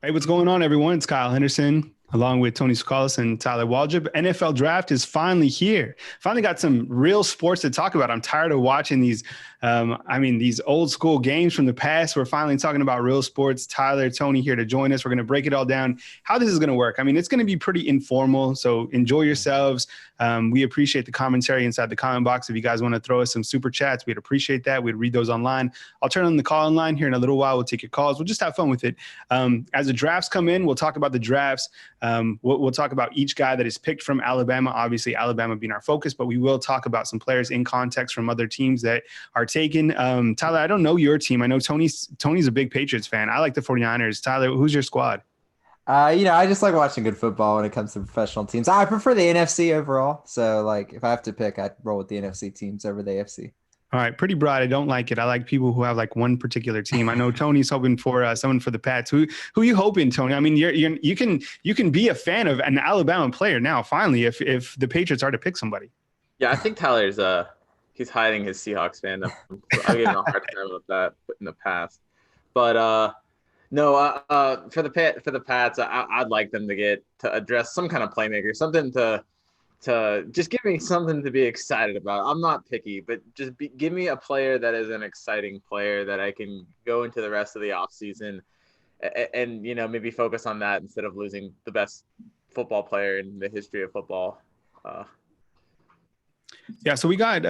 Hey, what's going on, everyone? It's Kyle Henderson, along with Tony Scalis and Tyler Waldrop. NFL draft is finally here. Finally got some real sports to talk about. I'm tired of watching these these old school games from the past. We're finally talking about real sports. Tyler, Tony here to join us. We're going to break it all down, how this is going to work. I mean, it's going to be pretty informal, so enjoy yourselves. We appreciate the commentary inside the comment box. If you guys want to throw us some super chats, we'd appreciate that. We'd read those online. I'll turn on the call line here in a little while. We'll take your calls. We'll just have fun with it. As the drafts come in, we'll talk about the drafts. We'll talk about each guy that is picked from Alabama, obviously Alabama being our focus, but we will talk about some players in context from other teams that are taken. Tyler, I don't know your team. I know Tony's a big Patriots fan. I like the 49ers. Tyler, who's your squad? I just like watching good football when it comes to professional teams. I prefer the NFC overall. So, like, if I have to pick, I'd roll with the NFC teams over the AFC. All right, pretty broad. I don't like it. I like people who have like one particular team. I know Tony's hoping for someone for the Pats. Who you hoping, Tony? I mean, you can be a fan of an Alabama player now. Finally, if the Patriots are to pick somebody. Yeah, I think Tyler's he's hiding his Seahawks fandom. I gave him a hard time with that in the past, but no, for the Pats, I'd like them to address some kind of playmaker, something to just give me something to be excited about. I'm not picky, but just give me a player that is an exciting player that I can go into the rest of the offseason and maybe focus on that instead of losing the best football player in the history of football. Yeah, so we got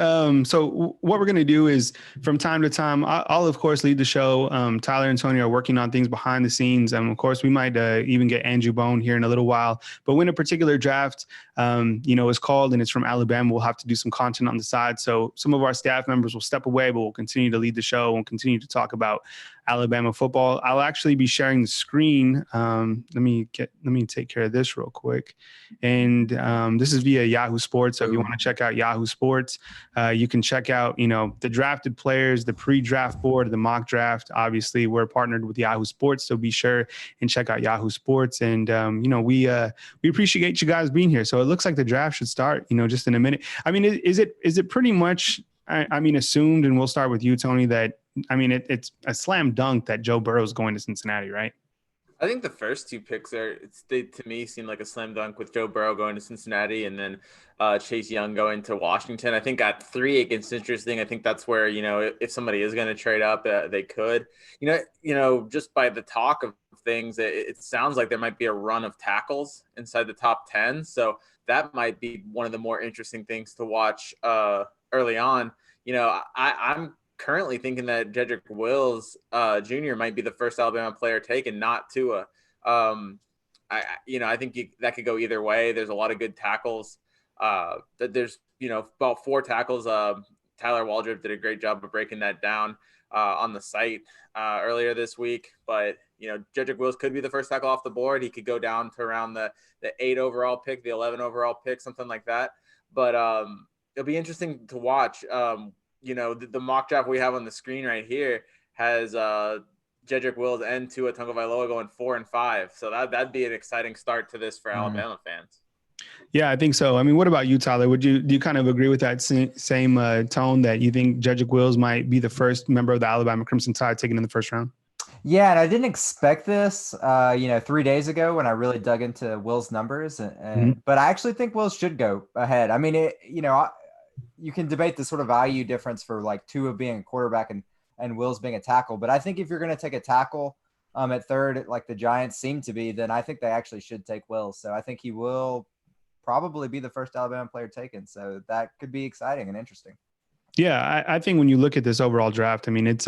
so what we're going to do is from time to time, I'll of course lead the show. Tyler and Tony are working on things behind the scenes. Of course, we might even get Andrew Bone here in a little while. But when a particular draft, is called and it's from Alabama, we'll have to do some content on the side. So some of our staff members will step away, but we'll continue to lead the show and continue to talk about Alabama football. I'll actually be sharing the screen. Let me take care of this real quick. And this is via Yahoo Sports. So if you want to check out Yahoo Sports, you can check out, the drafted players, the pre-draft board, the mock draft. Obviously, we're partnered with Yahoo Sports, so be sure and check out Yahoo Sports. And we appreciate you guys being here. So it looks like the draft should start, just in a minute. I mean, is it pretty much? Assumed, and we'll start with you, Tony, that, it's a slam dunk that Joe Burrow is going to Cincinnati, right? I think the first two picks they to me seem like a slam dunk with Joe Burrow going to Cincinnati and then Chase Young going to Washington. I think at 3 it gets interesting. I think that's where, if somebody is going to trade up, they could. Just by the talk of things, it sounds like there might be a run of tackles inside the top 10. So that might be one of the more interesting things to watch early on. I'm currently thinking that Jedrick Wills Jr. might be the first Alabama player taken, not Tua. I think that could go either way. There's a lot of good tackles. There's about 4 tackles. Tyler Waldrop did a great job of breaking that down on the site earlier this week. But Jedrick Wills could be the first tackle off the board. He could go down to around the 8 overall pick, the 11 overall pick, something like that. But it'll be interesting to watch. The mock draft we have on the screen right here has Jedrick Wills and Tua Tagovailoa going 4 and 5. So that'd be an exciting start to this for Alabama fans. Yeah, I think so. I mean, what about you, Tyler? Do you kind of agree with that same tone that you think Jedrick Wills might be the first member of the Alabama Crimson Tide taken in the first round? Yeah, and I didn't expect this, 3 days ago when I really dug into Will's numbers, but I actually think Wills should go ahead. I mean, you can debate the sort of value difference for like Tua being a quarterback and Wills being a tackle, but I think if you're going to take a tackle at third, like the Giants seem to be, then I think they actually should take Wills. So I think he will probably be the first Alabama player taken. So that could be exciting and interesting. Yeah, I think when you look at this overall draft, I mean, it's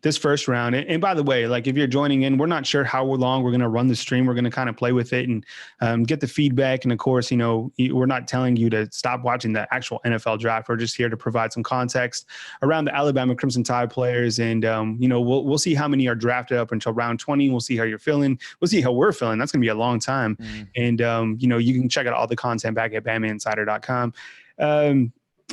this first round. And by the way, like if you're joining in, we're not sure how long we're going to run the stream. We're going to kind of play with it and get the feedback. And of course, we're not telling you to stop watching the actual NFL draft. We're just here to provide some context around the Alabama Crimson Tide players. And, we'll see how many are drafted up until round 20. We'll see how you're feeling. We'll see how we're feeling. That's going to be a long time. And, you can check out all the content back at BamaInsider.com.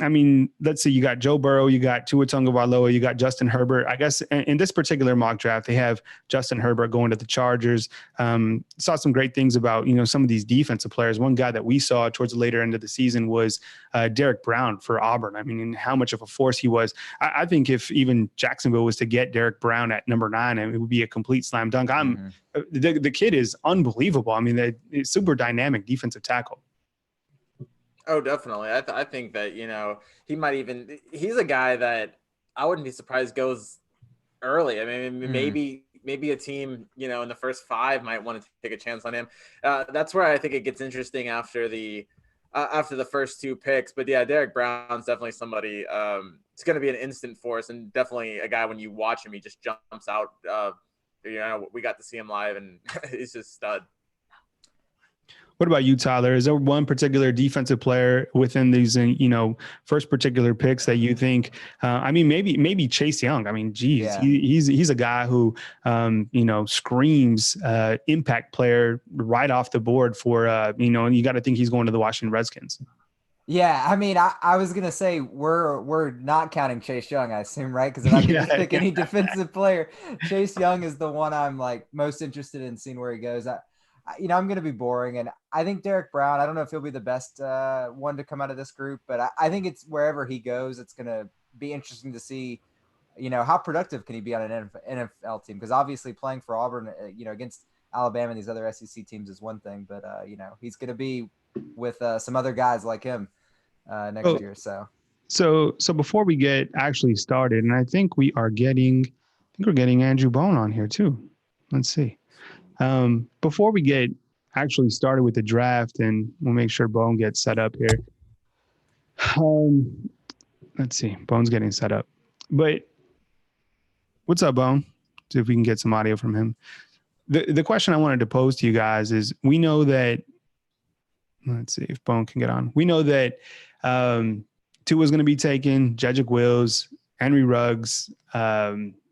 I mean, let's see, you got Joe Burrow, you got Tua Tagovailoa, you got Justin Herbert. I guess in this particular mock draft, they have Justin Herbert going to the Chargers. Saw some great things about, some of these defensive players. One guy that we saw towards the later end of the season was Derrick Brown for Auburn. I mean, and how much of a force he was. I think if even Jacksonville was to get Derrick Brown at number 9, it would be a complete slam dunk. The kid is unbelievable. I mean, it's super dynamic defensive tackle. Oh, definitely. I think that, he's a guy that I wouldn't be surprised goes early. I mean, maybe a team, in the first 5 might want to take a chance on him. That's where I think it gets interesting after the first 2 picks. But yeah, Derrick Brown's definitely somebody, it's going to be an instant force, and definitely a guy when you watch him, he just jumps out. We got to see him live, and he's just stud. What about you, Tyler? Is there one particular defensive player within these, first particular picks that you think? Maybe Chase Young. I mean, geez, yeah. He's a guy who, screams impact player right off the board for, and you got to think he's going to the Washington Redskins. Yeah, I mean, I was gonna say we're not counting Chase Young, I assume, right? Because if I could pick any defensive player, Chase Young is the one I'm like most interested in seeing where he goes. I'm going to be boring. And I think Derrick Brown, I don't know if he'll be the best one to come out of this group, but I think it's wherever he goes, it's going to be interesting to see, how productive can he be on an NFL team? Because obviously playing for Auburn, against Alabama and these other SEC teams is one thing, but, he's going to be with some other guys like him next year. So before we get actually started, and I think we're getting Andrew Bone on here too. Let's see. Before we get actually started with the draft, and we'll make sure Bone gets set up here. Let's see. Bone's getting set up. But what's up, Bone? See if we can get some audio from him. The question I wanted to pose to you guys is, we know that, let's see if Bone can get on. We know that Tua's going to be taken, Jedrick Wills, Henry Ruggs,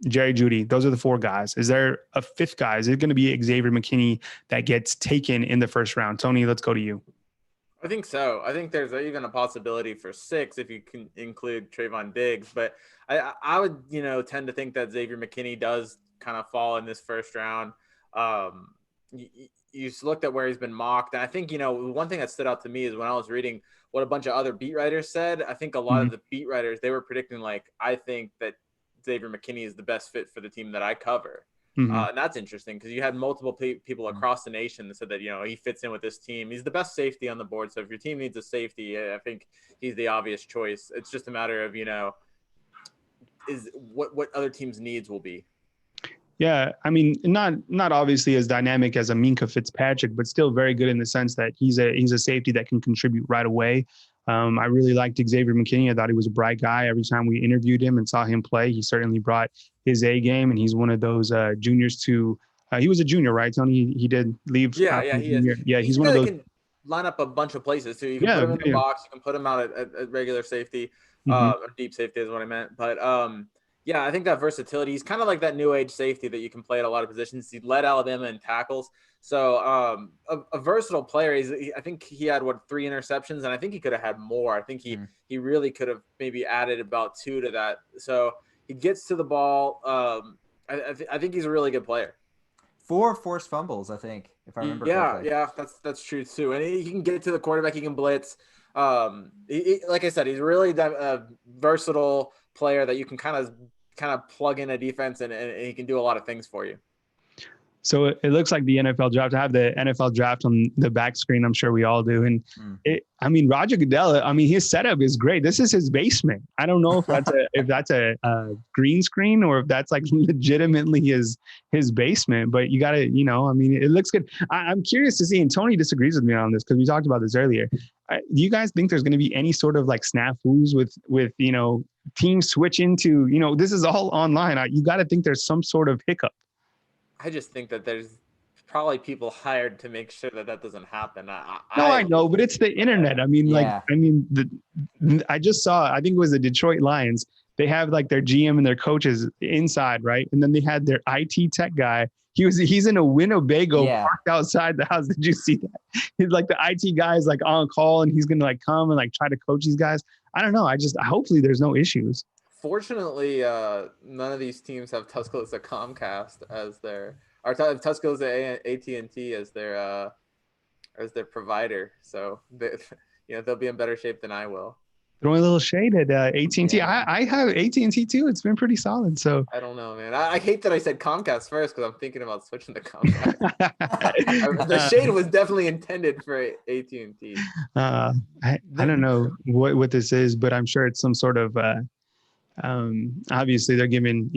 Jerry Jeudy. Those are the 4 guys. Is there a 5th guy? Is it going to be Xavier McKinney that gets taken in the first round? Tony, let's go to you. I think so. I think there's even a possibility for 6 if you can include Trayvon Diggs. But I would, tend to think that Xavier McKinney does kind of fall in this first round. You just looked at where he's been mocked. And I think, one thing that stood out to me is when I was reading what a bunch of other beat writers said, I think a lot of the beat writers, they were predicting, I think that Xavier McKinney is the best fit for the team that I cover. And that's interesting because you had multiple people across the nation that said that, he fits in with this team. He's the best safety on the board. So if your team needs a safety, I think he's the obvious choice. It's just a matter of, is what other teams' needs will be. Yeah, I mean, not obviously as dynamic as a Minkah Fitzpatrick, but still very good in the sense that he's a safety that can contribute right away. I really liked Xavier McKinney. I thought he was a bright guy. Every time we interviewed him and saw him play, he certainly brought his A game, and he's one of those juniors to he was a junior, right, Tony? He did leave. Yeah, he is. Yeah, he's one of those. Can line up a bunch of places too. You can put him in the box. You can put him out at regular safety, or deep safety is what I meant. But yeah, I think that versatility, he's kind of like that new age safety that you can play at a lot of positions. He led Alabama in tackles. So a versatile player. I think he had 3 interceptions, and I think he could have had more. I think he really could have maybe added about 2 to that. So he gets to the ball. I think he's a really good player. 4 forced fumbles, I think, if I remember correctly. Yeah, that's true too. And he can get to the quarterback. He can blitz. Like I said, he's really a versatile player that you can kind of plug in a defense and he can do a lot of things for you. So it looks like the NFL draft. I have the NFL draft on the back screen. I'm sure we all do. And Roger Goodell, his setup is great. This is his basement. I don't know if that's a green screen or if that's like legitimately his basement, but you got to, it looks good. I'm curious to see, and Tony disagrees with me on this because we talked about this earlier. Do you guys think there's going to be any sort of like snafus with teams switching to, this is all online. You got to think there's some sort of hiccup. I just think that there's probably people hired to make sure that doesn't happen. I know, but it's the internet. I just saw, I think it was the Detroit Lions. They have like their GM and their coaches inside, right? And then they had their IT tech guy. He's in a Winnebago parked outside the house. Did you see that? He's like the IT guy is like on call and he's going to like come and like try to coach these guys. I don't know. Hopefully there's no issues. Fortunately, none of these teams have Tuscaloosa Comcast as their, or Tuscaloosa AT&T as their provider. So they'll be in better shape than I will. Throwing a little shade at AT&T. Yeah. I have AT&T too. It's been pretty solid. So I don't know, man. I hate that I said Comcast first because I'm thinking about switching to Comcast. The shade was definitely intended for AT&T. I don't know what this is, but I'm sure it's some sort of obviously they're giving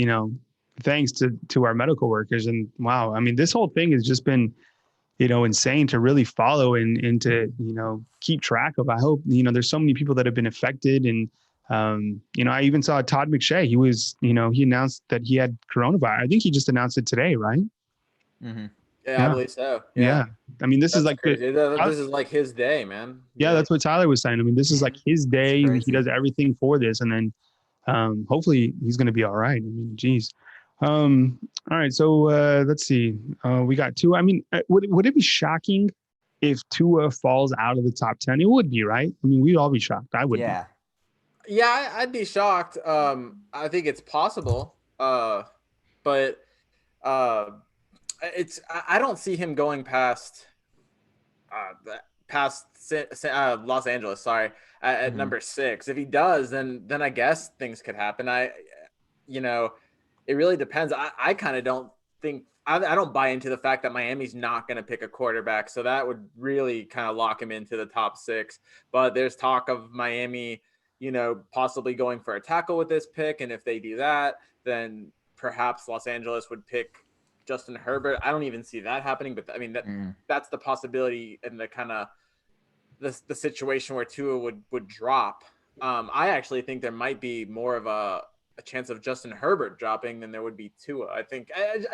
thanks to our medical workers. And wow, I mean, this whole thing has just been insane to really follow and to keep track of. I hope there's so many people that have been affected. And I even saw Todd McShay. He was he announced that he had coronavirus. I think he just announced it today, right? Mm-hmm. Yeah, I believe so. Yeah. I mean, this is like this is like his day, man. Yeah, that's what Tyler was saying. I mean, this is like his day. He does everything for this, and then hopefully he's going to be all right. I mean, geez. All right. So let's see. We got Tua. I mean, would it be shocking if Tua falls out of the top 10? It would be, right? I mean, we'd all be shocked. I would. Yeah. Be. Yeah, I'd be shocked. I think it's possible. But I don't see him going past Los Angeles. Sorry, at number 6. If he does, then I guess things could happen. It really depends. I kind of don't think I don't buy into the fact that Miami's not going to pick a quarterback. So that would really kind of lock him into the top 6. But there's talk of Miami, possibly going for a tackle with this pick. And if they do that, then perhaps Los Angeles would pick Justin Herbert. I don't even see that happening. But I mean, that's the possibility and the kind of the situation where Tua would drop. I actually think there might be more of a chance of Justin Herbert dropping than there would be Tua. I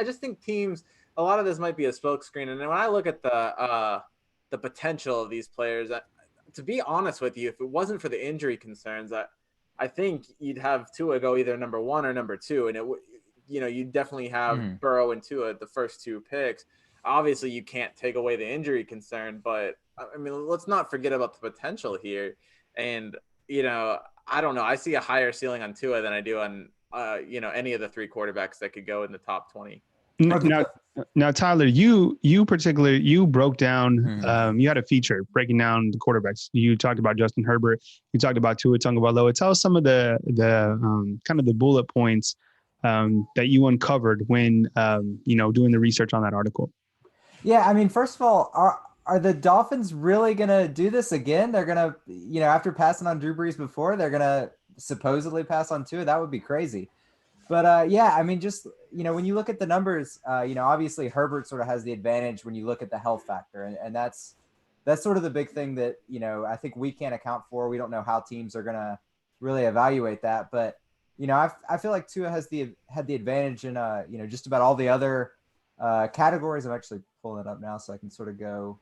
just think teams, a lot of this might be a smokescreen. And then when I look at the potential of these players, to be honest with you, if it wasn't for the injury concerns, I think you'd have Tua go either number 1 or number 2. And you'd definitely have Burrow and Tua at the first 2 picks. Obviously you can't take away the injury concern, but I mean, let's not forget about the potential here. And, I don't know. I see a higher ceiling on Tua than I do on, any of the 3 quarterbacks that could go in the top 20. Now, Tyler, you broke down. You had a feature breaking down the quarterbacks. You talked about Justin Herbert. You talked about Tua Tagovailoa. Tell us some of the kind of the bullet points that you uncovered when doing the research on that article. Yeah, I mean, first of all, are the Dolphins really going to do this again? They're going to, after passing on Drew Brees before, they're going to supposedly pass on Tua. That would be crazy. But I mean, just, when you look at the numbers, obviously Herbert sort of has the advantage when you look at the health factor. And that's sort of the big thing that, I think we can't account for. We don't know how teams are going to really evaluate that. But, I feel like Tua had the advantage in, just about all the other categories. I'm actually pulling it up now so I can sort of go.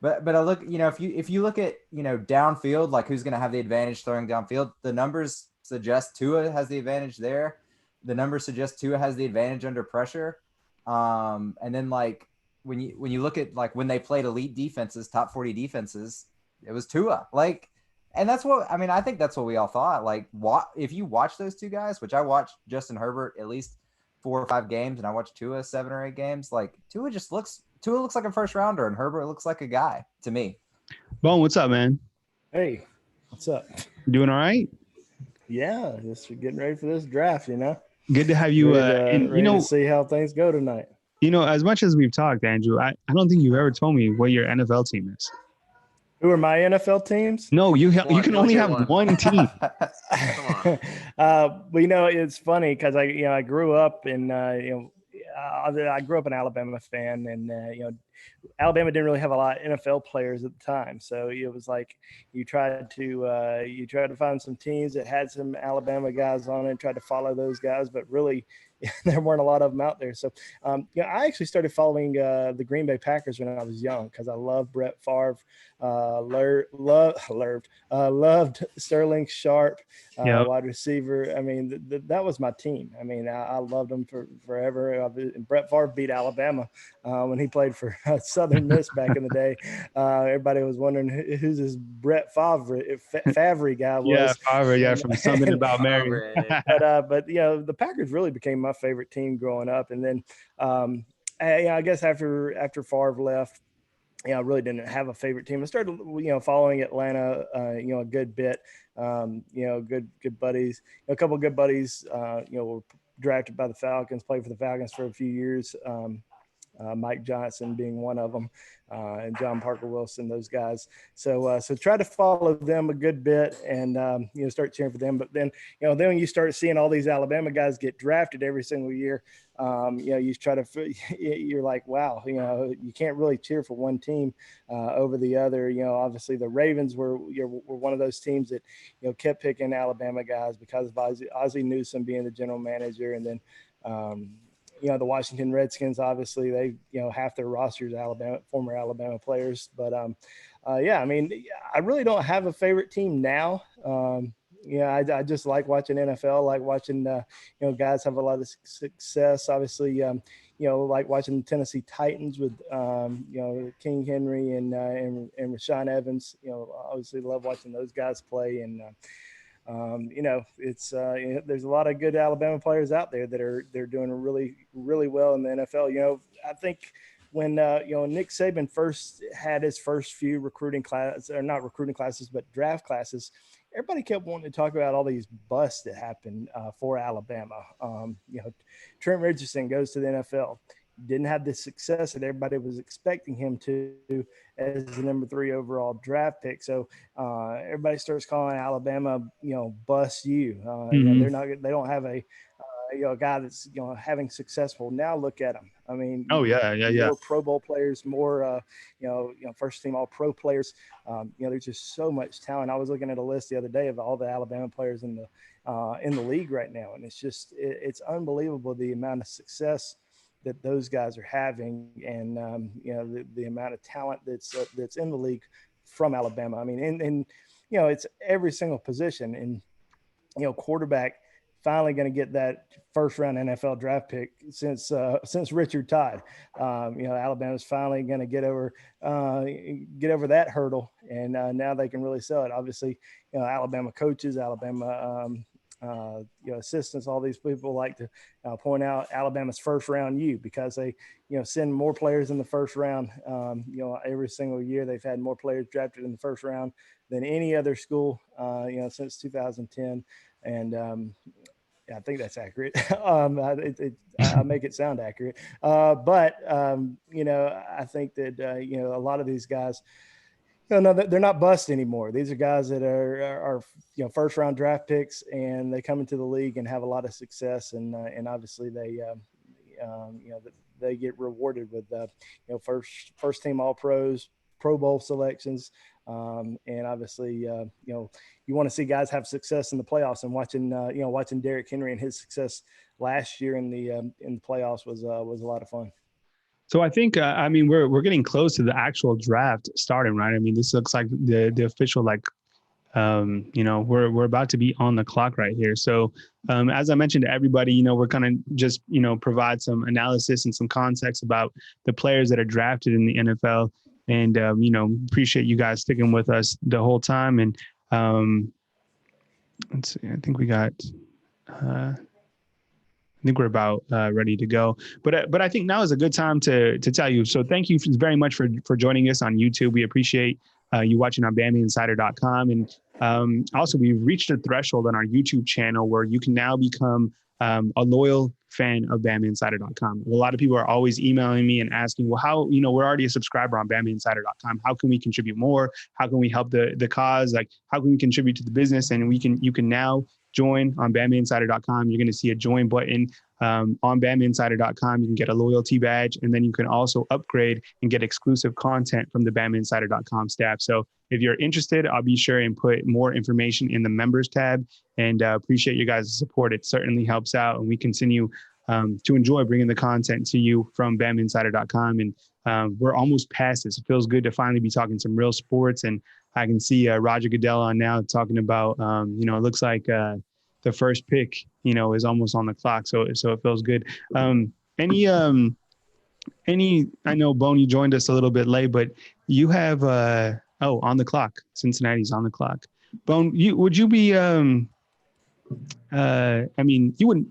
But I look, if you look at, downfield, like who's going to have the advantage throwing downfield, the numbers suggest Tua has the advantage there. The numbers suggest Tua has the advantage under pressure. And then like when you look at like when they played elite defenses, top 40 defenses, it was Tua. Like, and that's what, I mean, I think that's what we all thought. Like, if you watch those 2 guys, which I watched Justin Herbert at least 4 or 5 games, and I watched Tua 7 or 8 games, like Tua looks like a first rounder, and Herbert looks like a guy to me. Bone, what's up, man? Hey, what's up? You doing all right? Yeah, just getting ready for this draft, Good to have you. Ready to see how things go tonight. As much as we've talked, Andrew, I don't think you've ever told me what your NFL team is. Who are my NFL teams? No, you can only have one team. Come on. But it's funny because I grew up in I grew up an Alabama fan, and Alabama didn't really have a lot of NFL players at the time, so it was like you tried to find some teams that had some Alabama guys on it, tried to follow those guys, but really there weren't a lot of them out there. So I actually started following the Green Bay Packers when I was young because I loved Brett Favre, loved Sterling Sharp, wide receiver. I mean, that was my team. I mean, I loved them forever. And Brett Favre beat Alabama when he played for Southern Miss back in the day. Everybody was wondering who's this Brett Favre guy was. Yeah, Favre, from Something About Mary. But the Packers really became my favorite team growing up. And then I guess after Favre left, I really didn't have a favorite team. I started, following Atlanta, a good bit, good buddies, a couple of good buddies, were drafted by the Falcons, played for the Falcons for a few years. Mike Johnson being one of them, and John Parker Wilson, those guys. So try to follow them a good bit and, start cheering for them. But then when you start seeing all these Alabama guys get drafted every single year, you try to, you're like, wow, you can't really cheer for one team over the other. Obviously the Ravens were one of those teams that, kept picking Alabama guys because of Ozzie Newsome being the general manager. And then, the Washington Redskins, obviously they, half their rosters former Alabama players. But I really don't have a favorite team now. I just like watching NFL, like watching, guys have a lot of success. Obviously, like watching the Tennessee Titans with, King Henry and Rashaan Evans. Obviously love watching those guys play. And, it's there's a lot of good Alabama players out there they're doing really, really well in the NFL. I think when Nick Saban first had his first few draft classes, everybody kept wanting to talk about all these busts that happened for Alabama. Trent Richardson goes to the NFL. Didn't have the success that everybody was expecting him to as the number 3 overall draft pick. So everybody starts calling Alabama, bust you. They don't have a guy that's, having successful. Now look at them. I mean, more Pro Bowl players, more, first team all pro players. There's just so much talent. I was looking at a list the other day of all the Alabama players in the league right now. And it's just, it's unbelievable the amount of success that those guys are having, and the amount of talent that's in the league from Alabama. I mean, and it's every single position, and quarterback finally going to get that first round NFL draft pick since Richard Todd. Alabama's finally going to get over that hurdle, and now they can really sell it. Obviously, Alabama coaches, Alabama assistants, all these people like to point out Alabama's first round because they, send more players in the first round. Every single year they've had more players drafted in the first round than any other school, since 2010. And I think that's accurate. I make it sound accurate. But I think that, a lot of these guys, no, they're not bust anymore. These are guys that are first round draft picks, and they come into the league and have a lot of success. And obviously they get rewarded with first team all pros, Pro Bowl selections. And obviously, you want to see guys have success in the playoffs, and watching Derrick Henry and his success last year in the playoffs was a lot of fun. So I think, we're getting close to the actual draft starting, right? I mean, this looks like the official, we're about to be on the clock right here. So as I mentioned to everybody, we're kind of just, provide some analysis and some context about the players that are drafted in the NFL. And, appreciate you guys sticking with us the whole time. And let's see, I think we're about ready to go. But I think now is a good time to tell you. So thank you very much for joining us on YouTube. We appreciate you watching on BamaInsider.com. And also, we've reached a threshold on our YouTube channel where you can now become a loyal fan of BamaInsider.com. A lot of people are always emailing me and asking, well, how, we're already a subscriber on BamaInsider.com. How can we contribute more? How can we help the cause? Like, how can we contribute to the business? And you can now join on BamaInsider.com. You're going to see a join button on BamaInsider.com. You can get a loyalty badge, and then you can also upgrade and get exclusive content from the BamaInsider.com staff. So if you're interested, I'll be sure and put more information in the members tab, and appreciate you guys' support. It certainly helps out, and we continue to enjoy bringing the content to you from BamaInsider.com. And we're almost past this. It feels good to finally be talking some real sports, and I can see Roger Goodell on now talking about, it looks like the first pick, is almost on the clock. So it feels good. Any I know, Bone, you joined us a little bit late, but you have on the clock. Cincinnati's on the clock. Bone, would you be I mean, you wouldn't.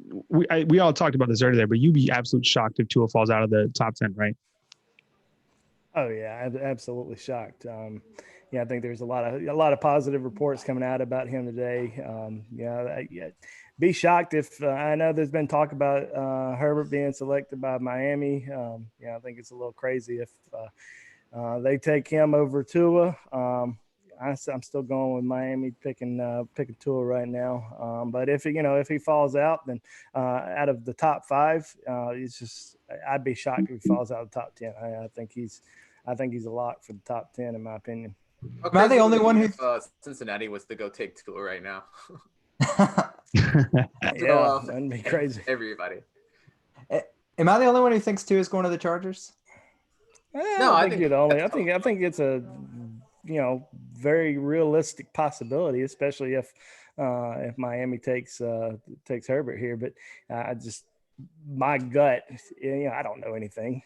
We all talked about this earlier, but you'd be absolutely shocked if Tua falls out of the top 10, right? Oh yeah, absolutely shocked. I think there's a lot of positive reports coming out about him today. Be shocked if I know there's been talk about Herbert being selected by Miami. I think it's a little crazy if they take him over Tua. I'm still going with Miami picking Tua right now. But if he falls out, then out of the top 5, I'd be shocked if he falls out of the top 10. I think he's a lock for the top 10 in my opinion. Am I the only one who Cincinnati was to go take Tua right now? Yeah, that'd be crazy. Everybody. Am I the only one who thinks Tua is going to the Chargers? No, I think you're the only. I think it's a very realistic possibility, especially if Miami takes Herbert here. But my gut, I don't know anything.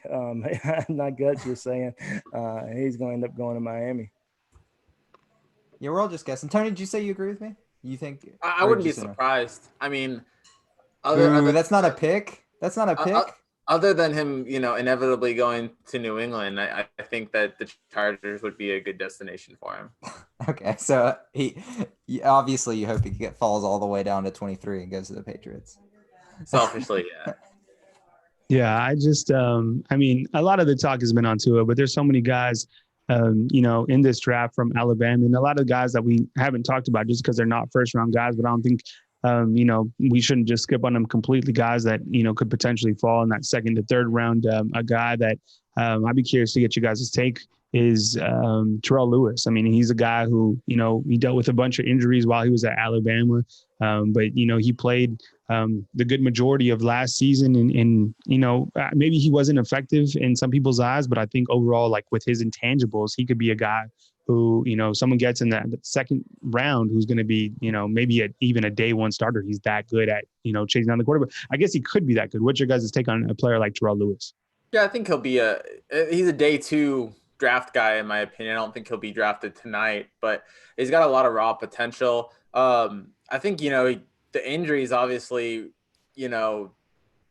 My gut's just saying he's going to end up going to Miami. Yeah, we're all just guessing. Tony, did you say you agree with me? You think? I wouldn't be surprised. I mean, that's not a pick. That's not a pick. Other than him, inevitably going to New England, I think that the Chargers would be a good destination for him. Okay, so obviously you hope he falls all the way down to 23 and goes to the Patriots. Selfishly, yeah. Yeah, I just, I mean, a lot of the talk has been on Tua, but there's so many guys, in this draft from Alabama, and a lot of guys that we haven't talked about just because they're not first-round guys, but I don't think we shouldn't just skip on them completely. Guys that, could potentially fall in that second to third round. A guy that I'd be curious to get you guys' take is Terrell Lewis. I mean, he's a guy who, he dealt with a bunch of injuries while he was at Alabama. But he played the good majority of last season and maybe he wasn't effective in some people's eyes, but I think overall, like with his intangibles, he could be a guy who, someone gets in that second round who's going to be, maybe even a day one starter. He's that good at, chasing down the quarterback. I guess he could be that good. What's your guys' take on a player like Terrell Lewis? Yeah, I think he's a day 2 draft guy, in my opinion. I don't think he'll be drafted tonight, but he's got a lot of raw potential. I think, the injuries obviously,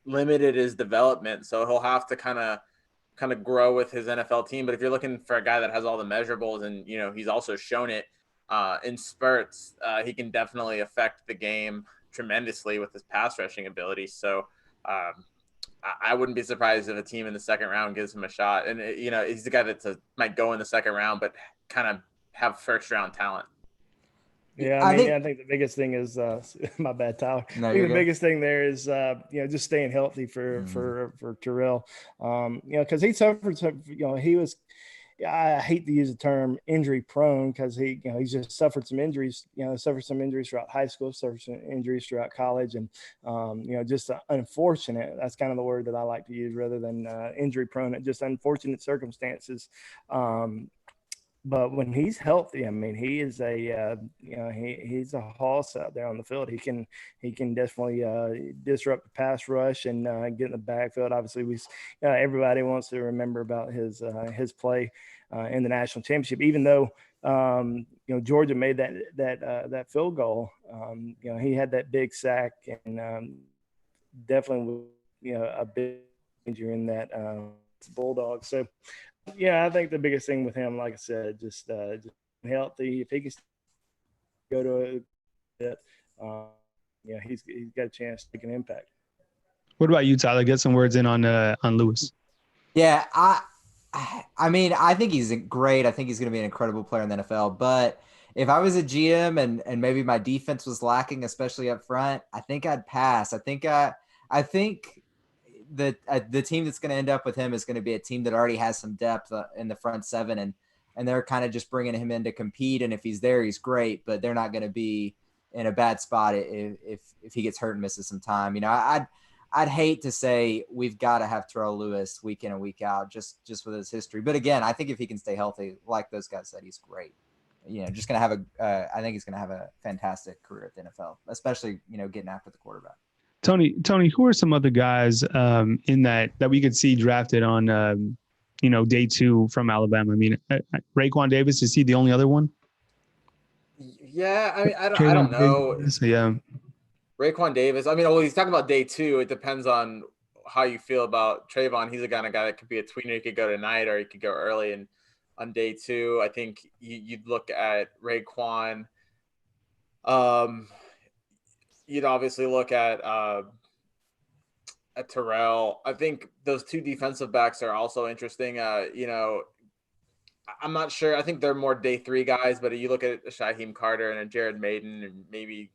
limited his development. So he'll have to kind of grow with his NFL team. But if you're looking for a guy that has all the measurables and, he's also shown it in spurts, he can definitely affect the game tremendously with his pass rushing ability. So I wouldn't be surprised if a team in the second round gives him a shot. And, he's the guy that might go in the second round, but kind of have first round talent. Yeah, I think the biggest thing is my bad, Tyler. No, I think the good. biggest thing there is just staying healthy for Terrell. Because he suffered some, he was, I hate to use the term injury prone because he's just suffered some injuries, suffered some injuries throughout high school, suffered some injuries throughout college, and just unfortunate. That's kind of the word that I like to use rather than injury prone. Just unfortunate circumstances. But when he's healthy, I mean, he is he's a hoss out there on the field. He can definitely disrupt the pass rush and get in the backfield. Obviously, everybody wants to remember about his play in the national championship, even though Georgia made that field goal. He had that big sack and definitely a big injury in that Bulldog. So. Yeah, I think the biggest thing with him, like I said, just healthy. If he can go to it, he's got a chance to make an impact. What about you, Tyler? Get some words in on Lewis. Yeah, I mean, I think he's great. I think he's going to be an incredible player in the NFL. But if I was a GM and maybe my defense was lacking, especially up front, I think I'd pass. I think the team that's going to end up with him is going to be a team that already has some depth in the front seven, and they're kind of just bringing him in to compete. And if he's there, he's great, but they're not going to be in a bad spot if he gets hurt and misses some time. I'd hate to say we've got to have Terrell Lewis week in and week out just with his history. But again, I think if he can stay healthy, like those guys said, he's great. Just going to have I think he's going to have a fantastic career at the NFL, especially, getting after the quarterback. Tony, who are some other guys in that we could see drafted on day 2 from Alabama? I mean, Raekwon Davis, is he the only other one? Yeah, I mean, I don't know. Yeah. Raekwon Davis. I mean, well, he's talking about day 2. It depends on how you feel about Trayvon. He's a guy that could be a tweener. He could go tonight or he could go early. And on day 2, I think you'd look at Raekwon. You'd obviously look at Terrell. I think those 2 defensive backs are also interesting. I'm not sure. I think they're more day 3 guys, but you look at a Shaheem Carter and a Jared Maiden and maybe,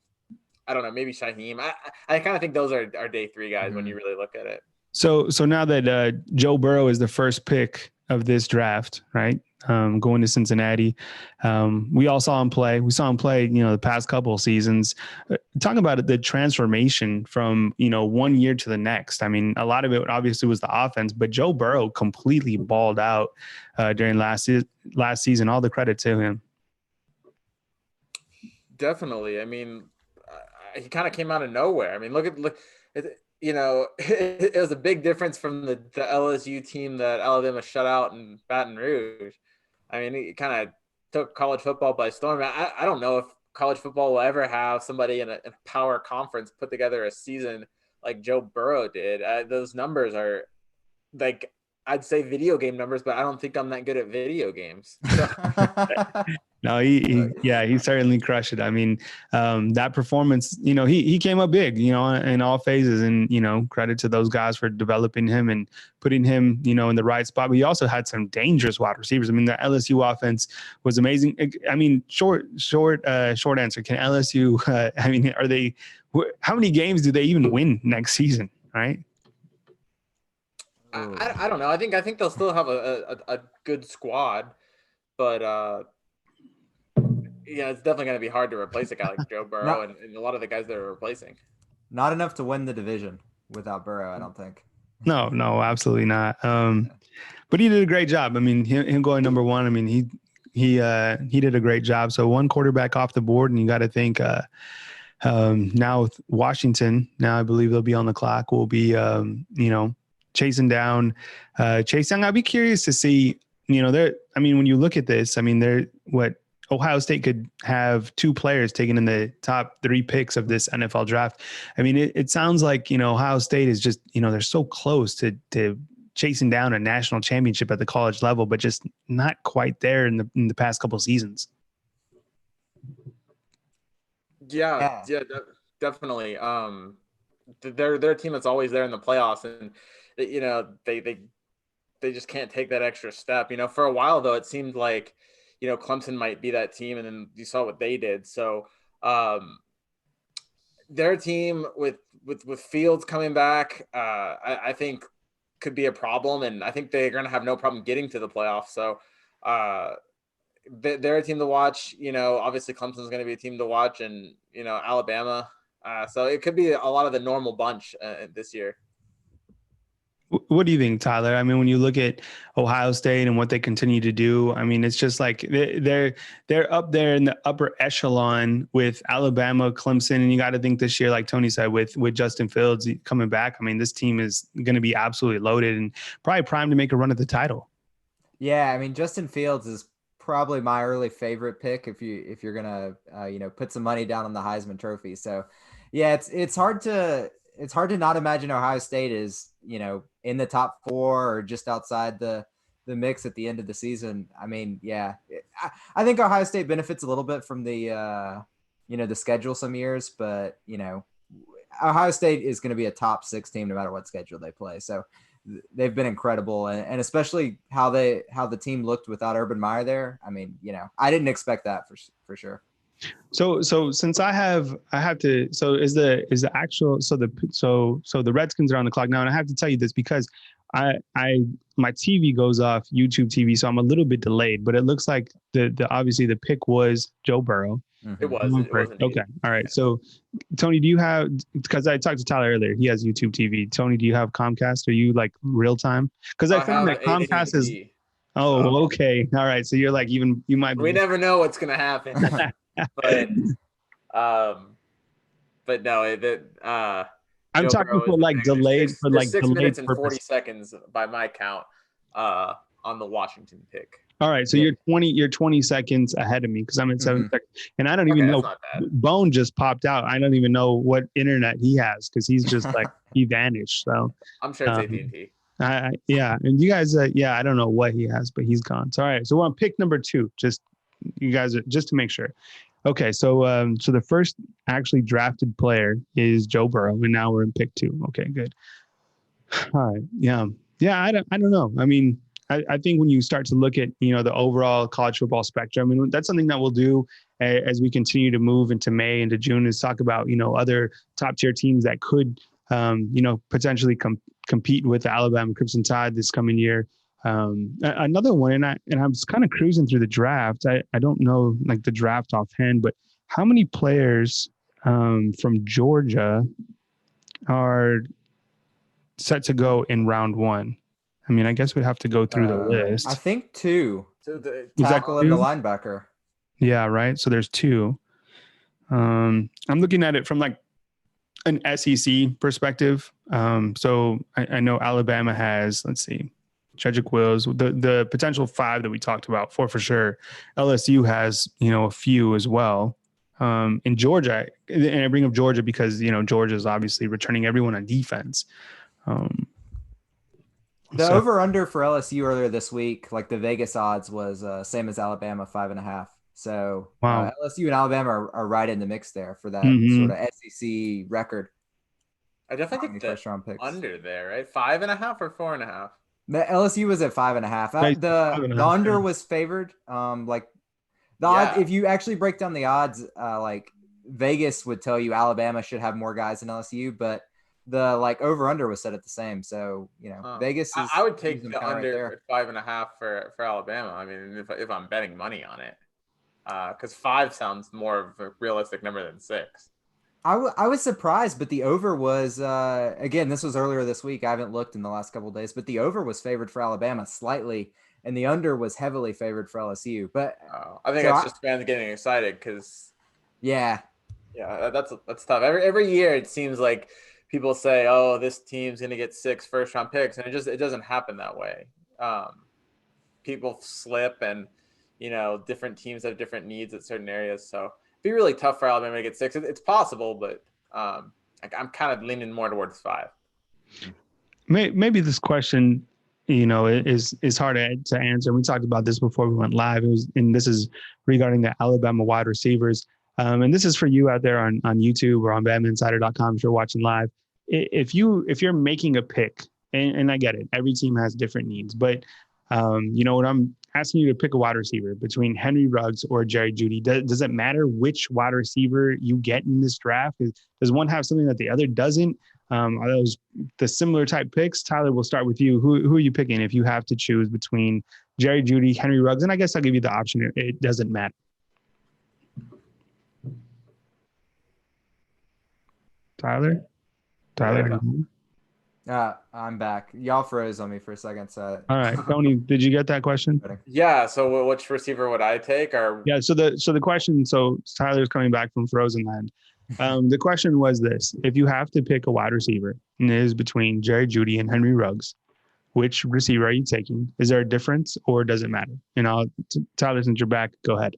I don't know, maybe Shaheem. I kind of think those are day 3 guys when you really look at it. So now that Joe Burrow is the first pick of this draft, right? Going to Cincinnati. We all saw him play. We saw him play, the past couple of seasons. Talk about the transformation from, 1 year to the next. I mean, a lot of it obviously was the offense, but Joe Burrow completely balled out during last season. All the credit to him. Definitely. I mean, he kind of came out of nowhere. I mean, look, it was a big difference from the LSU team that Alabama shut out in Baton Rouge. I mean, it kind of took college football by storm. I don't know if college football will ever have somebody in a power conference put together a season like Joe Burrow did. Those numbers are like, I'd say video game numbers, but I don't think I'm that good at video games. So. No, he certainly crushed it. I mean, that performance, he came up big, in all phases, and, credit to those guys for developing him and putting him, in the right spot. But he also had some dangerous wide receivers. I mean, the LSU offense was amazing. I mean, short answer. Can LSU, how many games do they even win next season? Right. I don't know. I think they'll still have a good squad, but it's definitely going to be hard to replace a guy like Joe Burrow and a lot of the guys they're replacing. Not enough to win the division without Burrow, I don't think. No, absolutely not. But he did a great job. I mean, him going number 1. I mean, he did a great job. So 1 quarterback off the board, and you got to think now with Washington. Now I believe they'll be on the clock. Will be chasing down Chase Young. I'd be curious to see. When you look at this, Ohio State could have 2 players taken in the top 3 picks of this NFL draft. I mean, it sounds like, Ohio State is just, they're so close to chasing down a national championship at the college level, but just not quite there in the past couple of seasons. Yeah, definitely. They're a team that's always there in the playoffs, and they just can't take that extra step. For a while though, it seemed like, Clemson might be that team, and then you saw what they did. So their team with Fields coming back, I think could be a problem, and I think they're going to have no problem getting to the playoffs. So they're a team to watch. Obviously Clemson's going to be a team to watch, and Alabama. So it could be a lot of the normal bunch this year. What do you think, Tyler? I mean, when you look at Ohio State and what they continue to do, I mean, it's just like they're up there in the upper echelon with Alabama, Clemson, and you got to think this year, like Tony said, with Justin Fields coming back. I mean, this team is going to be absolutely loaded and probably primed to make a run at the title. Yeah, I mean, Justin Fields is probably my early favorite pick if you're gonna put some money down on the Heisman Trophy. So, yeah, it's hard to not imagine Ohio State is in the top 4 or just outside the mix at the end of the season. I mean, yeah, I think Ohio State benefits a little bit from the the schedule some years, but Ohio State is going to be a top 6 team no matter what schedule they play. So they've been incredible, and especially how the team looked without Urban Meyer there. I mean, I didn't expect that for sure. So since I have to, so is the actual, so the Redskins are on the clock now, and I have to tell you this because my TV goes off YouTube TV, so I'm a little bit delayed, but it looks like the obviously the pick was Joe Burrow. Mm-hmm. It was okay. All right. So Tony, do you have, because I talked to Tyler earlier, he has YouTube TV. Tony, do you have Comcast? Are you like real time? Because I think that Comcast is. Oh, okay. All right. So you're like, even you might. We never know what's gonna happen. But no, I'm Joe talking Burrow for is the like favorite. delayed for There's like 6 delayed minutes and 40 purpose. seconds by my count on the Washington pick. All right, so Yeah. you're 20 seconds ahead of me because I'm at 7 Mhm. seconds, and I don't Okay, even that's know. not bad. Bone just popped out. I don't even know what internet he has because he's just like he vanished. So I'm sure it's um, AT&T. yeah, and you guys, I don't know what he has, but he's gone. So all right, so we're on pick number 2. Just you guys, just to make sure. Okay, so so the first actually drafted player is Joe Burrow, and now we're in pick 2. Okay, good. All right, yeah. I don't know. I mean, I think when you start to look at the overall college football spectrum, and that's something that we'll do as we continue to move into May into June, is talk about other top tier teams that could potentially compete with the Alabama Crimson Tide this coming year. Another one, and I was kind of cruising through the draft. I don't know like the draft offhand, but how many players from Georgia are set to go in round 1? I mean, I guess we'd have to go through the list. I think 2. So the Was that Tackle and the 2? linebacker. Yeah, right. So there's 2. I'm looking at it from like an SEC perspective. So I know Alabama has, let's see, Jedrick Wills, the potential 5 that we talked about, 4 for sure. LSU has, a few as well. In Georgia, and I bring up Georgia because, Georgia is obviously returning everyone on defense. The So- over-under for LSU earlier this week, like the Vegas odds was same as Alabama, 5.5. So Wow. LSU and Alabama are right in the mix there for that Mhm. sort of SEC record. I definitely How many think first round picks? under there, right? 5.5 or 4.5. The LSU was at 5.5. Right, The 5.5, under yeah. was favored. Like the odds, Yeah. if you actually break down the odds, like Vegas would tell you Alabama should have more guys than LSU, but the like over under was set at the same. So Vegas is. I would take using the kinda right under there. at 5.5 for Alabama. I mean, if I'm betting money on it, because 5 sounds more of a realistic number than 6. I was surprised, but the over was again. This was earlier this week. I haven't looked in the last couple of days, but the over was favored for Alabama slightly, and the under was heavily favored for LSU. But I think So that's just fans getting excited because yeah, that's tough. Every year it seems like people say, "Oh, this team's gonna get 6 first-round picks," and it doesn't happen that way. People slip, and different teams have different needs at certain areas. So it'd be really tough for Alabama to get 6. It's possible, but I'm kind of leaning more towards 5. Maybe this question, is hard to answer. We talked about this before we went live. And this is regarding the Alabama wide receivers. And this is for you out there on YouTube or on BamaInsider.com if you're watching live. If you're making a pick, and I get it, every team has different needs, but when I'm asking you to pick a wide receiver between Henry Ruggs or Jerry Jeudy, does it matter which wide receiver you get in this draft? Does one have something that the other doesn't? Are those the similar type picks? Tyler, we'll start with you. Who are you picking if you have to choose between Jerry Jeudy, Henry Ruggs? And I guess I'll give you the option. It doesn't matter. Tyler? I'm back. Y'all froze on me for a second. So All right, Tony, did you get that question? Yeah. So which receiver would I take? Or Yeah. So the question. So Tyler's coming back from Frozen Land. The question was this: if you have to pick a wide receiver, and it is between Jerry Jeudy and Henry Ruggs, which receiver are you taking? Is there a difference, or does it matter? And Tyler, since you're back, go ahead.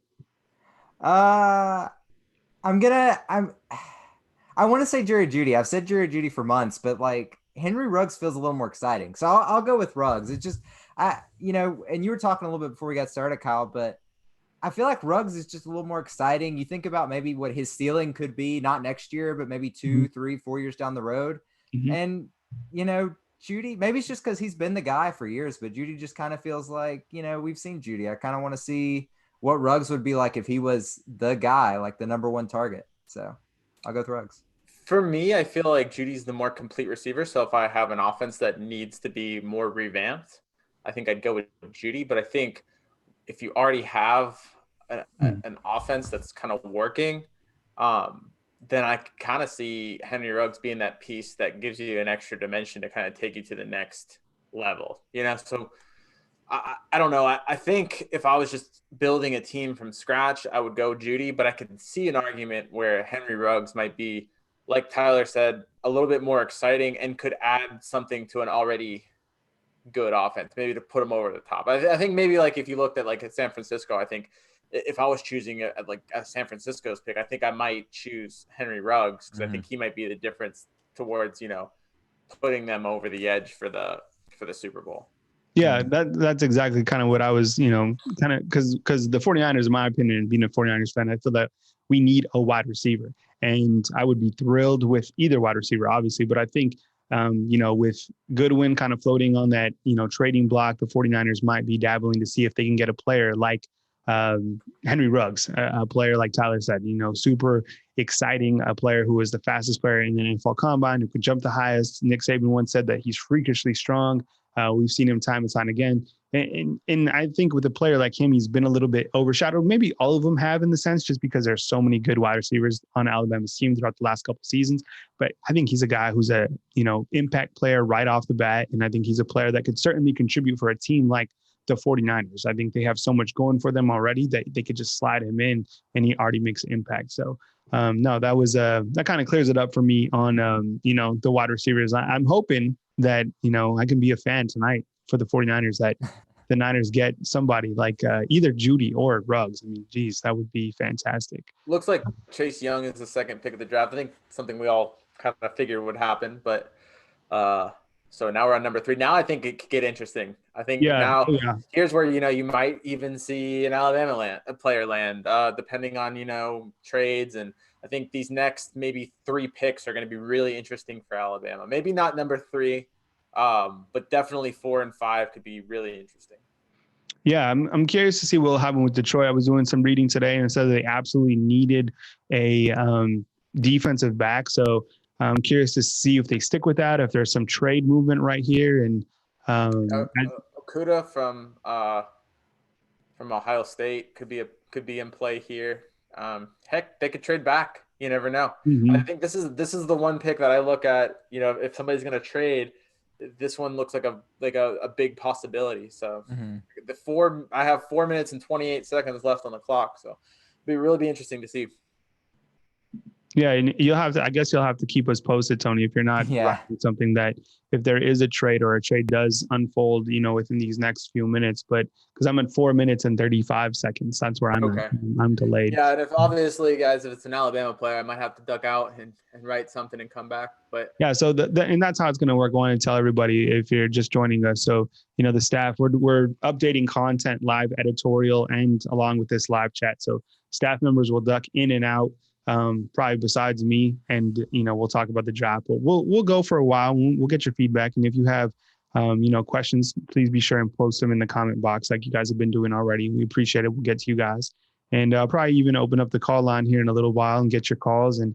I want to say Jerry Jeudy. I've said Jerry Jeudy for months, but like Henry Ruggs feels a little more exciting. So I'll go with Ruggs. It's just, and you were talking a little bit before we got started, Kyle, but I feel like Ruggs is just a little more exciting. You think about maybe what his ceiling could be, not next year, but maybe 2, 3, 4 years down the road. Mhm. And, Jeudy, maybe it's just because he's been the guy for years, but Jeudy just kind of feels like, we've seen Jeudy. I kind of want to see what Ruggs would be like if he was the guy, like the number 1 target. So I'll go with Ruggs. for me, I feel like Judy's the more complete receiver. So if I have an offense that needs to be more revamped, I think I'd go with Jeudy. But I think if you already have an offense that's kind of working, then I kind of see Henry Ruggs being that piece that gives you an extra dimension to kind of take you to the next level. So I don't know. I think if I was just building a team from scratch, I would go Jeudy, but I could see an argument where Henry Ruggs might be, like Tyler said, a little bit more exciting and could add something to an already good offense, maybe to put them over the top. I think maybe like if you looked at like at San Francisco, I think if I was choosing at San Francisco's pick, I think I might choose Henry Ruggs because I think he might be the difference towards, putting them over the edge for the Super Bowl. Yeah, that's exactly kind of what I was, kind of because the 49ers, in my opinion, being a 49ers fan, I feel that we need a wide receiver. And I would be thrilled with either wide receiver, obviously. But I think, with Goodwin kind of floating on that, trading block, the 49ers might be dabbling to see if they can get a player like Henry Ruggs, a player like Tyler said, super exciting, a player who is the fastest player in the NFL Combine, who could jump the highest. Nick Saban once said that he's freakishly strong. We've seen him time and time again. And I think with a player like him, he's been a little bit overshadowed. Maybe all of them have in the sense, just because there's so many good wide receivers on Alabama's team throughout the last couple of seasons. But I think he's a guy who's a, impact player right off the bat. And I think he's a player that could certainly contribute for a team like the 49ers. I think they have so much going for them already that they could just slide him in and he already makes an impact. So no, that was that kind of clears it up for me on, the wide receivers. I'm hoping that, I can be a fan tonight for the 49ers, that the Niners get somebody like either Jeudy or Ruggs. I mean, geez, that would be fantastic. Looks like Chase Young is the second pick of the draft. I think something we all kind of figured would happen, but so now we're on number 3. Now I think it could get interesting. I think here's where, you might even see an Alabama player land, depending on, trades. And I think these next maybe 3 picks are going to be really interesting for Alabama. Maybe not number 3, but definitely 4 and 5 could be really interesting. Yeah, I'm curious to see what will happen with Detroit. I was doing some reading today and it said they absolutely needed a defensive back. So I'm curious to see if they stick with that, if there's some trade movement right here. And Okudah from Ohio State could be in play here. Heck, they could trade back. You never know. I think this is the one pick that I look at. If somebody's going to trade, this one looks like a big possibility. So I have 4 minutes and 28 seconds left on the clock. So it'll really be interesting to see. Yeah, and you'll have to keep us posted, Tony, if you're not writing something, that if there is a trade or a trade does unfold, within these next few minutes. But because I'm at 4 minutes and 35 seconds, that's where I'm delayed. Yeah, and if obviously, guys, if it's an Alabama player, I might have to duck out and write something and come back. But yeah, so and that's how it's going to work. I want to tell everybody if you're just joining us. So the staff, we're updating content, live editorial, and along with this live chat. So staff members will duck in and out. Probably besides me, and we'll talk about the draft, but we'll go for a while. We'll get your feedback, and if you have questions, please be sure and post them in the comment box like you guys have been doing already. We appreciate it. We'll get to you guys, and I'll probably even open up the call line here in a little while and get your calls and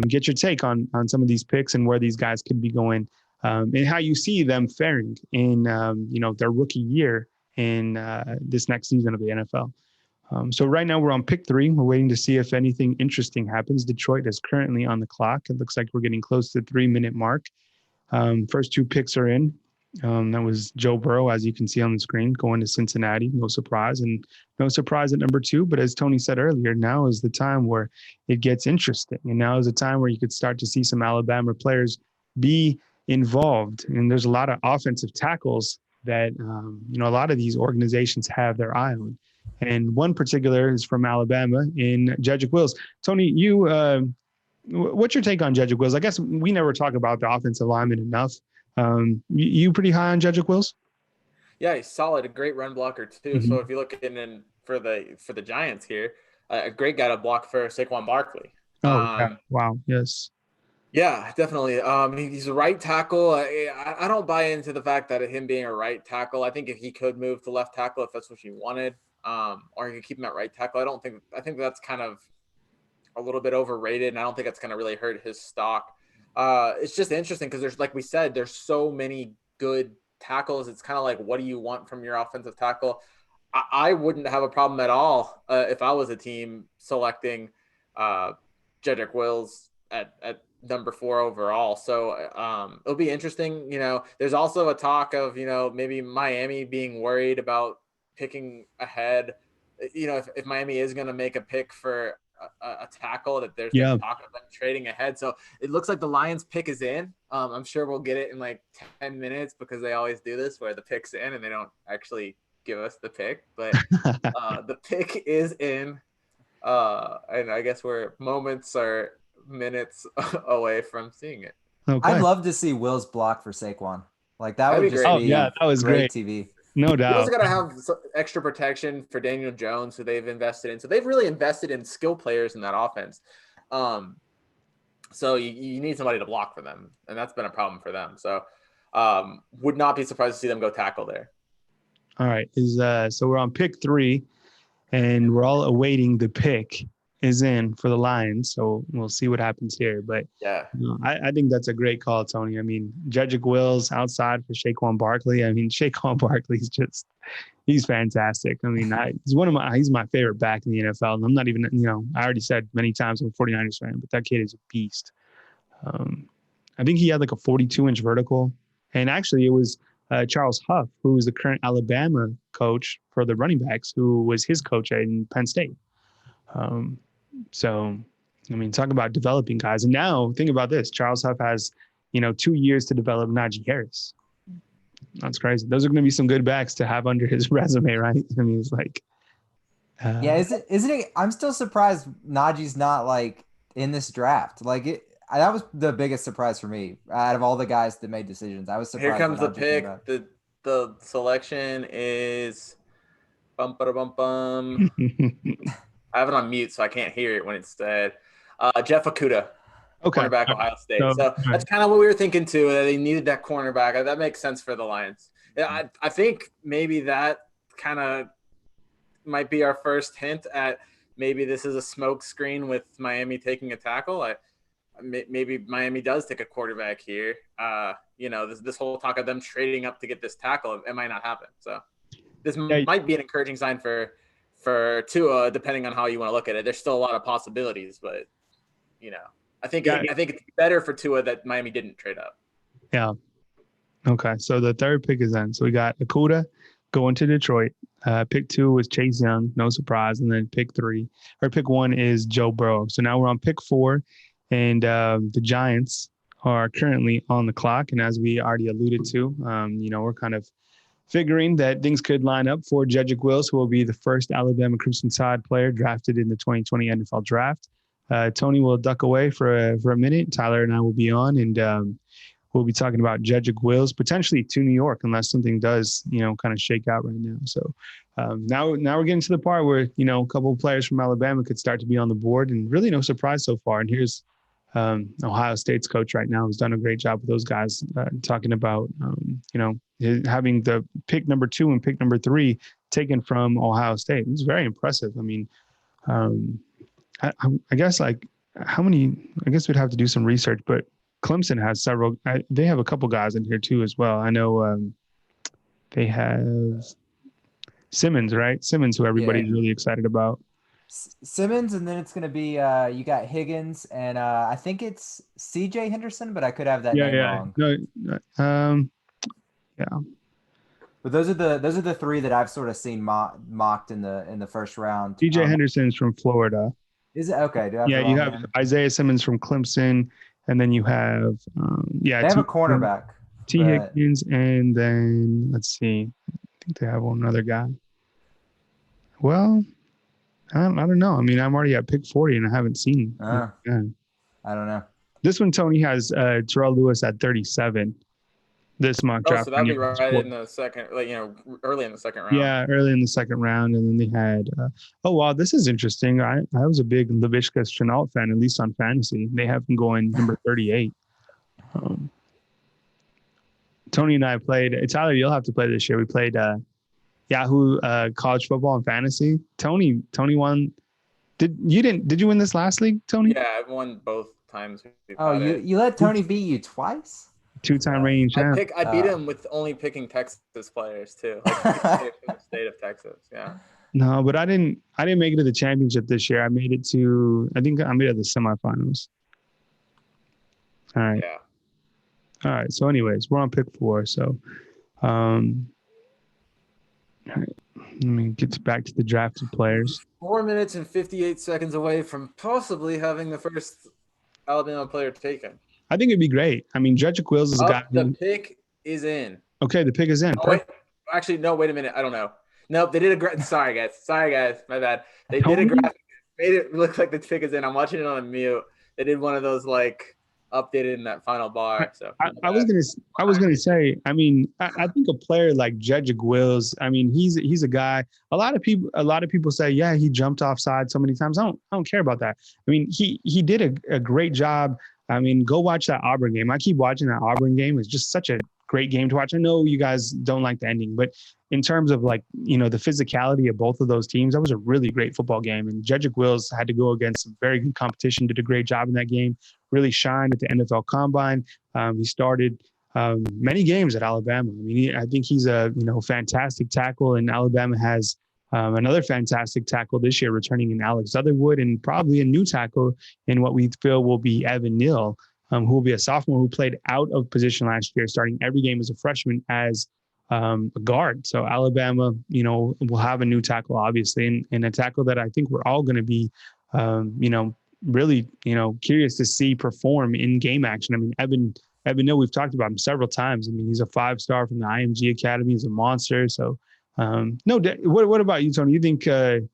get your take on some of these picks and where these guys could be going, and how you see them faring in their rookie year in this next season of the NFL. So right now we're on pick 3. We're waiting to see if anything interesting happens. Detroit is currently on the clock. It looks like we're getting close to the 3-minute mark. First 2 picks are in. That was Joe Burrow, as you can see on the screen, going to Cincinnati. No surprise. And no surprise at number 2. But as Tony said earlier, now is the time where it gets interesting. And now is the time where you could start to see some Alabama players be involved. And there's a lot of offensive tackles that, a lot of these organizations have their eye on. And one particular is from Alabama in Jedrick Wills. Tony, what's your take on Jedrick Wills? I guess we never talk about the offensive lineman enough. You pretty high on Jedrick Wills? Yeah, he's solid, a great run blocker too. So if you look in for the Giants here, a great guy to block for Saquon Barkley. Wow, yes. Yeah, definitely. He's a right tackle. I don't buy into the fact that him being a right tackle. I think if he could move to left tackle, if that's what you wanted, or you keep him at right tackle, I think that's kind of a little bit overrated, and I don't think that's going to really hurt his stock. It's just interesting because there's so many good tackles. It's kind of like, what do you want from your offensive tackle? I wouldn't have a problem at all if I was a team selecting Jedrick Wills at number 4 overall. So it'll be interesting. There's also a talk of, maybe Miami being worried about picking ahead. If Miami is going to make a pick for a tackle that there's Yeah. talk of them trading ahead. So it looks like the Lions pick is in. I'm sure we'll get it in like 10 minutes because they always do this where the pick's in and they don't actually give us the pick. But the pick is in. And I guess we're moments or minutes away from seeing it. Okay. I'd love to see Will's block for Saquon. Like that That'd would be just great. be Yeah, that was great. TV. No You doubt. also got to have extra protection for Daniel Jones, who they've invested in. So they've really invested in skill players in that offense. So you need somebody to block for them, and that's been a problem for them. So would not be surprised to see them go tackle there. All right. So we're on pick 3, and we're all awaiting the pick is in for the Lions. So we'll see what happens here. But Yeah, I think that's a great call, Tony. I mean, Jedrick Wills outside for Saquon Barkley. I mean, Saquon Barkley's he's fantastic. I mean, he's my favorite back in the NFL. And I'm not even, I already said many times I'm a 49ers fan, but that kid is a beast. I think he had like a 42-inch vertical. And actually it was Charles Huff, who is the current Alabama coach for the running backs, who was his coach in Penn State. So, I mean, talk about developing guys. And now think about this. Charles Huff has, 2 years to develop Najee Harris. That's crazy. Those are going to be some good backs to have under his resume, right? I mean, it's like. Yeah, isn't it? I'm still surprised Najee's not like in this draft. Like that was the biggest surprise for me out of all the guys that made decisions. I was surprised. Here comes the Najee pick. The selection is bum bum bum. I have it on mute, so I can't hear it when it's said. Jeff Okudah, cornerback, Ohio State. So that's kind of what we were thinking too. They needed that cornerback. That makes sense for the Lions. Yeah, I think maybe that kind of might be our first hint at maybe this is a smoke screen with Miami taking a tackle. Maybe Miami does take a quarterback here. This whole talk of them trading up to get this tackle, it might not happen. So this might be an encouraging sign for Tua, depending on how you want to look at it. There's still a lot of possibilities, but I think it's better for Tua that Miami didn't trade up. Yeah. Okay. So the third pick is in. So we got Okudah going to Detroit. Pick 2 was Chase Young, no surprise, and then pick 1 is Joe Burrow. So now we're on pick 4, and the Giants are currently on the clock. And as we already alluded to, we're kind of figuring that things could line up for Jedrick Wills, who will be the first Alabama Crimson Tide player drafted in the 2020 NFL Draft. Tony will duck away for a minute. Tyler and I will be on, and we'll be talking about Jedrick Wills potentially to New York, unless something does, kind of shake out right now. So now we're getting to the part where, a couple of players from Alabama could start to be on the board, and really no surprise so far. And here's Ohio State's coach right now, who's done a great job with those guys, talking about, having the pick number 2 and pick number 3 taken from Ohio State. It's very impressive. I mean, I guess how many, I guess we'd have to do some research, but Clemson has several, they have a couple guys in here too as well. I know they have Simmons, right? Simmons, who everybody's really excited about. Simmons, and then it's going to be you got Higgins, and I think it's CJ Henderson, but I could have that name wrong. No, yeah. But those are the 3 that I've sort of seen mocked in the first round. CJ Henderson's from Florida. Is it okay? You have Isaiah Simmons from Clemson, and then you have they have a cornerback. T. Higgins, and then let's see, I think they have one other guy. Well, I don't know. I mean, I'm already at pick 40, and I haven't seen. I don't know. This one, Tony has Terrell Lewis at 37. This mock draft. So that'd be right in the second, early in the second round. Yeah, early in the second round, and then they had. Wow, this is interesting. I was a big Laviska Shenault fan, at least on fantasy. They have him going number 38. Tony and I played. Tyler, you'll have to play this year. We played Yahoo college football and fantasy. Tony won. Did you win this last league, Tony? Yeah, I've won both times. You let Tony beat you twice? 2-time reigning champ. I beat him with only picking Texas players too. From the state of Texas. Yeah. No, but I didn't make it to the championship this year. I made it to the semifinals. All right. Yeah. All right. So anyways, we're on pick 4. So All right. Let me get back to the drafted players. 4 minutes and 58 seconds away from possibly having the first Alabama player taken. I think it'd be great. I mean, Jedrick Wills is a guy. The pick is in. Okay, the pick is in. Oh, wait. Actually, no, wait a minute. I don't know. Nope, they did a Sorry, guys. My bad. They did a graphic. Made it look like the pick is in. I'm watching it on a mute. They did one of those like updated in that final bar. So I was gonna say. I mean, I think a player like Jedrick Wills. I mean, he's a guy. A lot of people say, yeah, he jumped offside so many times. I don't care about that. I mean, he did a great job. I mean, go watch that Auburn game. I keep watching that Auburn game. It's just such a great game to watch. I know you guys don't like the ending, but in terms of like, the physicality of both of those teams, that was a really great football game. And Jedrick Wills had to go against some very good competition, did a great job in that game, really shined at the NFL Combine. He started many games at Alabama. I mean, I think he's a, fantastic tackle, and Alabama has another fantastic tackle this year, returning in Alex Leatherwood, and probably a new tackle in what we feel will be Evan Neal, who will be a sophomore who played out of position last year, starting every game as a freshman as a guard. So Alabama, will have a new tackle, obviously, and a tackle that I think we're all going to be, really, curious to see perform in game action. I mean, Evan Neal, we've talked about him several times. I mean, he's a 5-star from the IMG Academy. He's a monster. So, what about you, Tony? You think Evan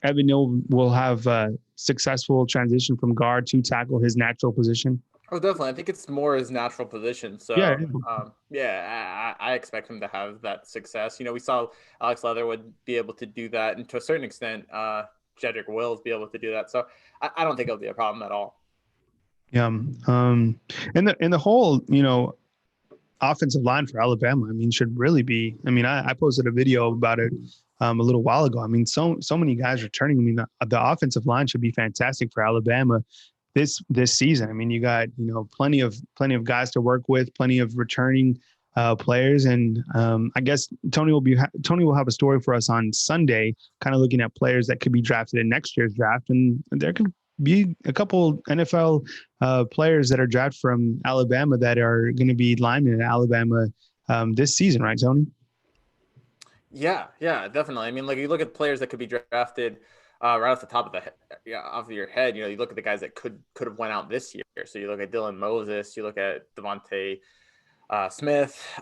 Neal will have a successful transition from guard to tackle, his natural position? Oh, definitely. I think it's more his natural position. So, I expect him to have that success. We saw Alex Leatherwood be able to do that, and to a certain extent, Jedrick Wills be able to do that. So, I don't think it'll be a problem at all. Yeah. And the whole, offensive line for Alabama, I mean, should really be. I mean, I posted a video about it a little while ago. I mean, so many guys returning. I mean, the offensive line should be fantastic for Alabama this season. I mean, you got plenty of guys to work with, plenty of returning players, and I guess Tony will have a story for us on Sunday, kind of looking at players that could be drafted in next year's draft, and there could be a couple NFL players that are drafted from Alabama that are going to be linemen in Alabama this season, right, Tony? Yeah, definitely. I mean, like, you look at players that could be drafted right off the top of off of your head. You look at the guys that could have went out this year. So you look at Dylan Moses, you look at Devontae Smith,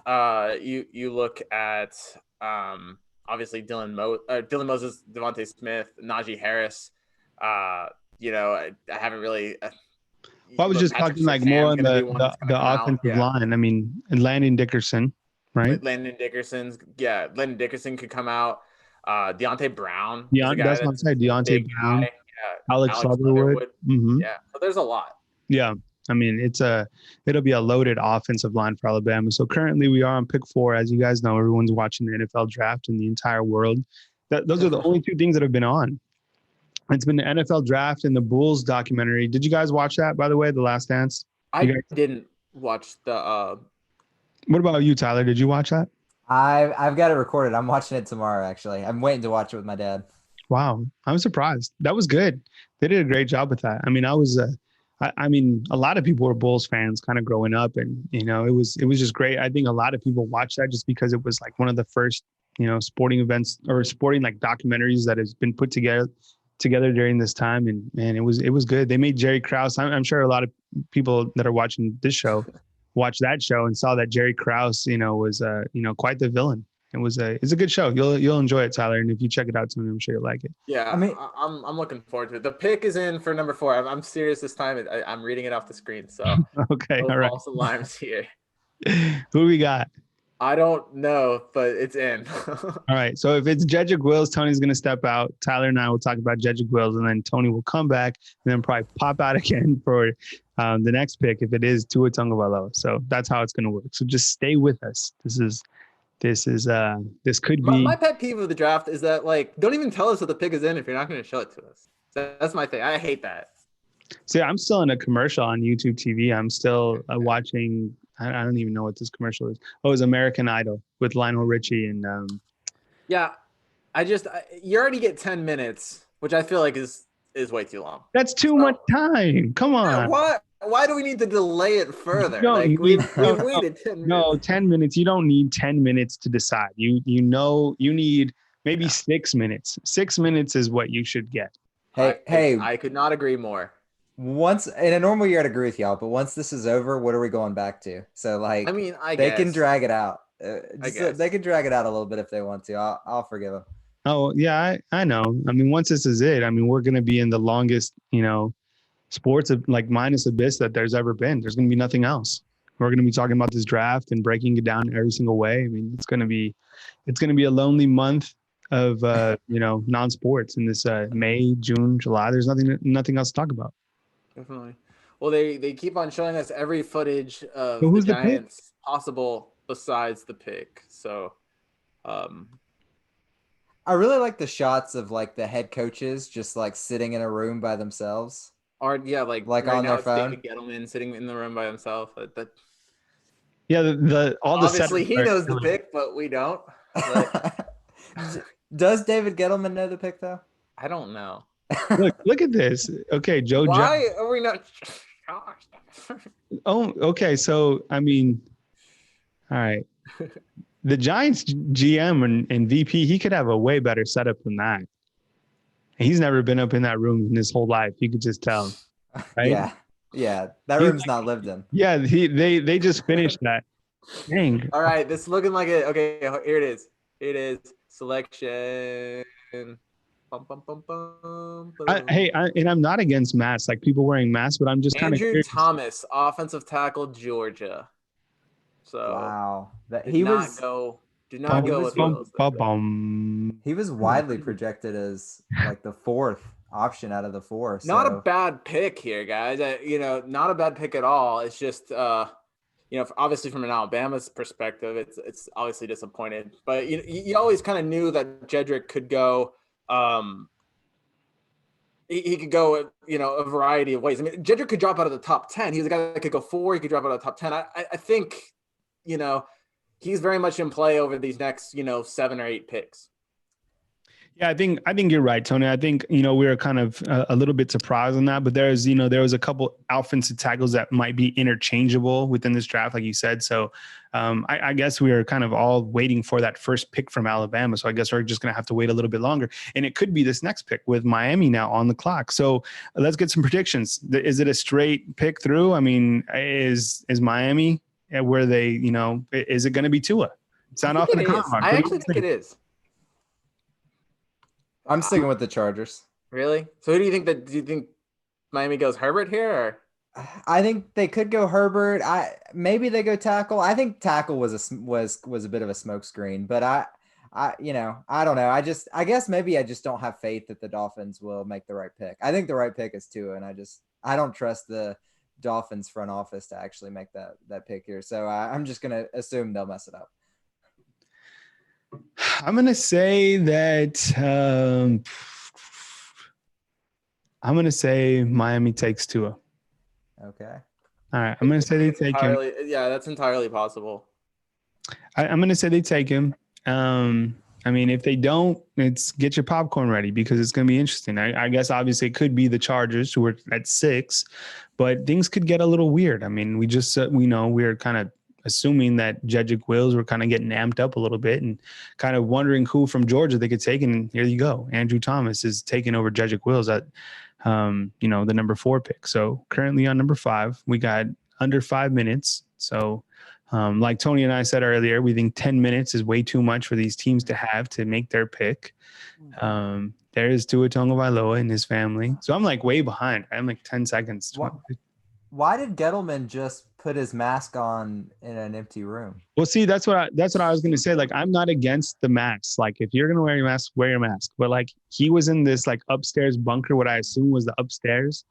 you look at obviously Dylan Moses, Devontae Smith, Najee Harris. I haven't really. I was just talking like more on the offensive line. I mean, Landon Dickerson, right? Landon Dickerson could come out. Deontay Brown. That's what I'm saying. Deontay Brown. Yeah. Alex Leatherwood. Mm-hmm. Yeah. So there's a lot. Yeah. I mean, it'll be a loaded offensive line for Alabama. So currently we are on pick 4. As you guys know, everyone's watching the NFL draft in the entire world. Those are the only 2 things that have been on. It's been the NFL draft and the Bulls documentary. Did you guys watch that, by the way, The Last Dance? I didn't watch the. What about you, Tyler? Did you watch that? I've got it recorded. I'm watching it tomorrow, actually. I'm waiting to watch it with my dad. Wow. I'm surprised. That was good. They did a great job with that. I mean, a lot of people were Bulls fans kind of growing up, and, it was just great. I think a lot of people watched that just because it was like one of the first, sporting events or sporting like documentaries that has been put together during this time. And man, it was good. They made Jerry Krause. I'm sure a lot of people that are watching this show watched that show and saw that Jerry Krause, was quite the villain. It's a good show. You'll enjoy it, Tyler. And if you check it out soon, I'm sure you'll like it. Yeah, I mean, I'm looking forward to it. The pick is in for number 4. I'm serious this time. I'm reading it off the screen. So okay, all right. False alarms here. Who we got? I don't know, but it's in. All right. So if it's Jedrick Wills, Tony's going to step out. Tyler and I will talk about Jedrick Wills, and then Tony will come back and then probably pop out again for the next pick if it is Tua Tagovailoa. So that's how it's going to work. So just stay with us. This could be. My pet peeve of the draft is that, like, don't even tell us that the pick is in if you're not going to show it to us. That's my thing. I hate that. See, I'm still in a commercial on YouTube TV. I'm still watching. I don't even know what this commercial is. Oh, it's American Idol with Lionel Richie and. Yeah, you already get 10 minutes, which I feel like is is way too long. That's too much time. Come on. What? Why do we need to delay it further? Like we've waited 10 minutes. No, 10 minutes. You don't need 10 minutes to decide. You need maybe 6 minutes. 6 minutes is what you should get. Hey, I could not agree more. Once in a normal year, I'd agree with y'all, but once this is over, what are we going back to? So like, they can drag it out. They can drag it out a little bit if they want to. I'll forgive them. Oh yeah, I know. I mean, once this is it, I mean, we're gonna be in the longest, sports of like minus abyss that there's ever been. There's gonna be nothing else. We're gonna be talking about this draft and breaking it down every single way. I mean, it's gonna be a lonely month of non-sports in this May, June, July. There's nothing else to talk about. Definitely. Well, they keep on showing us every footage of the Giants possible besides the pick. So, I really like the shots of like the head coaches just like sitting in a room by themselves. Or like right on their phone. David Gettleman sitting in the room by himself. Yeah, obviously he knows the pick, but we don't. Does David Gettleman know the pick though? I don't know. Look at this. Okay, Joe. Why are we not? Oh, okay. So I mean, all right. The Giants GM and VP, he could have a way better setup than that. He's never been up in that room in his whole life. You could just tell. Right? Yeah. That room's not lived in. Yeah, they just finished that. Dang. All right, this is looking like it. Okay, here it is. It is selection. Bum, bum, bum, bum, and I'm not against masks, like people wearing masks, but I'm just kind of Andrew Thomas, offensive tackle, Georgia. So wow, did not go with Wills. He was widely projected as like the fourth option out of the four. So. Not a bad pick here, guys. Not a bad pick at all. It's just obviously from an Alabama's perspective, it's obviously disappointed. But you always kind of knew that Jedrick could go. He could go, a variety of ways. I mean, Jedrick could drop out of the top 10. He was a guy that could go 4. He could drop out of the top 10. I think, he's very much in play over these next, 7 or 8 picks. Yeah, I think you're right, Tony. I think, we were kind of a little bit surprised on that, but there was a couple offensive tackles that might be interchangeable within this draft, like you said. So I guess we are kind of all waiting for that first pick from Alabama. So I guess we're just going to have to wait a little bit longer. And it could be this next pick with Miami now on the clock. So let's get some predictions. Is it a straight pick through? I mean, is Miami where they, is it going to be Tua? Sound off in the comments. I actually think it is. I'm sticking with the Chargers. Really? So who do you think do you think Miami goes Herbert here? Or? I think they could go Herbert. Maybe they go tackle. I think tackle was a bit of a smokescreen, but I don't know. I guess maybe I just don't have faith that the Dolphins will make the right pick. I think the right pick is Tua, and I don't trust the Dolphins front office to actually make that pick here. So I'm just gonna assume they'll mess it up. I'm going to say that I'm going to say Miami takes Tua. Okay. All right. I'm going to say they take him. Yeah, that's entirely possible. I'm going to say they take him. I mean, if they don't, it's get your popcorn ready because it's going to be interesting. I guess obviously it could be the Chargers who are at 6, but things could get a little weird. I mean, we're kind of assuming that Jedrick Wills were kind of getting amped up a little bit and kind of wondering who from Georgia they could take. And here you go. Andrew Thomas is taking over Jedrick Wills at, the number 4 pick. So currently on number 5, we got under 5 minutes. So like Tony and I said earlier, we think 10 minutes is way too much for these teams to have to make their pick. There is Tua Tagovailoa and his family. So I'm like way behind. I'm like 10 seconds. Why did Gettleman just put his mask on in an empty room? Well, see, that's what I was going to say. Like, I'm not against the masks. Like, if you're going to wear your mask, wear your mask. But like, he was in this like upstairs bunker, what I assume was the upstairs,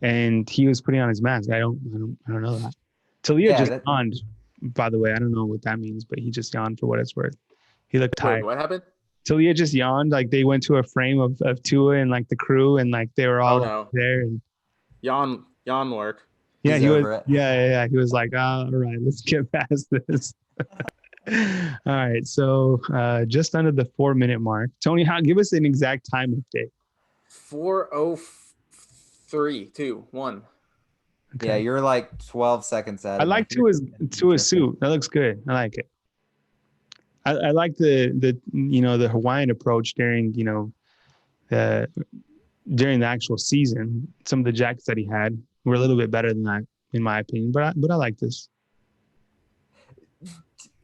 and he was putting on his mask. I don't know that. Talia just yawned, by the way. I don't know what that means, but he just yawned for what it's worth. He looked tired. Wait, what happened? Talia just yawned. Like, they went to a frame of Tua and like the crew, and like they were all there. And yawn work. Yeah, he was. Yeah. He was like, all right, let's get past this. All right, so just under the 4-minute mark. Tony, give us an exact time update. 4:04. 3, 2, 1. Okay. Yeah, you're like 12 seconds out. I like Tua's suit. That looks good. I like it. I like the the Hawaiian approach during during the actual season. Some of the jackets that he had were a little bit better than that, in my opinion. But I like this.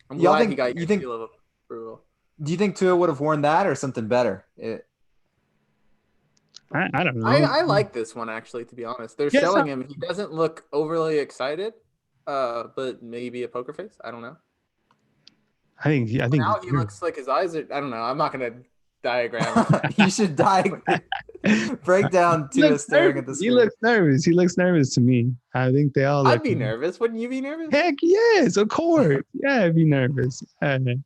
I'm glad you got your seal of approval. Do you think Tua would have worn that or something better? I don't know. I like this one, actually, to be honest. They're showing him. He doesn't look overly excited, but maybe a poker face. I don't know. I think now he looks like his eyes are. I don't know. I'm not gonna diagram. You should break down Tua staring at the screen. He looks nervous. He looks nervous to me. I think they all. I'd be nervous. Wouldn't you be nervous? Heck yes, of course. Yeah, I'd be nervous. Man,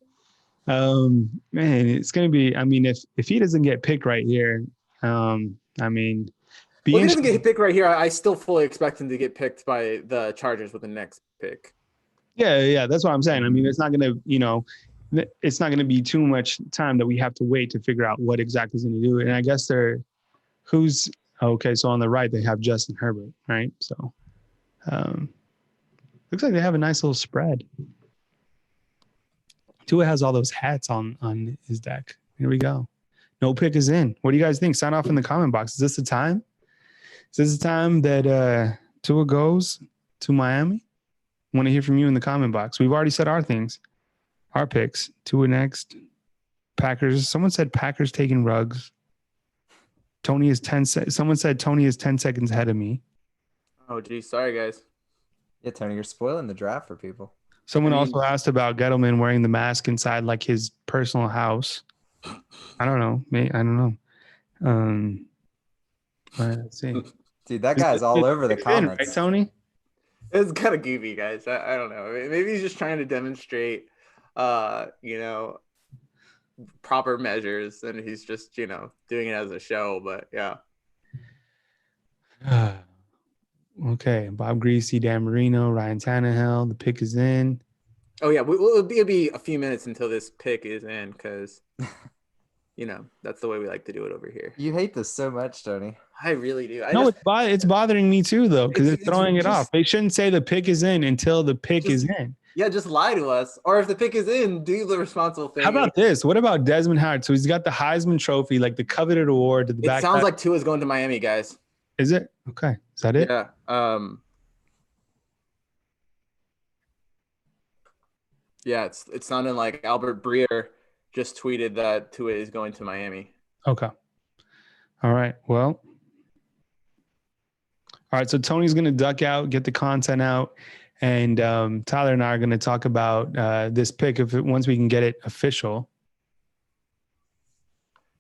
it's gonna be. I mean, if he doesn't get picked right here, I mean, if he doesn't get picked right here, I still fully expect him to get picked by the Chargers with the next pick. Yeah, that's what I'm saying. I mean, it's not gonna, it's not gonna be too much time that we have to wait to figure out what exactly is gonna do. And I guess okay. So on the right they have Justin Herbert, right? So, looks like they have a nice little spread. Tua has all those hats on his deck. Here we go. No pick is in. What do you guys think? Sign off in the comment box. Is this the time? Is this the time that Tua goes to Miami? I want to hear from you in the comment box. We've already said our things, our picks. Tua next. Packers. Someone said Packers taking Ruggs. Tony is 10. Someone said Tony is 10 seconds ahead of me. Oh, geez. Sorry, guys. Yeah, Tony, you're spoiling the draft for people. Someone also asked about Gettleman wearing the mask inside like his personal house. I don't know. Maybe, I don't know. Let's see. Dude, that guy's all over the comments. Right, Tony? It's kind of goofy, guys. I don't know. Maybe he's just trying to demonstrate, proper measures, and he's just, doing it as a show. But yeah. Okay. Bob Greasy, Dan Marino, Ryan Tannehill. The pick is in. Oh yeah, it'll be a few minutes until this pick is in, because, that's the way we like to do it over here. You hate this so much, Tony. I really do. It's bothering me too, though, because it's throwing it off. They shouldn't say the pick is in until the pick is in. Yeah, just lie to us. Or if the pick is in, do the responsible thing. How about this? What about Desmond Howard? So he's got the Heisman Trophy, like the coveted award to the back. It sounds like Tua's going to Miami, guys. Is it? Okay. Is that it? Yeah. Yeah, it's sounding like Albert Breer just tweeted that Tua is going to Miami. Okay. All right. Well. All right. So Tony's going to duck out, get the content out, and Tyler and I are going to talk about this pick once we can get it official.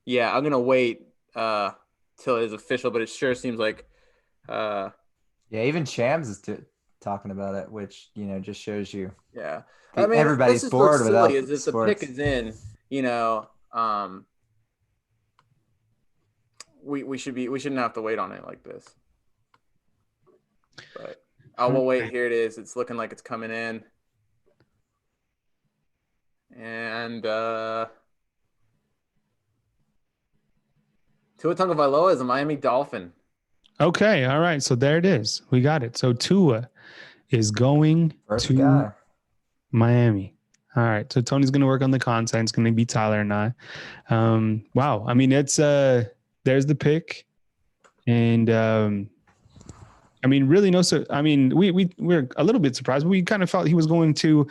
Yeah, I'm going to wait till it is official, but it sure seems like. Yeah, even Shams is talking about it, which just shows you. Yeah. I mean, everybody's bored without if the pick is in, we shouldn't have to wait on it like this. But we'll wait. Here it is. It's looking like it's coming in. And Tua Tagovailoa is a Miami Dolphin. Okay. All right. So there it is. We got it. So Tua is going to Miami. All right. So Tony's going to work on the content. It's going to be Tyler and I. Wow. I mean, it's there's the pick. And I mean, really we're a little bit surprised, but we kind of felt he was going to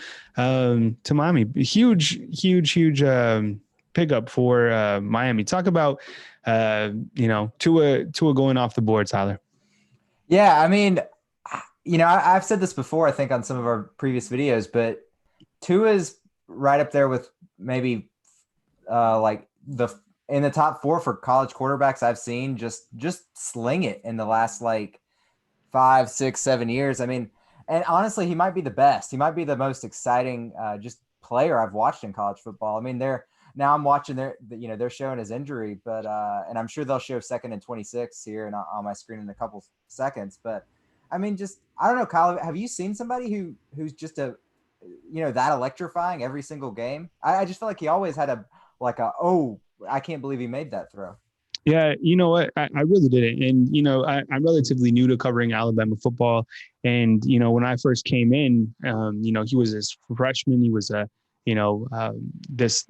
Miami. Huge pickup for Miami. Talk about Tua going off the board, Tyler. Yeah, I mean, I've said this before, I think on some of our previous videos, but Tua's right up there with maybe in the top 4 for college quarterbacks I've seen just sling it in the last 5, 6, 7 years. I mean, and honestly, he might be the best. He might be the most exciting just player I've watched in college football. I mean, now I'm watching they're showing his injury, but and I'm sure they'll show 2nd and 26 here and on my screen in a couple seconds. But I mean, I don't know, Kyle, have you seen somebody who's just that electrifying every single game? I just feel like he always had I can't believe he made that throw. Yeah, you know what? I really didn't. And, I'm relatively new to covering Alabama football. And, when I first came in, he was a freshman. He was this,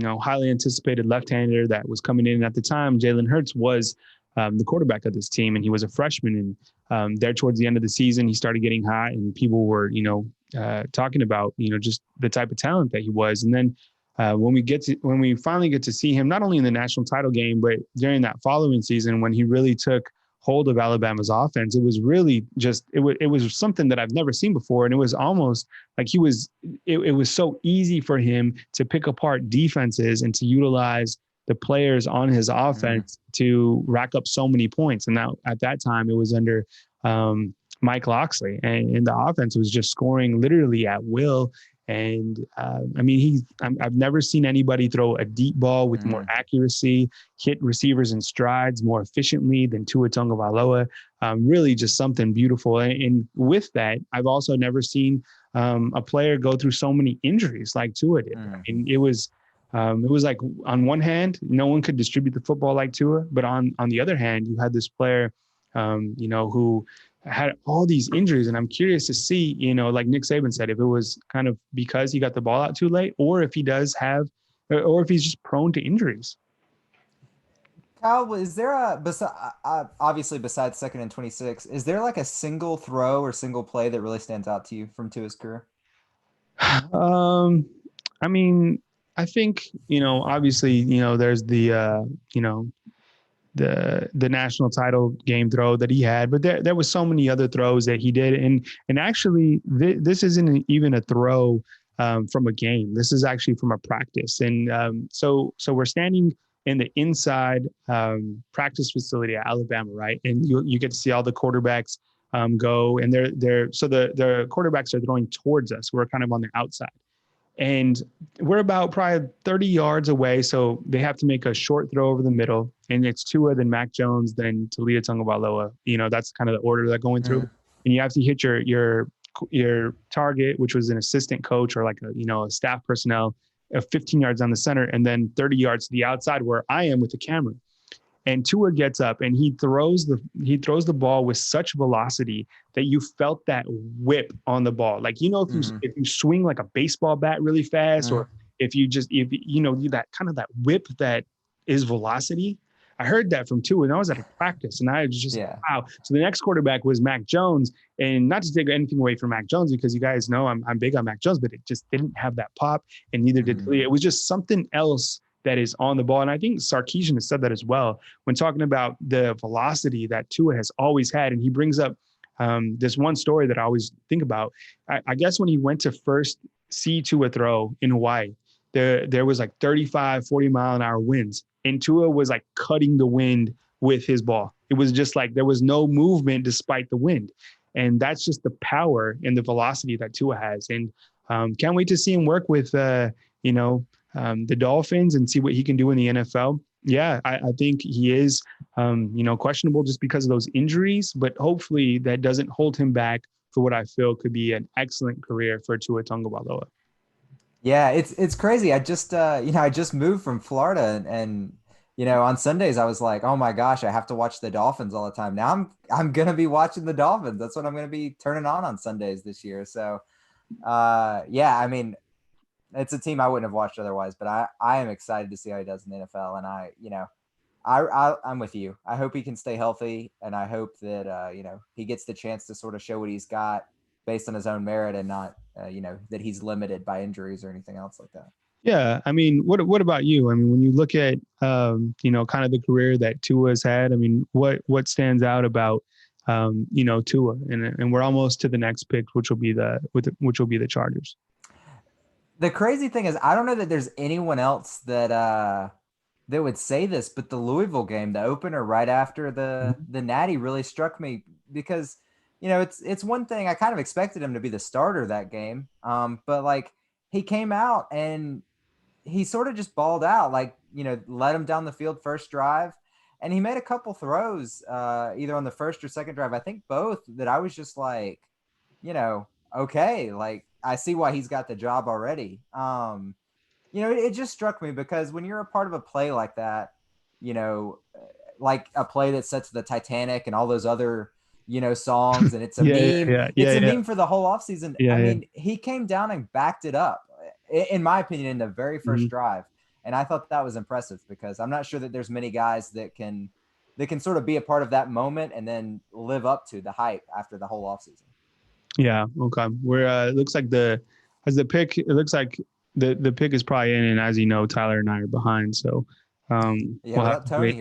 highly anticipated left-hander that was coming in at the time. Jalen Hurts was the quarterback of this team, and he was a freshman. And there towards the end of the season, he started getting hot, and people were, talking about, just the type of talent that he was. And then when we finally get to see him, not only in the national title game, but during that following season, when he really took hold of Alabama's offense, it was really just, it was something that I've never seen before. And it was almost like it was so easy for him to pick apart defenses and to utilize the players on his offense to rack up so many points. And now at that time it was under Mike Loxley, and the offense was just scoring literally at will. And I've never seen anybody throw a deep ball with more accuracy, hit receivers in strides more efficiently than Tua Tagovailoa. Really just something beautiful. And with that, I've also never seen a player go through so many injuries like Tua did. And it was like, on one hand, no one could distribute the football like Tua, but on the other hand, you had this player, who had all these injuries. And I'm curious to see, like Nick Saban said, if it was kind of because he got the ball out too late, or if he does have, or if he's just prone to injuries. Kyle, is there obviously besides 2nd and 26, is there like a single throw or single play that really stands out to you from Tua's career? I think, obviously, there's the national title game throw that he had, but there was so many other throws that he did. And actually this isn't even a throw from a game. This is actually from a practice. And so we're standing in the inside practice facility at Alabama, right? And you get to see all the quarterbacks go, and so the quarterbacks are throwing towards us. We're kind of on the outside. And we're about probably 30 yards away. So they have to make a short throw over the middle. And it's Tua, then Mac Jones, then Tua Tagovailoa. That's kind of the order they're going through. And you have to hit your target, which was an assistant coach or like a staff personnel, 15 yards on the center, and then 30 yards to the outside where I am with the camera. And Tua gets up and he throws the ball with such velocity that you felt that whip on the ball. Like, if you swing like a baseball bat really fast, or if that kind of that whip that is velocity. I heard that from Tua, and I was at a practice, and I was just wow. So the next quarterback was Mac Jones, and not to take anything away from Mac Jones, because you guys know I'm big on Mac Jones, but it just didn't have that pop, and neither did Tua. It was just something else that is on the ball. And I think Sarkisian has said that as well when talking about the velocity that Tua has always had. And he brings up this one story that I always think about. I guess when he went to first see Tua throw in Hawaii, there was like 35, 40 mile an hour winds. And Tua was like cutting the wind with his ball. It was just like there was no movement despite the wind. And that's just the power and the velocity that Tua has. And can't wait to see him work with, the Dolphins and see what he can do in the NFL. Yeah, I think he is, questionable just because of those injuries, but hopefully that doesn't hold him back for what I feel could be an excellent career for Tua Tagovailoa. Yeah, it's crazy. I just moved from Florida, and on Sundays I was like, oh my gosh, I have to watch the Dolphins all the time. Now I'm gonna be watching the Dolphins. That's what I'm gonna be turning on Sundays this year. So, it's a team I wouldn't have watched otherwise, but I am excited to see how he does in the NFL. And I'm with you. I hope he can stay healthy, and I hope that, he gets the chance to sort of show what he's got based on his own merit, and not, that he's limited by injuries or anything else like that. Yeah. I mean, what about you? I mean, when you look at, kind of the career that Tua's had, I mean, what stands out about, Tua, and we're almost to the next pick, which will be the Chargers. The crazy thing is, I don't know that there's anyone else that would say this, but the Louisville game, the opener right after the Natty, really struck me because, it's one thing. I kind of expected him to be the starter that game, but like he came out and he sort of just balled out, like, led him down the field first drive, and he made a couple throws either on the first or second drive, I think both, that I was just like, okay, like, I see why he's got the job already. It just struck me because when you're a part of a play like that, like a play that sets the Titanic and all those other, songs. And it's a Yeah, meme. yeah, It's yeah, a yeah. meme for the whole offseason. Yeah, I yeah. mean, he came down and backed it up, in my opinion, in the very first drive. And I thought that was impressive because I'm not sure that there's many guys that can sort of be a part of that moment and then live up to the hype after the whole offseason. Yeah. Okay. We're it looks like the pick. It looks like the pick is probably in, and as you know, Tyler and I are behind. So Yeah, we'll have without to Tony wait.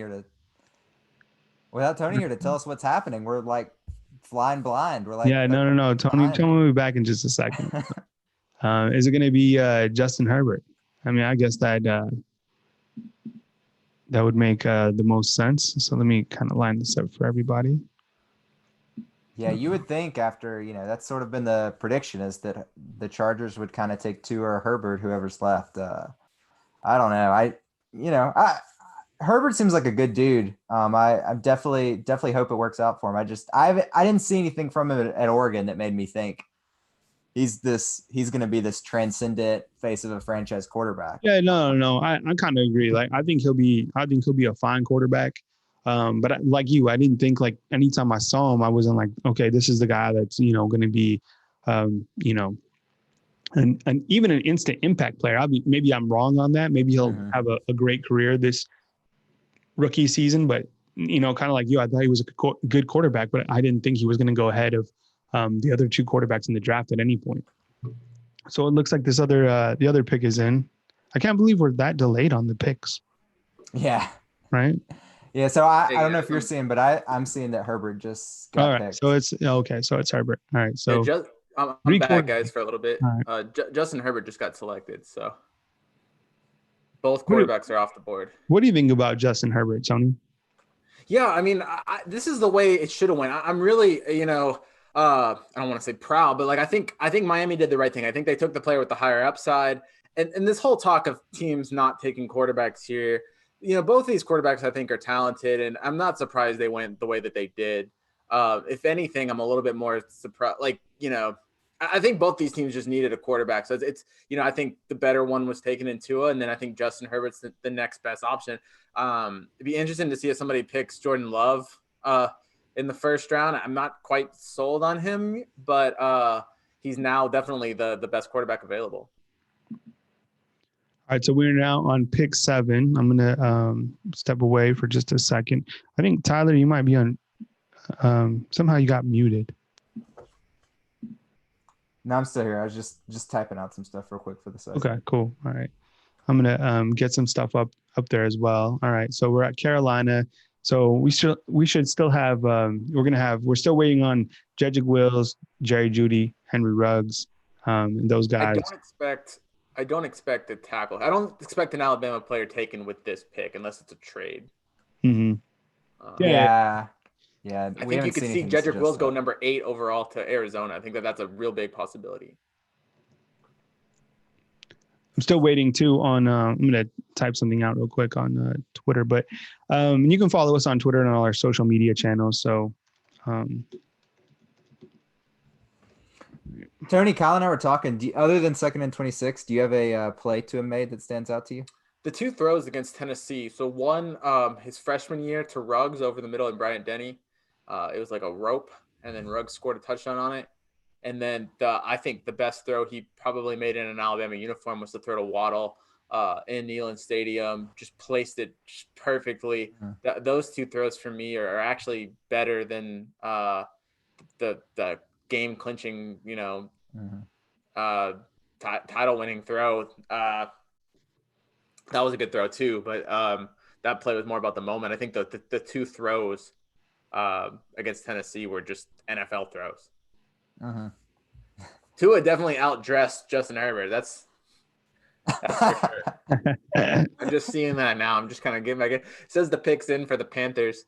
here to tell us what's happening, we're like flying blind. We're like, Yeah. No. Tony behind. will be back in just a second. Is it going to be Justin Herbert? I mean, I guess that would make the most sense. So let me kind of line this up for everybody. Yeah, you would think after, that's sort of been the prediction, is that the Chargers would kind of take Tua or Herbert, whoever's left. I don't know. Herbert seems like a good dude. I definitely hope it works out for him. I didn't see anything from him at Oregon that made me think he's going to be this transcendent face of a franchise quarterback. Yeah, no. I kind of agree. Like, I think he'll be a fine quarterback. But like you, I didn't think, like, anytime I saw him, I wasn't like, okay, this is the guy that's, going to be, and even an instant impact player. Maybe I'm wrong on that. Maybe he'll have a great career this rookie season, but kind of like you, I thought he was a good quarterback, but I didn't think he was going to go ahead of the other two quarterbacks in the draft at any point. So it looks like the other pick is in. I can't believe we're that delayed on the picks. Yeah. Right. Yeah. So I don't know if you're seeing, but I'm seeing that Herbert just got picked. So it's okay. So it's Herbert. All right. So yeah, I'm back, guys, for a little bit. Right. Justin Herbert just got selected. So both quarterbacks are off the board. What do you think about Justin Herbert, Tony? Yeah, I mean, this is the way it should have went. I'm really, I don't want to say proud, but like I think Miami did the right thing. I think they took the player with the higher upside. And this whole talk of teams not taking quarterbacks here, both of these quarterbacks I think are talented, and I'm not surprised they went the way that they did. If anything, I'm a little bit more surprised. Like, I think both these teams just needed a quarterback. So it's I think the better one was taken in Tua, and then I think Justin Herbert's the next best option. It'd be interesting to see if somebody picks Jordan Love in the first round. I'm not quite sold on him, but he's now definitely the best quarterback available. All right, so we're now on pick 7. I'm going to step away for just a second. I think, Tyler, you might be on somehow you got muted. No, I'm still here. I was just typing out some stuff real quick for the site. Okay, cool. All right. I'm going to get some stuff up there as well. All right, so we're at Carolina. So we should still have we're still waiting on Jedrick Wills, Jerry Jeudy, Henry Ruggs, and those guys. I don't expect a tackle. I don't expect an Alabama player taken with this pick unless it's a trade. Mm-hmm. Yeah. I think you could see Jedrick Wills go number 8 overall to Arizona. I think that's a real big possibility. I'm still waiting too on. I'm going to type something out real quick on Twitter, but you can follow us on Twitter and all our social media channels. So, Tony, Kyle and I were talking. Other than 2nd and 26, do you have a play to have made that stands out to you? The 2 throws against Tennessee. So one, his freshman year to Ruggs over the middle and Bryant Denny. It was like a rope, and then Ruggs scored a touchdown on it. And then I think the best throw he probably made in an Alabama uniform was the throw to Waddle in Neyland Stadium. Just placed it perfectly. Mm-hmm. Those 2 throws for me are actually better than the game clinching, title winning throw. That was a good throw too, but that play was more about the moment. I think the 2 throws against Tennessee were just NFL throws. Tua definitely outdressed Justin Herbert. That's for sure. I'm just seeing that now. I'm just kind of getting back in. It says the pick's in for the Panthers.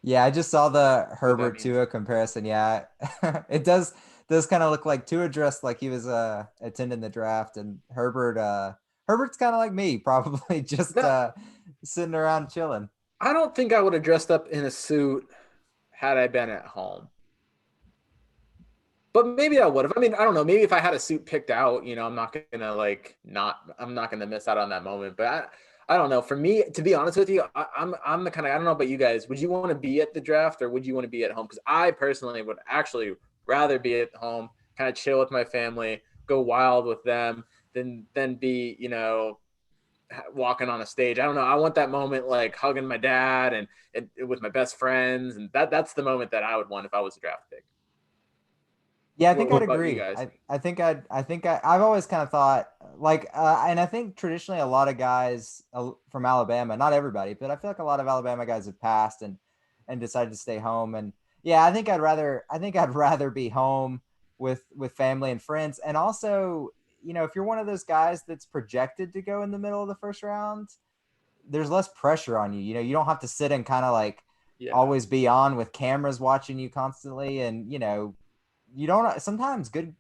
Yeah, I just saw the Herbert Tua comparison. Yeah, it does kind of look like Tua dressed like he was attending the draft, and Herbert's kind of like me, probably just sitting around chilling. I don't think I would have dressed up in a suit had I been at home. But maybe I would have. I mean, I don't know. Maybe if I had a suit picked out, I'm not gonna miss out on that moment. But I don't know. For me, to be honest with you, I'm the kind of, I don't know about you guys. Would you want to be at the draft or would you want to be at home? Because I personally would actually rather be at home, kind of chill with my family, go wild with them, than be, walking on a stage. I don't know. I want that moment like hugging my dad and with my best friends, and that's the moment that I would want if I was a draft pick. Yeah, I think What I'd about you agree. guys? I've always kind of thought like, and I think traditionally a lot of guys from Alabama, not everybody, but I feel like a lot of Alabama guys have passed and decided to stay home. And yeah, I think I'd rather be home with family and friends. And also, if you're one of those guys that's projected to go in the middle of the first round, there's less pressure on you. You don't have to sit and kind of like always be on with cameras watching you constantly. And, you don't sometimes good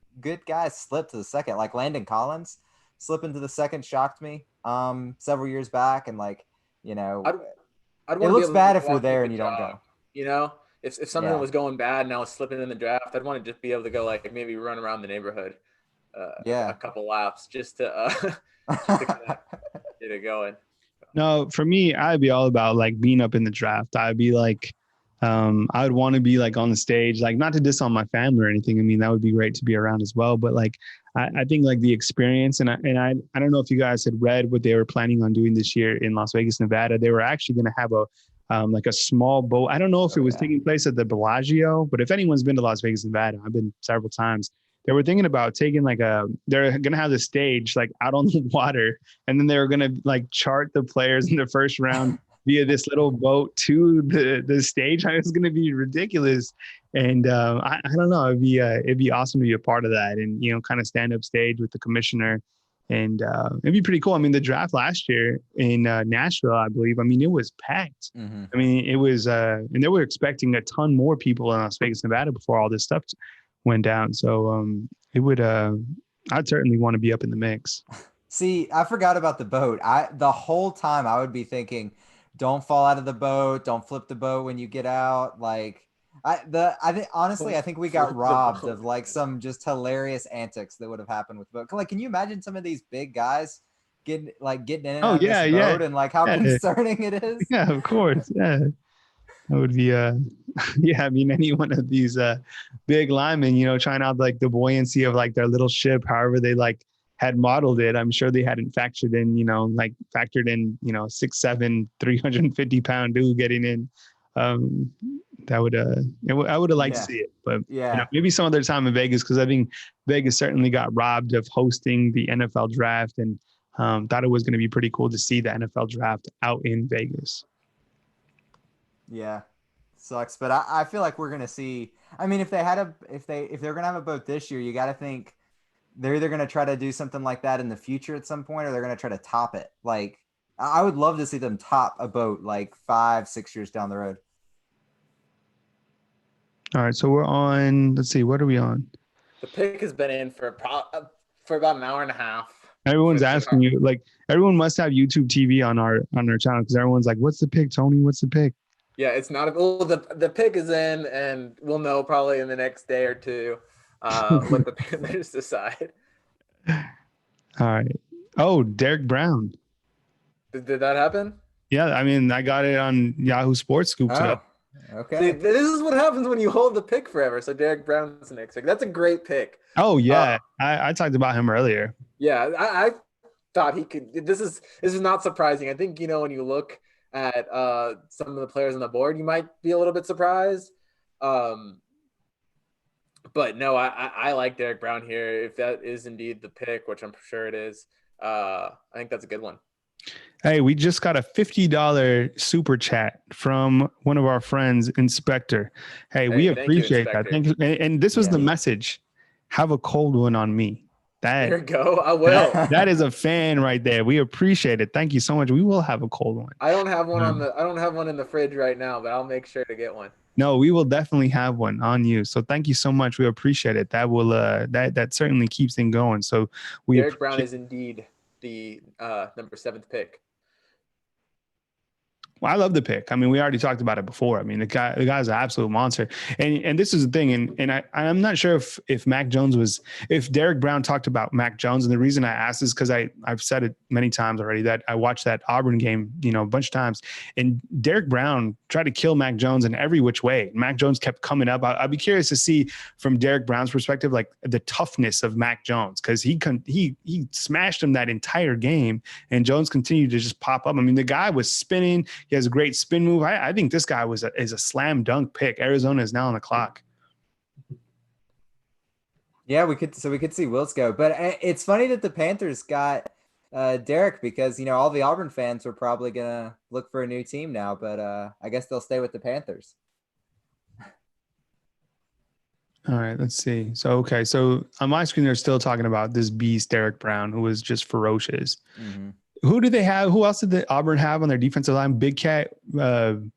guys slip to the second, like Landon Collins slipping to the second shocked me several years back. And like, I'd it want to be looks able bad to if you're walk there take and a you don't jog, go. if something was going bad and I was slipping in the draft, I'd want to just be able to go like maybe run around the neighborhood a couple laps just to kind of get it going. No, for me, I'd be all about like being up in the draft. I'd be like, I would want to be like on the stage, like not to diss on my family or anything. I mean, that would be great to be around as well. But like, I think like the experience, and I don't know if you guys had read what they were planning on doing this year in Las Vegas, Nevada. They were actually going to have like a small boat. I don't know if it was taking place at the Bellagio, but if anyone's been to Las Vegas, Nevada, I've been several times. They were thinking about taking they're going to have the stage like out on the water, and then they were going to like chart the players in the first round via this little boat to the stage. It's going to be ridiculous. And I don't know, it'd be awesome to be a part of that and, kind of stand up stage with the commissioner. And it'd be pretty cool. I mean, the draft last year in Nashville, I believe, I mean, it was packed. Mm-hmm. I mean, it was, and they were expecting a ton more people in Las Vegas, Nevada before all this stuff went down. So it would, I'd certainly want to be up in the mix. See, I forgot about the boat. The whole time I would be thinking, don't fall out of the boat. Don't flip the boat when you get out. Like I think honestly, I think we got robbed of like some just hilarious antics that would have happened with the boat. Like, can you imagine some of these big guys getting in and out of this boat and like how concerning it is? Yeah, of course. Yeah. That would be I mean, any one of these big linemen, trying out like the buoyancy of like their little ship, however they like had modeled it. I'm sure they hadn't factored in 6'7", 350-pound dude getting in. That would I would have liked to see it, but maybe some other time in Vegas, because I think Vegas certainly got robbed of hosting the NFL draft, and thought it was going to be pretty cool to see the NFL draft out in Vegas. Yeah, sucks, but I feel like we're gonna see. I mean, if they're gonna have a boat this year, you got to think they're either gonna try to do something like that in the future at some point, or they're gonna try to top it. Like, I would love to see them top a boat like 5-6 years down the road. All right, so we're on. Let's see, what are we on? The pick has been in for about an hour and a half. Everyone's asking you, like, everyone must have YouTube TV on our channel, because everyone's like, "What's the pick, Tony? What's the pick?" Yeah, it's not. The pick is in, and we'll know probably in the next day or two what the Panthers decide. All right. Oh, Derrick Brown. Did that happen? Yeah, I mean, I got it on Yahoo Sports Scoop today. Okay. See, this is what happens when you hold the pick forever. So Derrick Brown's next pick. That's a great pick. Oh yeah, I talked about him earlier. Yeah, I thought he could. This is not surprising. I think when you look at some of the players on the board, you might be a little bit surprised. But no, I like Derrick Brown here. If that is indeed the pick, which I'm sure it is, I think that's a good one. Hey, we just got a $50 super chat from one of our friends, Inspector. Hey, we appreciate that. Thank you. And this was the message: have a cold one on me. There you go. I will. That is a fan right there. We appreciate it. Thank you so much. We will have a cold one. I don't have one I don't have one in the fridge right now, but I'll make sure to get one. No, we will definitely have one on you. So thank you so much. We appreciate it. That will that certainly keeps things going. So Derrick Brown is indeed the number 7th pick. Well, I love the pick. I mean, we already talked about it before. I mean, the guy's an absolute monster. And this is the thing. And I'm not sure if Derrick Brown talked about Mac Jones. And the reason I asked is because I've said it many times already that I watched that Auburn game, a bunch of times. And Derrick Brown tried to kill Mac Jones in every which way. Mac Jones kept coming up. I'd be curious to see from Derrick Brown's perspective, like the toughness of Mac Jones, because he smashed him that entire game, and Jones continued to just pop up. I mean, the guy was spinning. He has a great spin move. I think this guy is a slam dunk pick. Arizona is now on the clock. Yeah, we could see Wills go, but it's funny that the Panthers got Derrick, because all the Auburn fans were probably gonna look for a new team now, but I guess they'll stay with the Panthers. All right, let's see. So on my screen, they're still talking about this beast, Derrick Brown, who was just ferocious. Mm-hmm. Who do they have? Who else did the Auburn have on their defensive line? Big Cat Williams.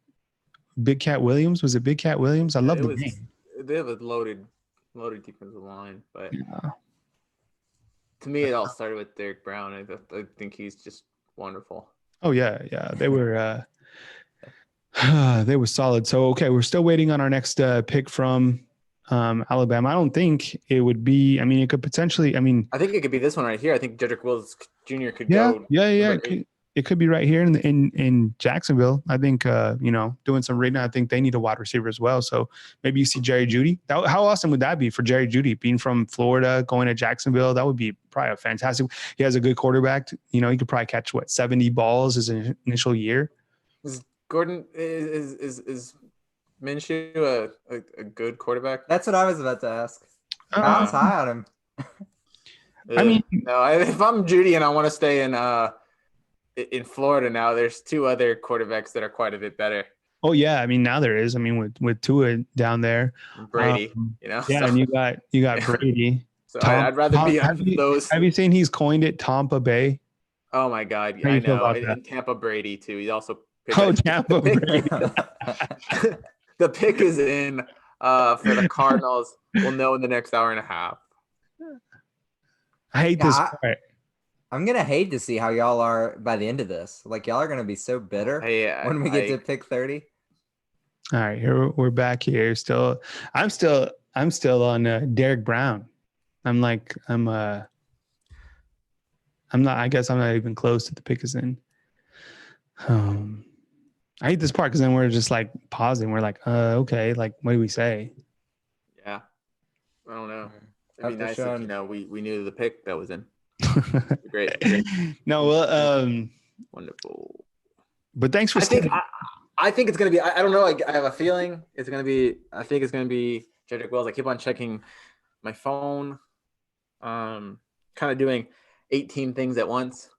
Was it Big Cat Williams? I love the name. They have a loaded defensive line, but to me, it all started with Derrick Brown. I think he's just wonderful. Oh yeah. They were solid. So okay, we're still waiting on our next pick from Alabama. I don't think it would be. I mean, it could potentially. I mean, I think it could be this one right here. I think Jedrick Wills Jr. could go. Yeah. It could be right here in Jacksonville. I think doing some reading. I think they need a wide receiver as well. So maybe you see Jerry Jeudy. How awesome would that be for Jerry Jeudy, being from Florida, going to Jacksonville? That would be probably a fantastic. He has a good quarterback. He could probably catch 70 balls his initial year. Is Minshew a good quarterback? That's what I was about to ask. I was high on him. I mean, no. If I'm Jeudy and I want to stay in Florida now, there's two other quarterbacks that are quite a bit better. Oh yeah, I mean now there is. I mean with Tua down there, Brady. Yeah, so. And you got Brady. So I'd rather be on those. Have you seen he's coined it Tampa Bay? Oh my God, yeah, I know. And Tampa Brady too. He's also Tampa Brady. The pick is in for the Cardinals. We'll know in the next hour and a half. I hate this part. I'm going to hate to see how y'all are by the end of this. Like, y'all are going to be so bitter when we get to pick 30. All right, here we're back here. I'm still on Derrick Brown. I guess I'm not even close to the pick is in. I hate this part because then we're just like pausing. We're like, okay, like what do we say? Yeah, I don't know. It'd be nice if we knew the pick that was in. Great. No, well, wonderful. But thanks for. I think it's gonna be. I don't know. I have a feeling it's gonna be. I think it's gonna be Jedrick Wills. I keep on checking my phone, kind of doing 18 things at once.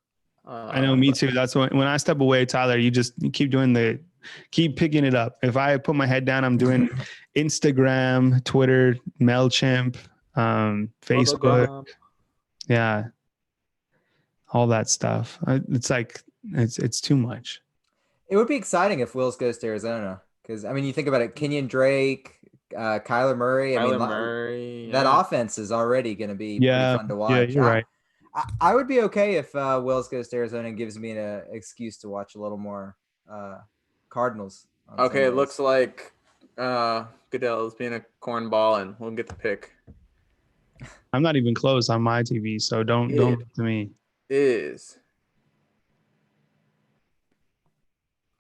I know, me too. That's when I step away, Tyler, you keep picking it up. If I put my head down, I'm doing Instagram, Twitter, MailChimp, Facebook. Yeah. All that stuff. It's like, it's too much. It would be exciting if Wills goes to Arizona. Because, I mean, you think about it, Kenyon Drake, Kyler Murray. That offense is already going to be pretty fun to watch. Yeah, you're right. I would be okay if Wills goes to Arizona and gives me an excuse to watch a little more Cardinals. Okay, it looks like Goodell is being a cornball, and we'll get the pick. I'm not even close on my TV, so don't look to me. Is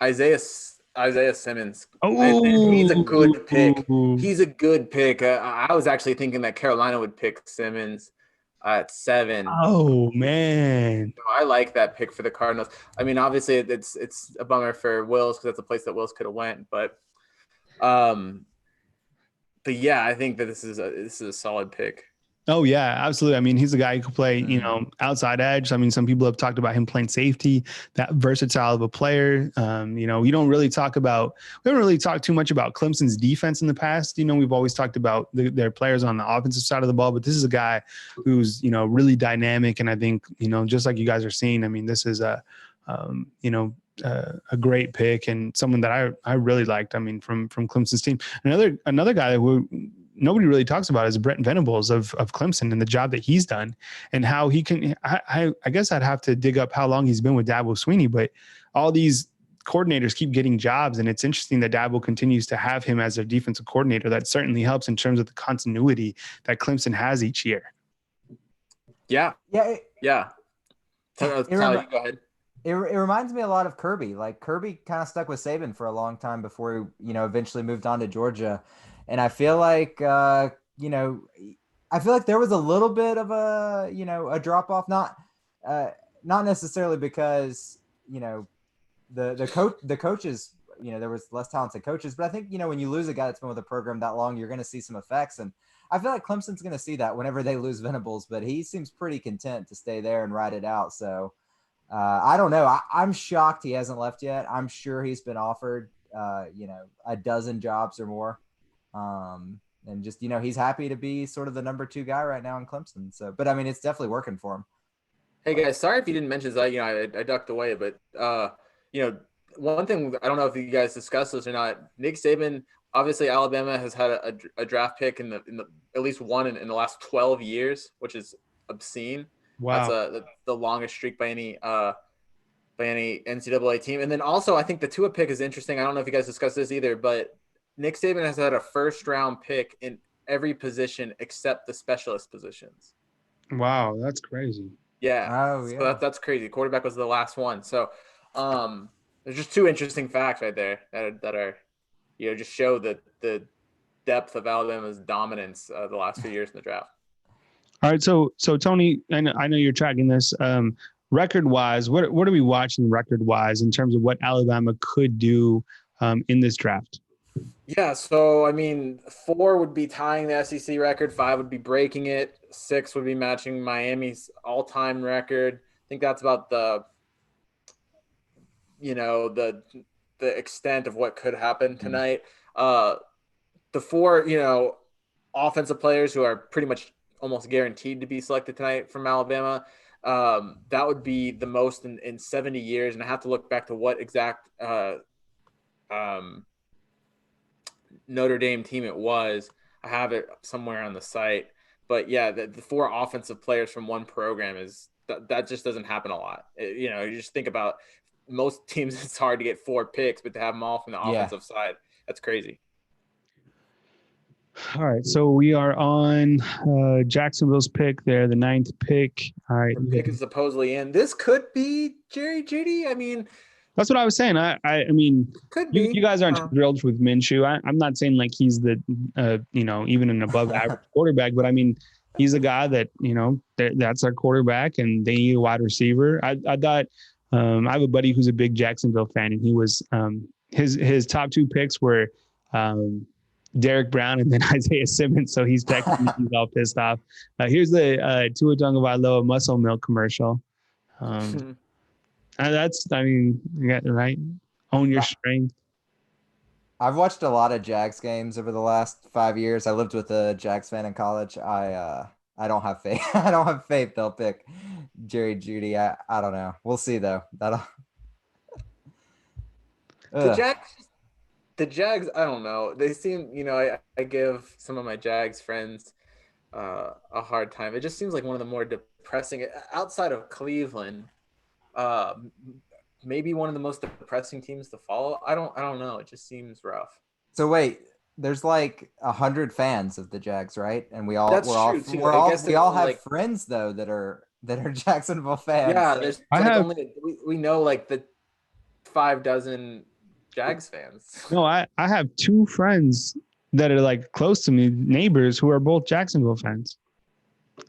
Isaiah Simmons. Oh, he's a good pick. He's a good pick. I was actually thinking that Carolina would pick Simmons at 7. Oh man, so I like that pick for the Cardinals. I mean, obviously it's a bummer for Wills because that's a place that Wills could have went, but yeah, I think that this is a solid pick. Oh yeah, absolutely. I mean, he's a guy who can play, outside edge. I mean, some people have talked about him playing safety, that versatile of a player. We haven't really talked too much about Clemson's defense in the past. We've always talked about their players on the offensive side of the ball, but this is a guy who's, really dynamic. And I think, just like you guys are seeing, I mean, this is a great pick and someone that I really liked. I mean, from Clemson's team. Another guy who nobody really talks about is Brent Venables of Clemson and the job that he's done and how he can. I guess I'd have to dig up how long he's been with Dabo Swinney, but all these coordinators keep getting jobs, and it's interesting that Dabo continues to have him as their defensive coordinator. That certainly helps in terms of the continuity that Clemson has each year. Yeah. Tyler, you go ahead. It reminds me a lot of Kirby. Like Kirby kind of stuck with Saban for a long time before he, eventually moved on to Georgia. And I feel like, I feel like there was a little bit of a drop off, not necessarily because, the coaches, there was less talented coaches, but I think, when you lose a guy that's been with a program that long, you're going to see some effects. And I feel like Clemson's going to see that whenever they lose Venables, but he seems pretty content to stay there and ride it out. So, I don't know. I'm shocked he hasn't left yet. I'm sure he's been offered, a dozen jobs or more. And just, he's happy to be sort of the number 2 guy right now in Clemson. So, but I mean, it's definitely working for him. Hey guys, sorry if you didn't mention this. I ducked away, but one thing, I don't know if you guys discussed this or not. Nick Saban, obviously Alabama has had a draft pick in the at least one in the last 12 years, which is obscene. Wow. That's the longest streak by any NCAA team. And then also, I think the Tua pick is interesting. I don't know if you guys discussed this either, but Nick Saban has had a first-round pick in every position except the specialist positions. Wow, that's crazy. Yeah. Oh, yeah. So that's crazy. Quarterback was the last one. So there's just 2 interesting facts right there that are just show the depth of Alabama's dominance the last few years in the draft. All right, so Tony, I know you're tracking this. Record-wise, what are we watching record-wise in terms of what Alabama could do in this draft? Yeah, so I mean, 4 would be tying the SEC record, 5 would be breaking it, 6 would be matching Miami's all-time record. I think that's about the extent of what could happen tonight. The 4, offensive players who are pretty much almost guaranteed to be selected tonight from Alabama. That would be the most in 70 years. And I have to look back to what exact Notre Dame team it was. I have it somewhere on the site. But yeah, the 4 offensive players from one program that just doesn't happen a lot. You just think about most teams, it's hard to get 4 picks, but to have them all from the offensive side, that's crazy. All right, so we are on Jacksonville's pick there, the 9th pick. All right, the pick is supposedly in. This could be Jerry Jeudy. I mean, that's what I was saying. I mean, could be. You guys aren't thrilled with Minshew. I'm not saying like he's the even an above average quarterback, but I mean, he's a guy that that's our quarterback, and they need a wide receiver. I thought I have a buddy who's a big Jacksonville fan, and he was his top 2 picks were Derrick Brown and then Isaiah Simmons. So he's texting me, he's all pissed off. Here's the Tua Tagovailoa muscle milk commercial. Right? Own your strength. I've watched a lot of Jags games over the last 5 years. I lived with a Jags fan in college. I don't have faith. I don't have faith they'll pick Jerry Jeudy. I don't know. We'll see though. The Jags, I don't know. They seem, I give some of my Jags friends a hard time. It just seems like one of the more depressing, outside of Cleveland, maybe one of the most depressing teams to follow. I don't know. It just seems rough. So wait, there's like 100 fans of the Jags, right? And we all have friends though that are Jacksonville fans. Yeah, we know like the 6 Jags fans. No, I have 2 friends that are like close to me, neighbors who are both Jacksonville fans.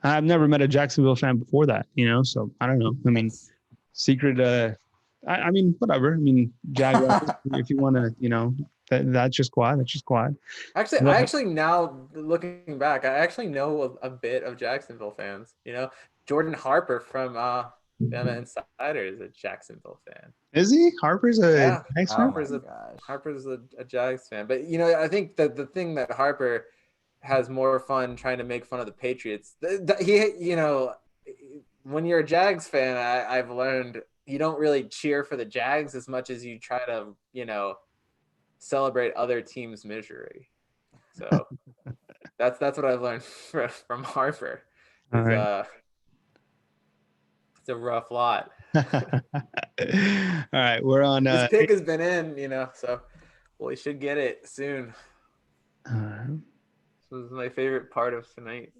I've never met a Jacksonville fan before that, so I don't know. I mean, secret, I mean, whatever. I mean, Jaguars, if you want to, that's just quad. That's just quad. Actually, I actually now looking back, I actually know a bit of Jacksonville fans. Jordan Harper from Bama Insider is a Jacksonville fan. Is he? Harper's a Jags fan? Harper's a Jags fan. But, I think that the thing that Harper has more fun trying to make fun of the Patriots, when you're a Jags fan, I've learned you don't really cheer for the Jags as much as you try to, celebrate other teams' misery. So that's what I've learned from Harper. All right. It's a rough lot. All right, we're on. This pick has been in, so we should get it soon. This was my favorite part of tonight.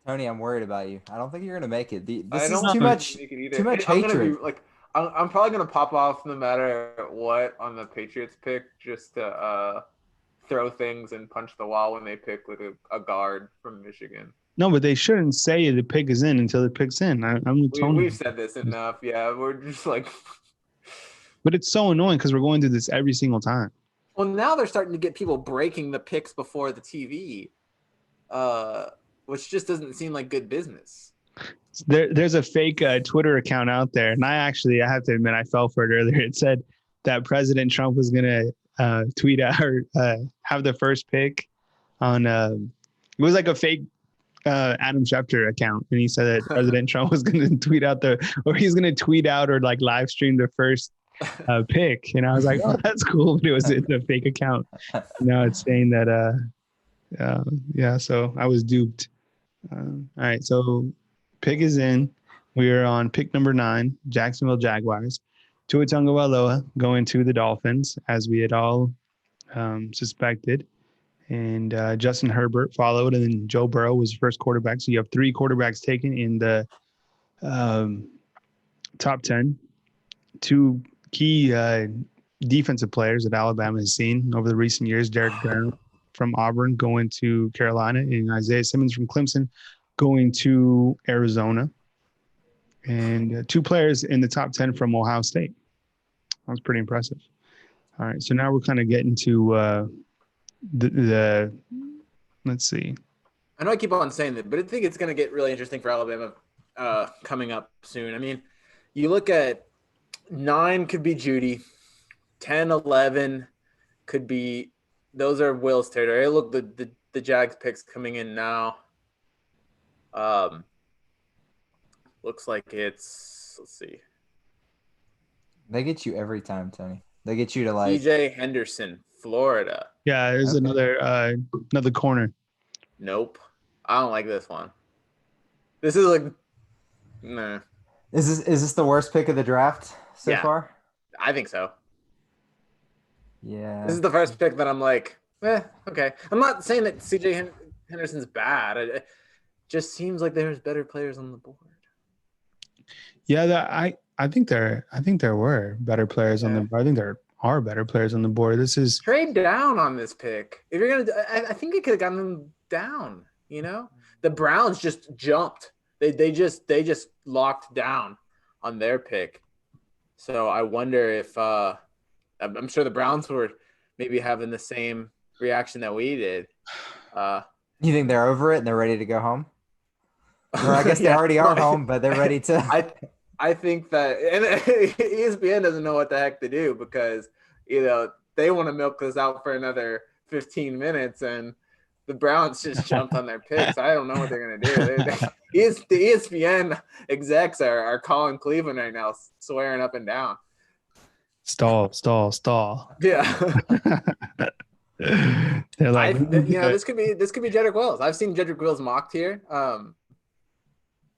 Tony, I'm worried about you. I don't think you're gonna make it. I This don't is too think much. you can make it either. Too much I'm gonna be hatred. like, I'm probably gonna pop off no matter what on the Patriots pick, just to throw things and punch the wall when they pick like a guard from Michigan. No, but they shouldn't say the pick is in until the pick's in. We've said this enough. Yeah, we're just like. But it's so annoying because we're going through this every single time. Well, now they're starting to get people breaking the picks before the TV, which just doesn't seem like good business. There's a fake Twitter account out there, and I have to admit I fell for it earlier. It said that President Trump was gonna tweet out or have the first pick on. It was like a fake Adam Schefter account, and he said that President Trump was gonna tweet out he's gonna tweet out or like live stream the first pick, and I was like, oh, that's cool, but it was in the fake account. Now it's saying that so I was duped. All right, so pick is in. We are on pick number 9, Jacksonville Jaguars. Tua Tagovailoa going to the Dolphins, as we had all suspected. And Justin Herbert followed, and then Joe Burrow was first quarterback. So you have 3 quarterbacks taken in the top 10. 2 key defensive players that Alabama has seen over the recent years, Derrick from Auburn going to Carolina, and Isaiah Simmons from Clemson going to Arizona, and 2 players in the top 10 from Ohio State. That was pretty impressive. All right, so now we're kind of getting to the let's see. I know I keep on saying that, but I think it's going to get really interesting for Alabama coming up soon. I mean, you look at 9 could be Jeudy, 10, 11 could be – those are Will's territory. Look, the Jags picks coming in now. Looks like it's – let's see. They get you every time, Tony. They get you to like – DJ Henderson, Florida. Yeah, there's another corner. Nope. I don't like this one. This is like – nah. Is this the worst pick of the draft so far? I think so. Yeah. This is the first pick that I'm like, okay. I'm not saying that CJ Henderson's bad. It just seems like there's better players on the board. Yeah, I think there were better players on the board. I think there are better players on the board. This is trade down on this pick. If you're gonna, I think it could have gotten them down. The Browns just jumped. They just locked down on their pick. So I wonder if I'm sure the Browns were maybe having the same reaction that we did. You think they're over it and they're ready to go home? Or I guess they already are home, but they're ready to. I think that, and ESPN doesn't know what the heck to do because they want to milk this out for another 15 minutes, and the Browns just jumped on their picks. I don't know what they're gonna do. The ESPN execs are calling Cleveland right now, swearing up and down. Stall. Yeah. They're like, this could be Jedrick Wills. I've seen Jedrick Wills mocked here.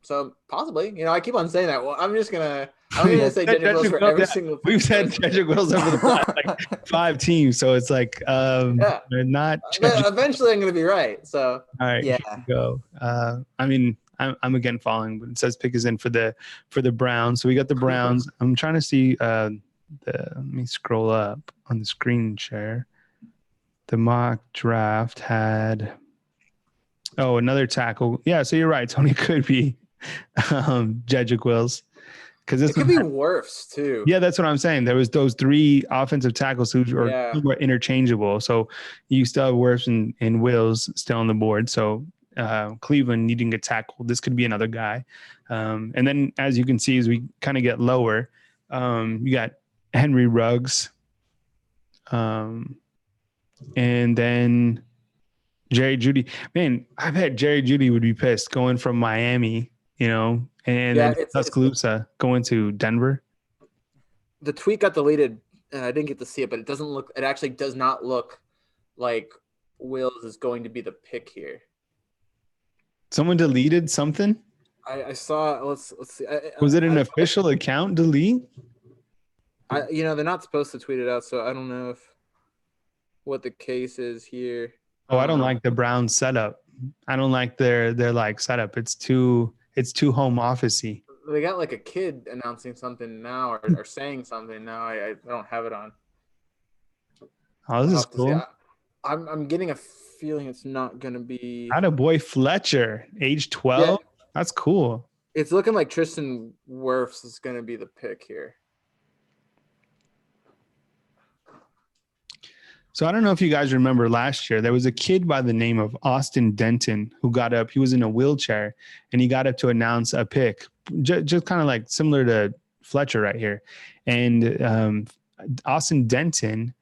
So possibly, I keep on saying that. Well, I'm gonna say Jedrick Wills for every single. We've said Jedrick Wills over the past like 5 teams, so it's like they're not. Eventually, I'm gonna be right. So all right, yeah, go. I mean, I'm again falling, but it says pick is in for the Browns. So we got the Browns. I'm trying to see. Let me scroll up on the screen share. The mock draft had. Oh, another tackle. Yeah, so you're right. Tony could be Jedrick Wills, because it could be worse too. Yeah, that's what I'm saying. There was those 3 offensive tackles who were interchangeable. So you still have Wirfs and Wills still on the board. So Cleveland needing a tackle, this could be another guy. And then as you can see, as we kind of get lower, you got Henry Ruggs, and then Jerry Jeudy. Man, I bet Jerry Jeudy would be pissed going from Miami, and then Tuscaloosa going to Denver. The tweet got deleted, and I didn't get to see it, but it actually does not look like Wills is going to be the pick here. Someone deleted something? I saw, let's see. Was it an official account delete? They're not supposed to tweet it out, so I don't know what the case is here. Oh, I don't like the Browns setup. I don't like their like setup. It's too home officey. They got like a kid announcing something now or saying something now. I don't have it on. Oh, this is cool. I'm getting a feeling it's not going to be. Attaboy Fletcher, age 12. Yeah. That's cool. It's looking like Tristan Wirfs is going to be the pick here. So I don't know if you guys remember last year, there was a kid by the name of Austin Denton who got up. He was in a wheelchair and he got up to announce a pick, just kind of like similar to Fletcher right here. And Austin Denton,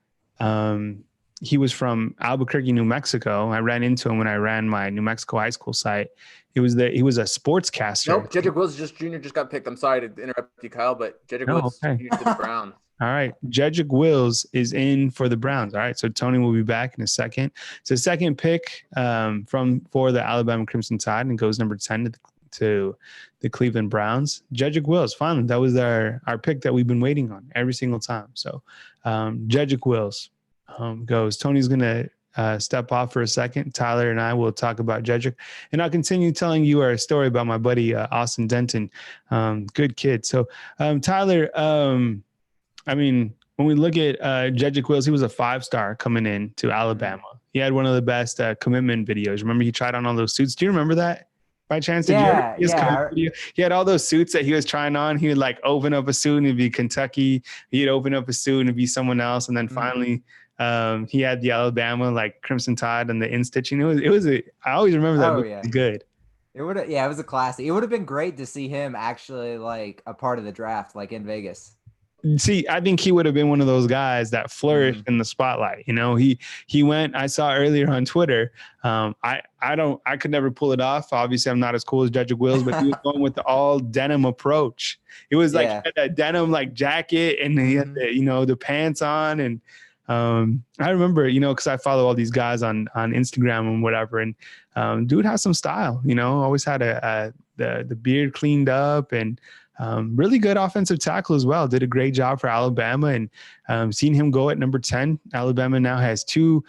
he was from Albuquerque, New Mexico. I ran into him when I ran my New Mexico high school site. He was a sportscaster. Nope, Jedrick Wills Jr. just got picked. I'm sorry to interrupt you, Kyle, but Jedrick Wills Jr. to the Browns. All right. Jedrick Wills is in for the Browns. All right. So Tony will be back in a second. It's a second pick for the Alabama Crimson Tide and goes number 10 to the Cleveland Browns. Jedrick Wills, finally, that was our pick that we've been waiting on every single time. So Jedrick Wills goes. Tony's going to step off for a second. Tyler and I will talk about Jedrick. And I'll continue telling you our story about my buddy Austin Denton. Good kid. So Tyler, I mean, when we look at Jedrick Wills, he was a 5-star coming in to Alabama. He had one of the best commitment videos. Remember, he tried on all those suits. Do you remember that by chance? Yeah. He had all those suits that he was trying on. He would like open up a suit and it'd be Kentucky. He'd open up a suit and it'd be someone else. And then finally he had the Alabama like Crimson Tide and the in-stitching. I always remember that. It was good. It was a classic. It would have been great to see him actually like a part of the draft, like in Vegas. See, I think he would have been one of those guys that flourished in the spotlight. You know, he went, I saw earlier on Twitter. I could never pull it off. Obviously, I'm not as cool as Jedrick Wills, but he was going with the all denim approach. It was like he had a denim like jacket and he had the pants on. And I remember, because I follow all these guys on Instagram and whatever. And dude has some style, always had the beard cleaned up and really good offensive tackle as well. Did a great job for Alabama and seen him go at number 10. Alabama now has 2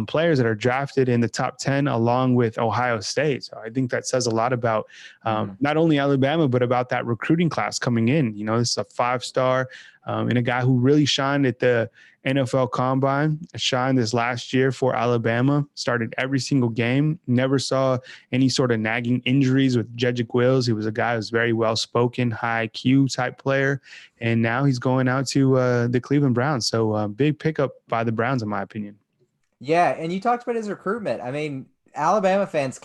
players that are drafted in the top 10 along with Ohio State. So I think that says a lot about not only Alabama, but about that recruiting class coming in. This is a 5-star and a guy who really shined at the NFL Combine, shined this last year for Alabama, started every single game, never saw any sort of nagging injuries with Jedrick Wills. He was a guy who was very well-spoken, high IQ type player, and now he's going out to the Cleveland Browns. So big pickup by the Browns, in my opinion. Yeah, and you talked about his recruitment. I mean, Alabama fans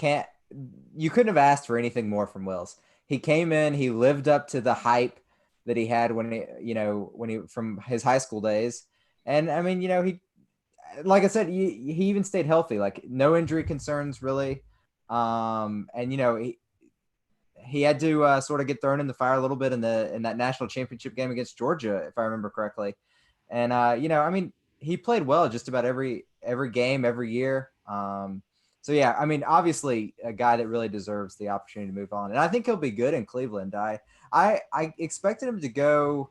you couldn't have asked for anything more from Wills. He came in, he lived up to the hype that he had when he from his high school days. And I mean, he, like I said, he even stayed healthy, like no injury concerns really. And he had to sort of get thrown in the fire a little bit in that national championship game against Georgia, if I remember correctly. And I mean, he played well just about every game, every year. So yeah, I mean, obviously a guy that really deserves the opportunity to move on, and I think he'll be good in Cleveland. I expected him to go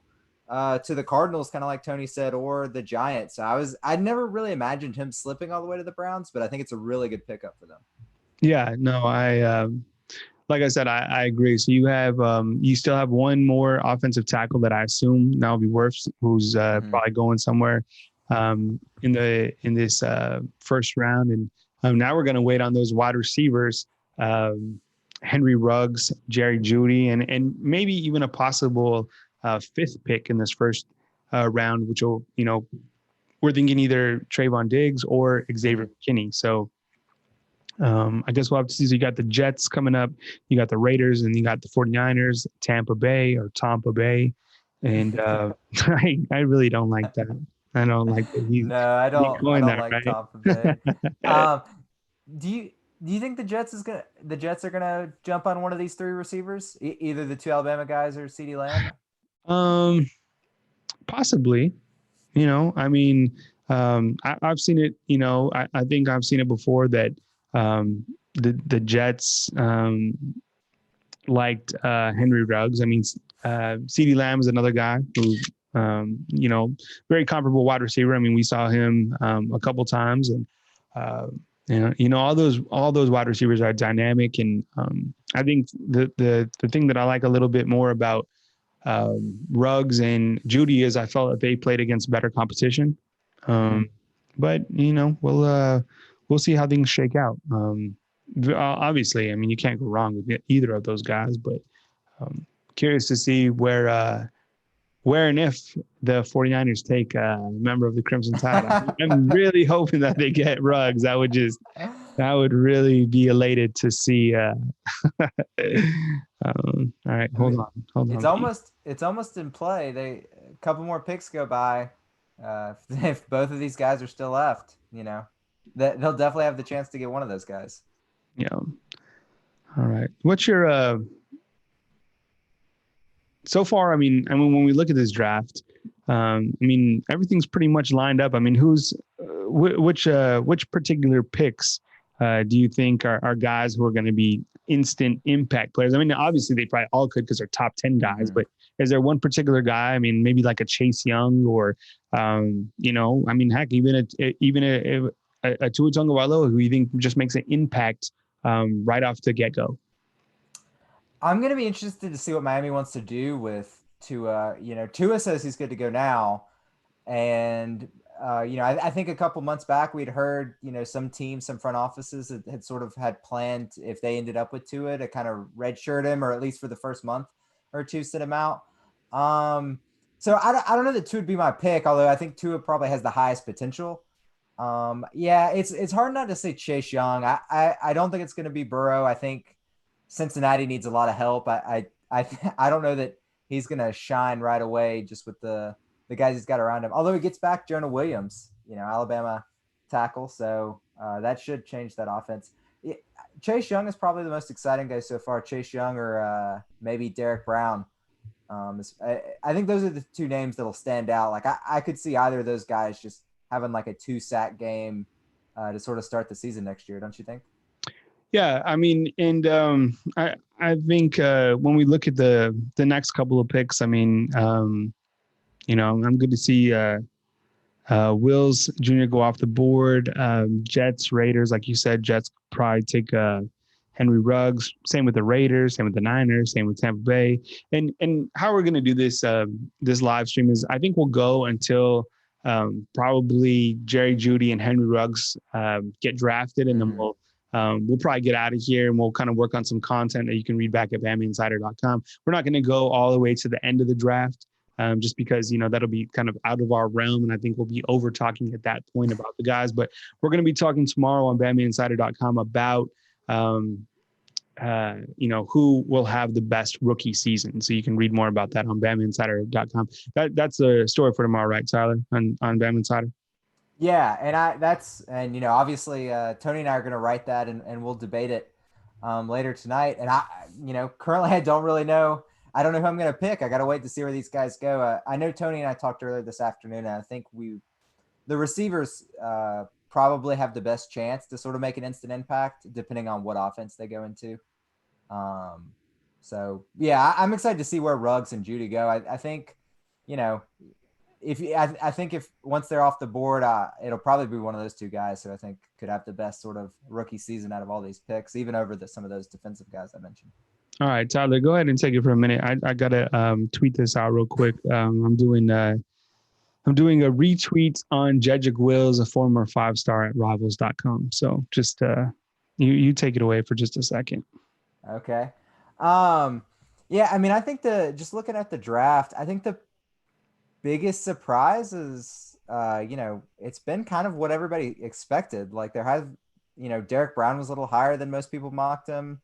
to the Cardinals, kind of like Tony said, or the Giants. I'd never really imagined him slipping all the way to the Browns, but I think it's a really good pickup for them. Yeah, no, like I said, I agree. So you still have one more offensive tackle that I assume now will be Wirfs, who's probably going somewhere in this first round. And now we're going to wait on those wide receivers, Henry Ruggs, Jerry Jeudy, and maybe even a possible 5th pick in this first round, which will, we're thinking either Trayvon Diggs or Xavier McKinney. So I guess we'll have to see. So you got the Jets coming up, you got the Raiders, and you got the 49ers, Tampa Bay. And I really don't like that. I don't like that. I don't like Tampa Bay. Do you think the Jets are gonna jump on one of these 3 receivers, either the 2 Alabama guys or CeeDee Lamb? Possibly. I mean, I've seen it. I think I've seen it before that the Jets liked Henry Ruggs. I mean, CeeDee Lamb is another guy who very comparable wide receiver. I mean, we saw him a couple times, and all those wide receivers are dynamic. And I think the thing that I like a little bit more about Ruggs and Jeudy is I felt that they played against better competition. But we'll see how things shake out. Obviously, I mean, you can't go wrong with either of those guys, but curious to see where and if the 49ers take a member of the Crimson Tide. I'm really hoping that they get Ruggs. I would really be elated to see. All right, hold on. It's almost in play. A couple more picks go by. If both of these guys are still left, they'll definitely have the chance to get one of those guys. Yeah. All right. What's your so far? I mean, when we look at this draft, everything's pretty much lined up. I mean, which particular picks do you think are guys who are going to be instant impact players? I mean, obviously they probably all could because they're top 10 guys, but is there one particular guy? I mean, maybe like a Chase Young or, heck, even a Tua Tagovailoa who you think just makes an impact right off the get-go? I'm going to be interested to see what Miami wants to do with Tua. Tua says he's good to go now. And, I think a couple months back we'd heard, some teams, some front offices had sort of had planned if they ended up with Tua to kind of redshirt him or at least for the first month or two sit him out. So I don't know that Tua would be my pick, although I think Tua probably has the highest potential. It's hard not to say Chase Young. I don't think it's going to be Burrow. I think Cincinnati needs a lot of help. I don't know that he's going to shine right away just with the guys he's got around him. Although he gets back Jonah Williams, Alabama tackle. So that should change that offense. Chase Young is probably the most exciting guy so far. Chase Young or maybe Derrick Brown. I think those are the two names that'll stand out. Like I could see either of those guys just having like a 2-sack game to sort of start the season next year. Don't you think? Yeah, I mean, and I think when we look at the next couple of picks, I mean, I'm good to see Wills Jr. go off the board. Jets, Raiders, like you said, Jets probably take Henry Ruggs. Same with the Raiders, same with the Niners, same with Tampa Bay. And how we're going to do this live stream is I think we'll go until probably Jerry Jeudy and Henry Ruggs get drafted, and then we'll probably get out of here and we'll kind of work on some content that you can read back at BamaInsider.com. We're not going to go all the way to the end of the draft just because, that'll be kind of out of our realm. And I think we'll be over talking at that point about the guys. But we're going to be talking tomorrow on BamaInsider.com about, who will have the best rookie season. So you can read more about that on BamaInsider.com. That's a story for tomorrow, right, Tyler, on Bama Insider? Yeah, and obviously Tony and I are going to write that and we'll debate it later tonight. And currently I don't really know. I don't know who I'm going to pick. I got to wait to see where these guys go. I know Tony and I talked earlier this afternoon, and I think the receivers probably have the best chance to sort of make an instant impact depending on what offense they go into. So yeah, I'm excited to see where Ruggs and Jeudy go. I think, if once they're off the board, it'll probably be one of those two guys who I think could have the best sort of rookie season out of all these picks, even over some of those defensive guys I mentioned. All right, Tyler, go ahead and take it for a minute. I gotta tweet this out real quick. I'm doing a retweet on Jedrick Wills, a former 5-star at Rivals.com. So just you take it away for just a second. Okay. Yeah, I mean, I think just looking at the draft, I think the biggest surprise is, it's been kind of what everybody expected. Like Derrick Brown was a little higher than most people mocked him.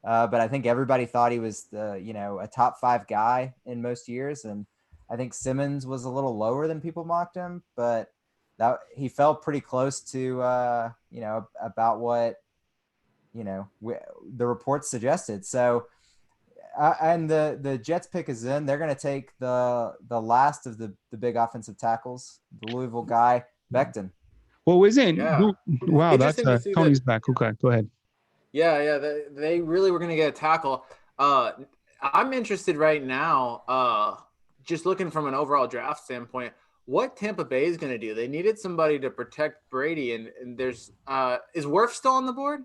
But I think everybody thought he was a top 5 guy in most years. And I think Simmons was a little lower than people mocked him, but he felt pretty close to, about what, the reports suggested. So, and the Jets pick is in. They're going to take the last of the big offensive tackles, the Louisville guy, Becton. Well, was in. Yeah. Wow, that's Tony's back. Okay, go ahead. Yeah. They really were going to get a tackle. I'm interested right now just looking from an overall draft standpoint, what Tampa Bay is going to do. They needed somebody to protect Brady, and there's is Wirf still on the board?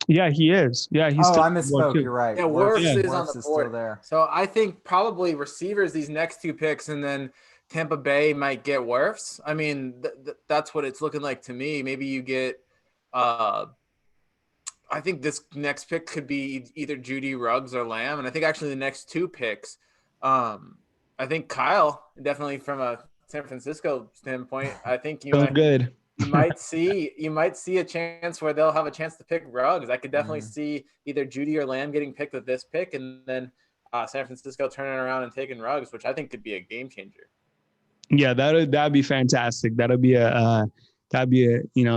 Yeah, he is. Yeah, he's. I misspoke. You're right. Yeah, Wirfs is on the board. Still there. So I think probably receivers these next 2 picks, and then Tampa Bay might get Wirfs. I mean, that's what it's looking like to me. Maybe you get. I think this next pick could be either Jeudy, Ruggs, or Lamb, and I think actually the next 2 picks. I think Kyle, definitely from a San Francisco standpoint, I think you might see a chance where they'll have a chance to pick Ruggs. I could definitely see either Jeudy or Lamb getting picked with this pick, and then San Francisco turning around and taking Ruggs, which I think could be a game changer. Yeah, that'd be fantastic. That'd be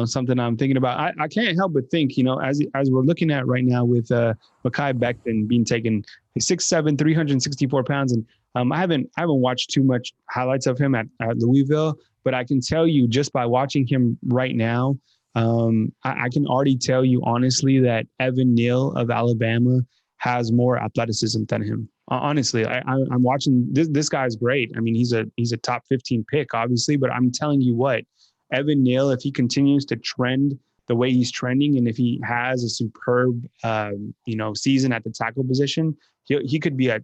something I'm thinking about. I can't help but think, as we're looking at right now with Mekhi Becton being taken 6'7", 364 pounds, and I haven't watched too much highlights of him at Louisville, but I can tell you just by watching him right now, I can already tell you honestly that Evan Neal of Alabama has more athleticism than him. Honestly, I'm watching this guy's great. I mean, he's a top 15 pick, obviously, but I'm telling you what, Evan Neal, if he continues to trend the way he's trending, and if he has a superb, season at the tackle position, he could be a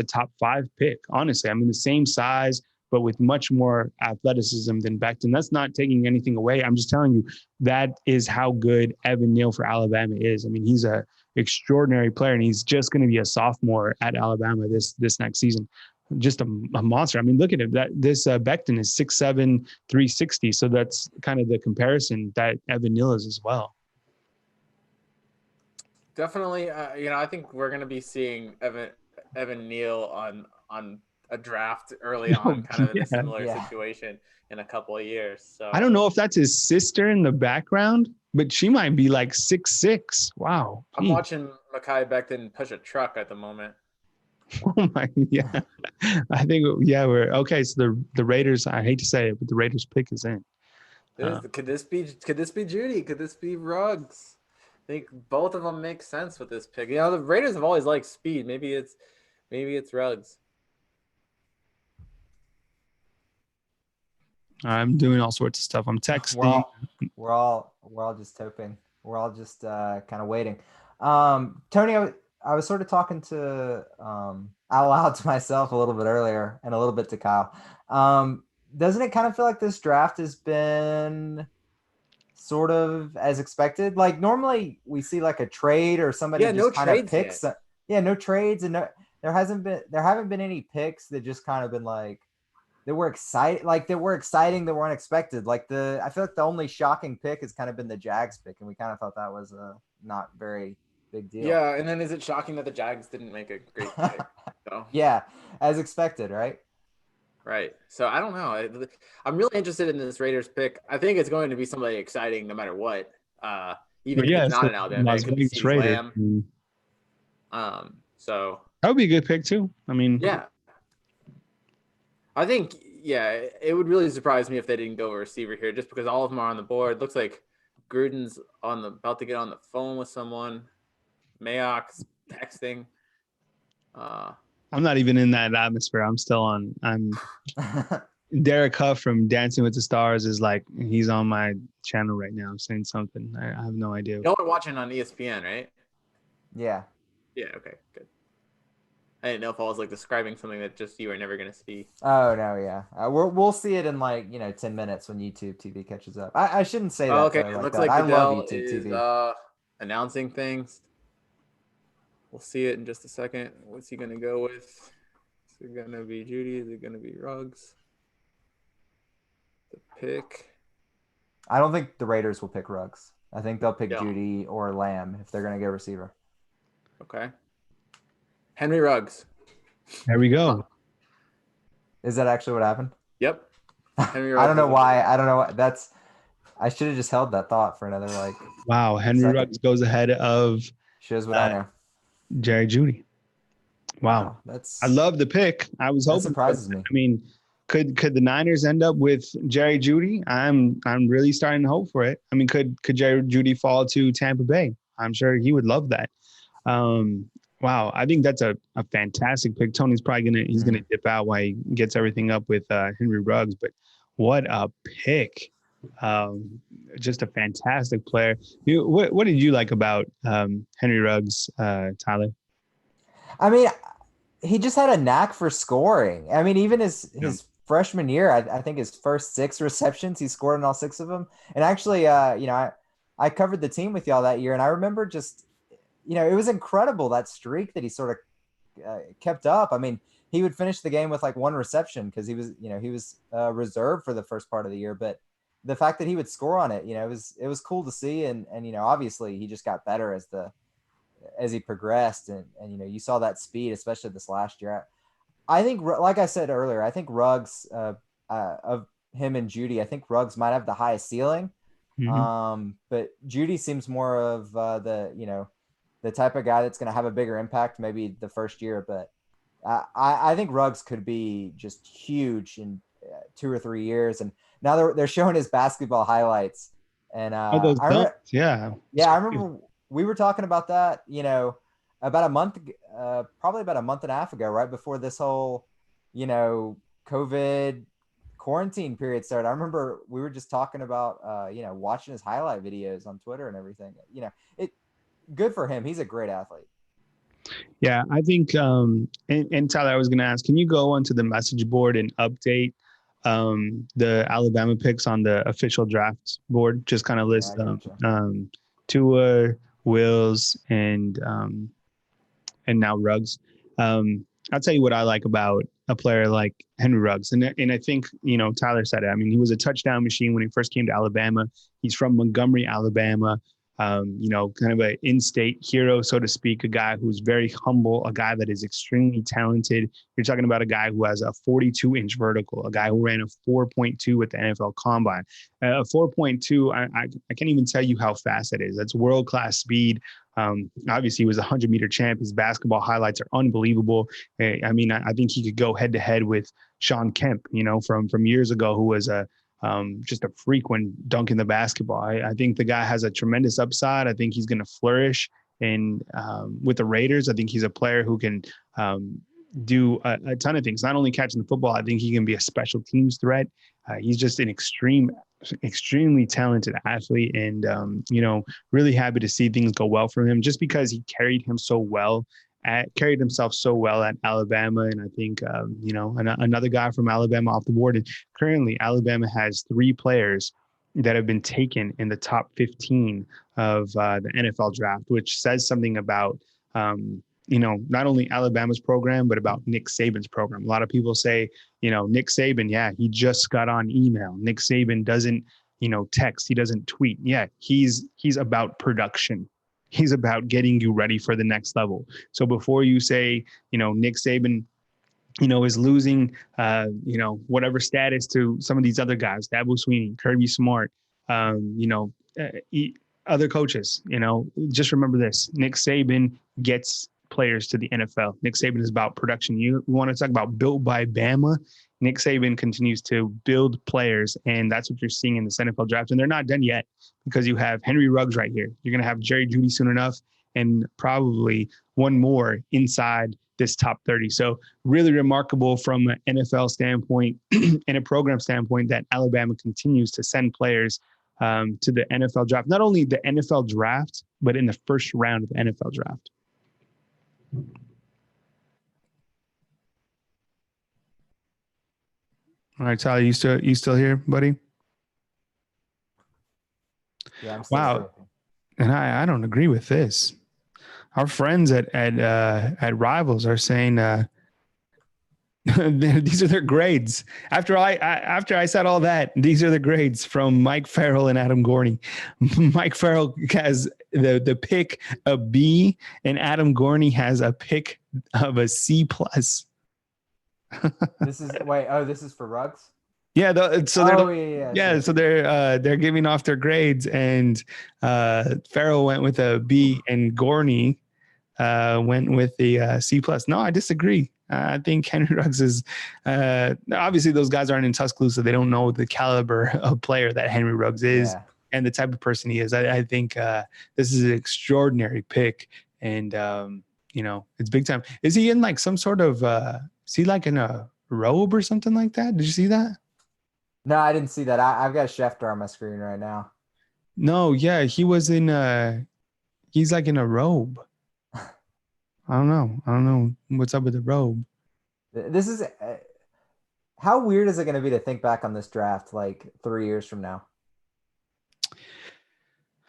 top 5 pick. Honestly, I mean, the same size, but with much more athleticism than Becton. That's not taking anything away. I'm just telling you that is how good Evan Neal for Alabama is. I mean, he's a extraordinary player, and he's just going to be a sophomore at Alabama this next season. Just a monster. I mean, look at him. This Becton is 6'7", 360. So that's kind of the comparison that Evan Neal is as well. Definitely. I think we're going to be seeing Evan Neal on a draft early on, kind of in a similar situation in a couple of years. So I don't know if that's his sister in the background, but she might be like 6'6". Wow. I'm watching Mekhi Becton push a truck at the moment. Oh my, yeah. I think, we're okay. So the Raiders, I hate to say it, but the Raiders pick is in. Could this be Jeudy? Could this be Ruggs? I think both of them make sense with this pick. The Raiders have always liked speed. Maybe it's Ruggs. I'm doing all sorts of stuff. I'm texting. We're all just hoping. We're all just kind of waiting. Tony, I was sort of talking to out loud to myself a little bit earlier and a little bit to Kyle. Doesn't it kind of feel like this draft has been sort of as expected? Like normally we see like a trade or somebody just kind of picks. No trades, and there haven't been any picks that just kind of been like that were exciting, that weren't expected. I feel like the only shocking pick has kind of been the Jags pick, and we kind of thought that was not very big deal. Yeah, and then is it shocking that the Jags didn't make a great pick? So. Yeah, as expected, right? Right. So I don't know. I'm really interested in this Raiders pick. I think it's going to be somebody exciting no matter what. Even if it's not an Alabama, it could be Lamb. So that would be a good pick too. I mean, yeah. I think, it would really surprise me if they didn't go a receiver here, just because all of them are on the board. Looks like Gruden's about to get on the phone with someone. Mayock's texting. I'm not even in that atmosphere. I'm Derrick Huff from Dancing with the Stars is like, he's on my channel right now saying something. I have no idea. Y'all are watching on ESPN, right? Yeah. Yeah. Okay, good. I didn't know if I was describing something that just you are never going to see. Oh no. Yeah. We'll see it in 10 minutes when YouTube TV catches up. I shouldn't say that. Okay. It looks like I love YouTube TV. Announcing things. We'll see it in just a second. What's he going to go with? Is it going to be Jeudy? Is it going to be Ruggs? The pick. I don't think the Raiders will pick Ruggs. I think they'll pick Jeudy or Lamb if they're going to go receiver. Okay. Henry Ruggs. There we go. Is that actually what happened? Yep. Henry Ruggs. I don't know why. I don't know what that's. I should have just held that thought for another Wow, Henry second. Ruggs goes ahead of. Shows what I know. Jerry Jeudy. Wow. I love the pick. I was hoping. That surprises me. I mean, could the Niners end up with Jerry Jeudy? I'm really starting to hope for it. I mean, could Jerry Jeudy fall to Tampa Bay? I'm sure he would love that. Wow, Wow, I think that's a fantastic pick. Tony's probably he's gonna dip out while he gets everything up with Henry Ruggs, but what a pick! Just a fantastic player. What did you like about Henry Ruggs, Tyler? I mean, he just had a knack for scoring. I mean, even his freshman year, I think his first 6 receptions, he scored in all 6 of them. And actually, I covered the team with y'all that year, and I remember just, it was incredible, that streak that he sort of kept up. I mean, he would finish the game with like 1 reception because he was reserved for the first part of the year. But the fact that he would score on it, it was cool to see. And obviously he just got better as he progressed. And you saw that speed, especially this last year. I think, like I said earlier, I think Ruggs, of him and Jeudy, I think Ruggs might have the highest ceiling. Mm-hmm. But Jeudy seems more of the type of guy that's going to have a bigger impact maybe the first year. But I think Ruggs could be just huge in 2 or 3 years. And now they're showing his basketball highlights. And I remember we were talking about that, about a month, probably about a month and a half ago, right before this whole, COVID quarantine period started. I remember we were just talking about, watching his highlight videos on Twitter and everything. Good for him. He's a great athlete. Yeah, I think, and Tyler, I was going to ask, can you go onto the message board and update the Alabama picks on the official draft board? Just kind of list Tua, Wills, and now Ruggs. I'll tell you what I like about a player like Henry Ruggs. And I think, Tyler said it. I mean, he was a touchdown machine when he first came to Alabama. He's from Montgomery, Alabama. Kind of an in-state hero, so to speak, a guy who's very humble, a guy that is extremely talented. You're talking about a guy who has a 42-inch vertical, a guy who ran a 4.2 with the NFL Combine. A 4.2, I can't even tell you how fast that is. That's world-class speed. Obviously, he was a 100-meter champ. His basketball highlights are unbelievable. I mean, I think he could go head-to-head with Sean Kemp, from years ago, who was just a freak when dunking the basketball. I think the guy has a tremendous upside. I think he's going to flourish with the Raiders. I think he's a player who can do a ton of things, not only catching the football. I think he can be a special teams threat. He's just an extremely talented athlete, and really happy to see things go well for him just because he carried himself so well at Alabama. And I think, another guy from Alabama off the board. And currently Alabama has 3 players that have been taken in the top 15 of the NFL draft, which says something about, not only Alabama's program, but about Nick Saban's program. A lot of people say, Nick Saban, he just got on email. Nick Saban doesn't, text. He doesn't tweet. Yeah, he's about production. He's about getting you ready for the next level. So before you say, Nick Saban, is losing, whatever status to some of these other guys, Dabo Swinney, Kirby Smart, other coaches, just remember this: Nick Saban gets players to the NFL. Nick Saban is about production. You want to talk about built by Bama? Nick Saban continues to build players, and that's what you're seeing in this NFL draft. And they're not done yet because you have Henry Ruggs right here. You're going to have Jeudy soon enough, and probably one more inside this top 30. So really remarkable from an NFL standpoint and a program standpoint that Alabama continues to send players to the NFL draft. Not only the NFL draft, but in the first round of the NFL draft. All right, Tyler, you still here, buddy? Yeah, I'm still wow. And I don't agree with this. Our friends at Rivals are saying these are their grades. After I said all that, these are the grades from Mike Farrell and Adam Gorney. Mike Farrell has the pick a B, and Adam Gorney has a pick of a C+. This is for Ruggs? Yeah, so they're giving off their grades, and Farrell went with a B, and Gorney went with the C+. No, I disagree. I think Henry Ruggs is obviously those guys aren't in Tuscaloosa. They don't know the caliber of player that Henry Ruggs is and the type of person he is. I think this is an extraordinary pick, and it's big time. Is he in like some sort of, is he like in a robe or something like that? Did you see that? No, I didn't see that. I've got Schefter on my screen right now. No, yeah, he was in, he's like in a robe. I don't know what's up with the robe. This is how weird is it going to be to think back on this draft like 3 years from now?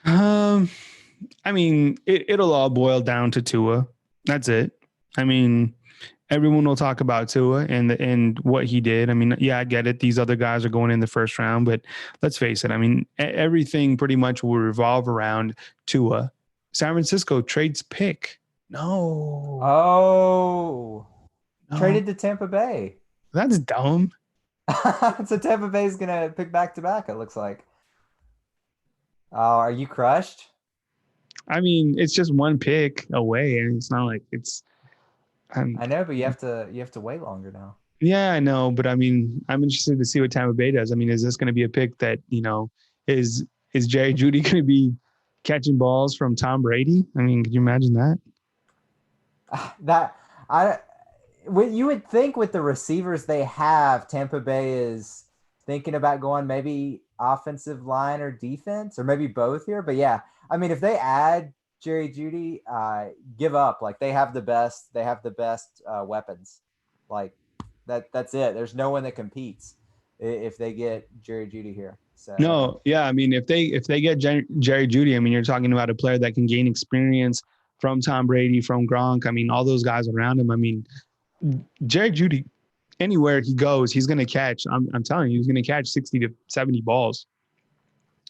I mean, it'll all boil down to Tua. That's it. I mean, everyone will talk about Tua and what he did. I mean, yeah, I get it. These other guys are going in the first round, but let's face it. I mean, everything pretty much will revolve around Tua. San Francisco trades pick. No. Oh, No. traded to Tampa Bay. That's dumb. So Tampa Bay is going to pick back to back, it looks like. Oh, are you crushed? I mean, it's just one pick away, and it's not like it's. I know, but you have to wait longer now. Yeah, I know, but I mean, I'm interested to see what Tampa Bay does. I mean, is this going to be a pick that is Jerry Jeudy going to be catching balls from Tom Brady? I mean, could you imagine that? What you would think with the receivers they have, Tampa Bay is thinking about going maybe offensive line or defense, or maybe both here. But yeah, I mean, if they add Jerry Jeudy, give up. Like they have the best weapons. Like that's it. There's no one that competes if they get Jerry Jeudy here. So no, yeah, I mean, if they get Jerry Jeudy, I mean, you're talking about a player that can gain experience from Tom Brady, from Gronk. I mean, all those guys around him. I mean, Jerry Jeudy, anywhere he goes, he's going to catch. I'm telling you, he's going to catch 60 to 70 balls.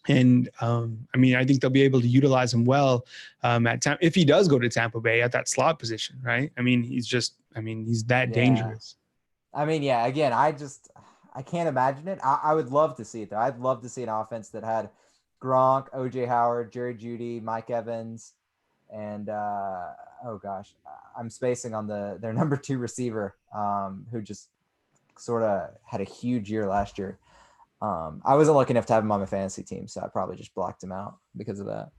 And I mean, I think they'll be able to utilize him well if he does go to Tampa Bay at that slot position, right? I mean, he's that dangerous. I mean, yeah. Again, I can't imagine it. I would love to see it though. I'd love to see an offense that had Gronk, OJ Howard, Jerry Jeudy, Mike Evans, and oh gosh, I'm spacing on their number 2 receiver, who just sort of had a huge year last year. I wasn't lucky enough to have him on my fantasy team, so I probably just blocked him out because of that.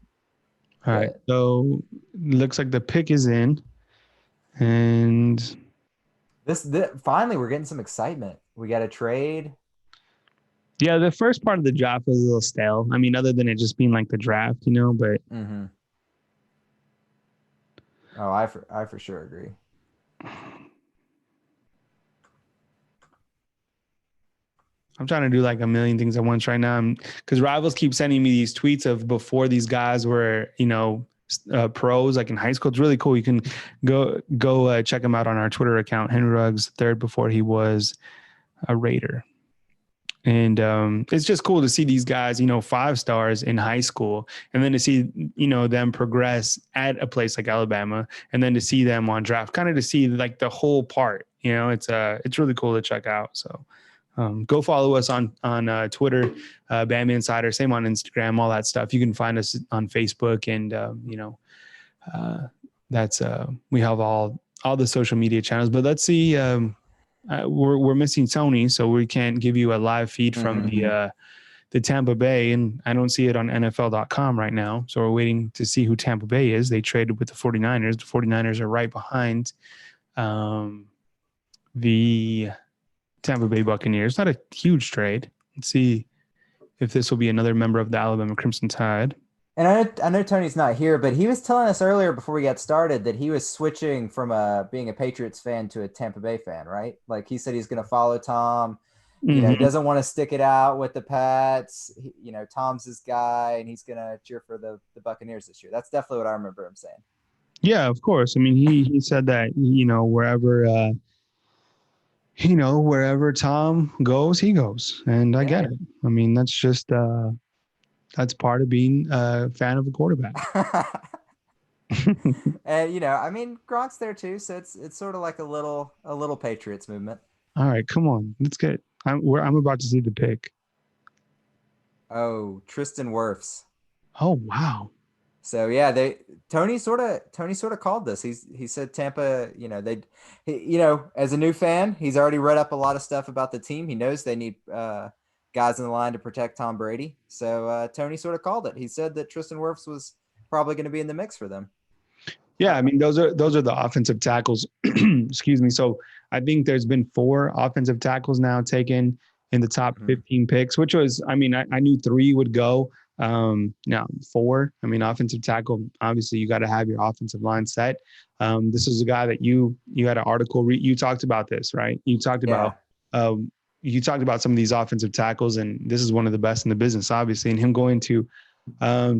All right. So looks like the pick is in, and this finally we're getting some excitement. We got a trade. Yeah, the first part of the draft was a little stale. I mean, other than it just being like the draft, but. Mm-hmm. Oh, I for sure agree. I'm trying to do like a million things at once right now, because Rivals keep sending me these tweets of before these guys were, pros, like in high school. It's really cool. You can go check them out on our Twitter account. Henry Ruggs, third before he was a Raider. And it's just cool to see these guys, 5 stars in high school, and then to see, them progress at a place like Alabama, and then to see them on draft, kind of to see like the whole part. It's really cool to check out. So go follow us on Twitter, Bama Insider, same on Instagram, all that stuff. You can find us on Facebook, and that's we have all the social media channels. But let's see. We're missing Tony, so we can't give you a live feed from the Tampa Bay, and I don't see it on NFL.com right now. So we're waiting to see who Tampa Bay is. They traded with the 49ers. The 49ers are right behind the Tampa Bay Buccaneers. Not a huge trade. Let's see if this will be another member of the Alabama Crimson Tide. And I know Tony's not here, but he was telling us earlier before we got started that he was switching from being a Patriots fan to a Tampa Bay fan, right? Like he said he's going to follow Tom. He doesn't want to stick it out with the Pats. Tom's his guy, and he's going to cheer for the Buccaneers this year. That's definitely what I remember him saying. Yeah, of course. I mean, he said that, wherever Tom goes, he goes. And I get it. I mean, that's just that's part of being a fan of a quarterback. And I mean, Gronk's there too, so it's sort of like a little Patriots movement. All right, come on, let's get. I'm about to see the pick. Oh, Tristan Wirfs. Oh wow. So yeah, Tony sort of called this. He said Tampa, as a new fan, he's already read up a lot of stuff about the team. He knows they need guys in the line to protect Tom Brady. So Tony sort of called it. He said that Tristan Wirfs was probably going to be in the mix for them. Yeah, I mean, those are the offensive tackles. Excuse me. So I think there's been 4 offensive tackles now taken in the top 15 picks, which was, I mean, I knew 3 would go. Now 4. I mean, offensive tackle. Obviously, you got to have your offensive line set. This is a guy that you had an article. You talked about this, right? You talked about some of these offensive tackles, and this is one of the best in the business, obviously. And him going to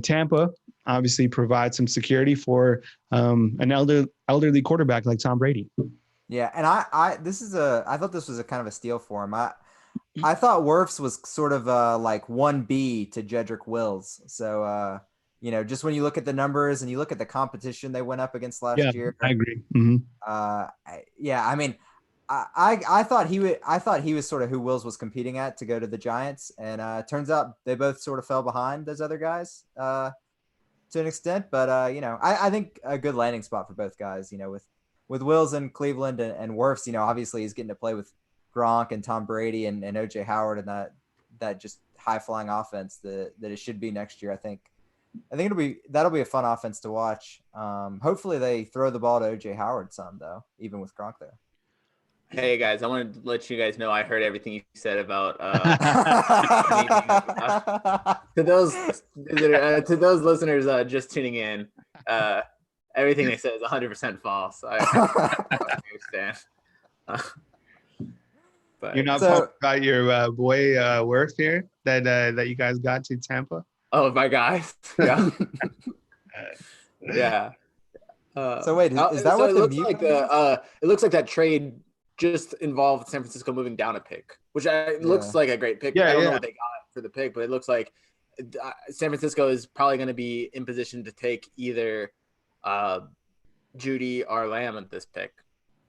Tampa obviously provides some security for an elderly quarterback like Tom Brady. Yeah, and I thought this was a kind of a steal for him. I thought Wirfs was sort of like 1B to Jedrick Wills. So just when you look at the numbers and you look at the competition they went up against last year, I agree. Mm-hmm. I mean, I thought he was sort of who Wills was competing at to go to the Giants, and it turns out they both sort of fell behind those other guys to an extent. But I think a good landing spot for both guys. With Wills in Cleveland and Wirfs, obviously he's getting to play with Gronk and Tom Brady and OJ Howard and that just high flying offense that it should be next year. I think that'll be a fun offense to watch. Hopefully they throw the ball to OJ Howard some though, even with Gronk there. Hey guys, I want to let you guys know I heard everything you said about to those listeners just tuning in. Everything they said is 100% false. I understand. But you're not talking about your boy Wirfs here that you guys got to Tampa? Oh, my guys. Yeah. Yeah. So wait, is that what it looks like that trade just involved San Francisco moving down a pick, which looks like a great pick. I don't know what they got for the pick, but it looks like San Francisco is probably going to be in position to take either Jeudy or Lamb at this pick.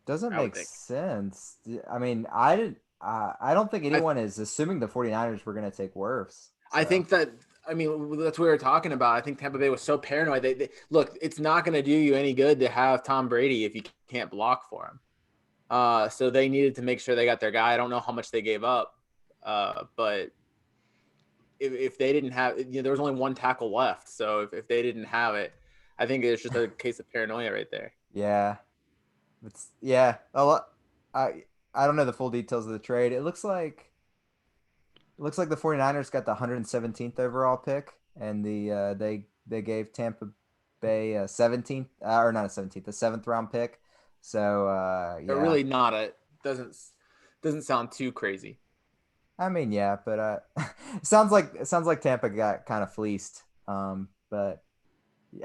Doesn't make sense. I mean, I don't think anyone is assuming the 49ers were going to take Wirfs. So. I think that's what we were talking about. I think Tampa Bay was so paranoid. They look, it's not going to do you any good to have Tom Brady if you can't block for him. So they needed to make sure they got their guy. I don't know how much they gave up, but if they didn't have, there was only 1 tackle left. So if they didn't have it, I think it's just a case of paranoia right there. Yeah. I don't know the full details of the trade. It looks like the 49ers got the 117th overall pick, and they gave Tampa Bay a 17th or not a 17th, a 7th round pick. So But really not doesn't sound too crazy. I mean, yeah, but it sounds like Tampa got kind of fleeced. But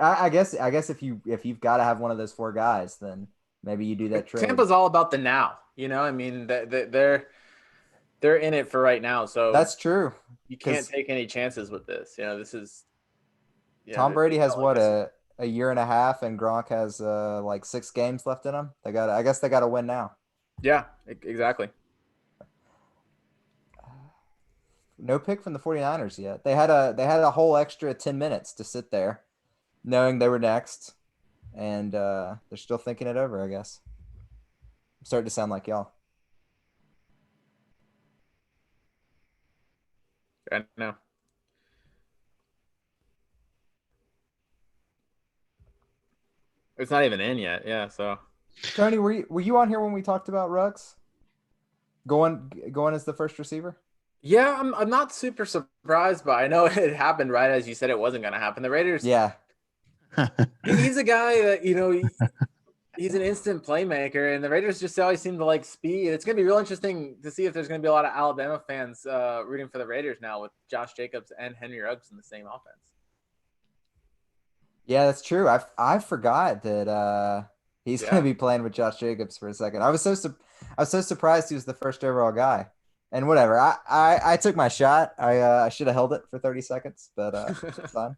I guess if you've got to have one of those 4 guys, then maybe you do that trade. Tampa's all about the now. I mean, they're in it for right now. So that's true. You can't take any chances with this. This is Tom Brady has a year and a half, and Gronk has like 6 games left in him. I guess they got to win now. Yeah, exactly. No pick from the 49ers yet. They had a whole extra 10 minutes to sit there, knowing they were next, and they're still thinking it over, I guess. I'm starting to sound like y'all. I know. It's not even in yet. Yeah. So, Tony, were you on here when we talked about Ruggs going as the first receiver? Yeah, I'm not super surprised, but I know it happened right as you said it wasn't going to happen. The Raiders. Yeah. He's a guy that he's an instant playmaker, and the Raiders just always seem to like speed. It's going to be real interesting to see if there's going to be a lot of Alabama fans rooting for the Raiders now with Josh Jacobs and Henry Ruggs in the same offense. Yeah, that's true. I forgot that he's going to be playing with Josh Jacobs for a second. I was so surprised he was the first overall guy. And whatever, I took my shot. I should have held it for 30 seconds, but it's fine.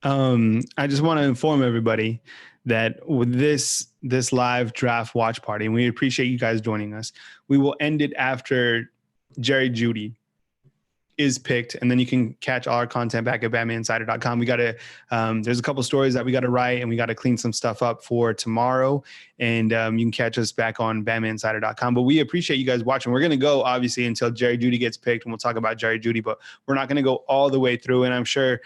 I just want to inform everybody that with this live draft watch party, and we appreciate you guys joining us, we will end it after Jerry Jeudy is picked, and then you can catch all our content back at BamaInsider.com. We got to, there's a couple stories that we got to write, and we got to clean some stuff up for tomorrow, and you can catch us back on BamaInsider.com. But we appreciate you guys watching. We're going to go, obviously, until Jerry Jeudy gets picked, and we'll talk about Jerry Jeudy, but we're not going to go all the way through, and I'm sure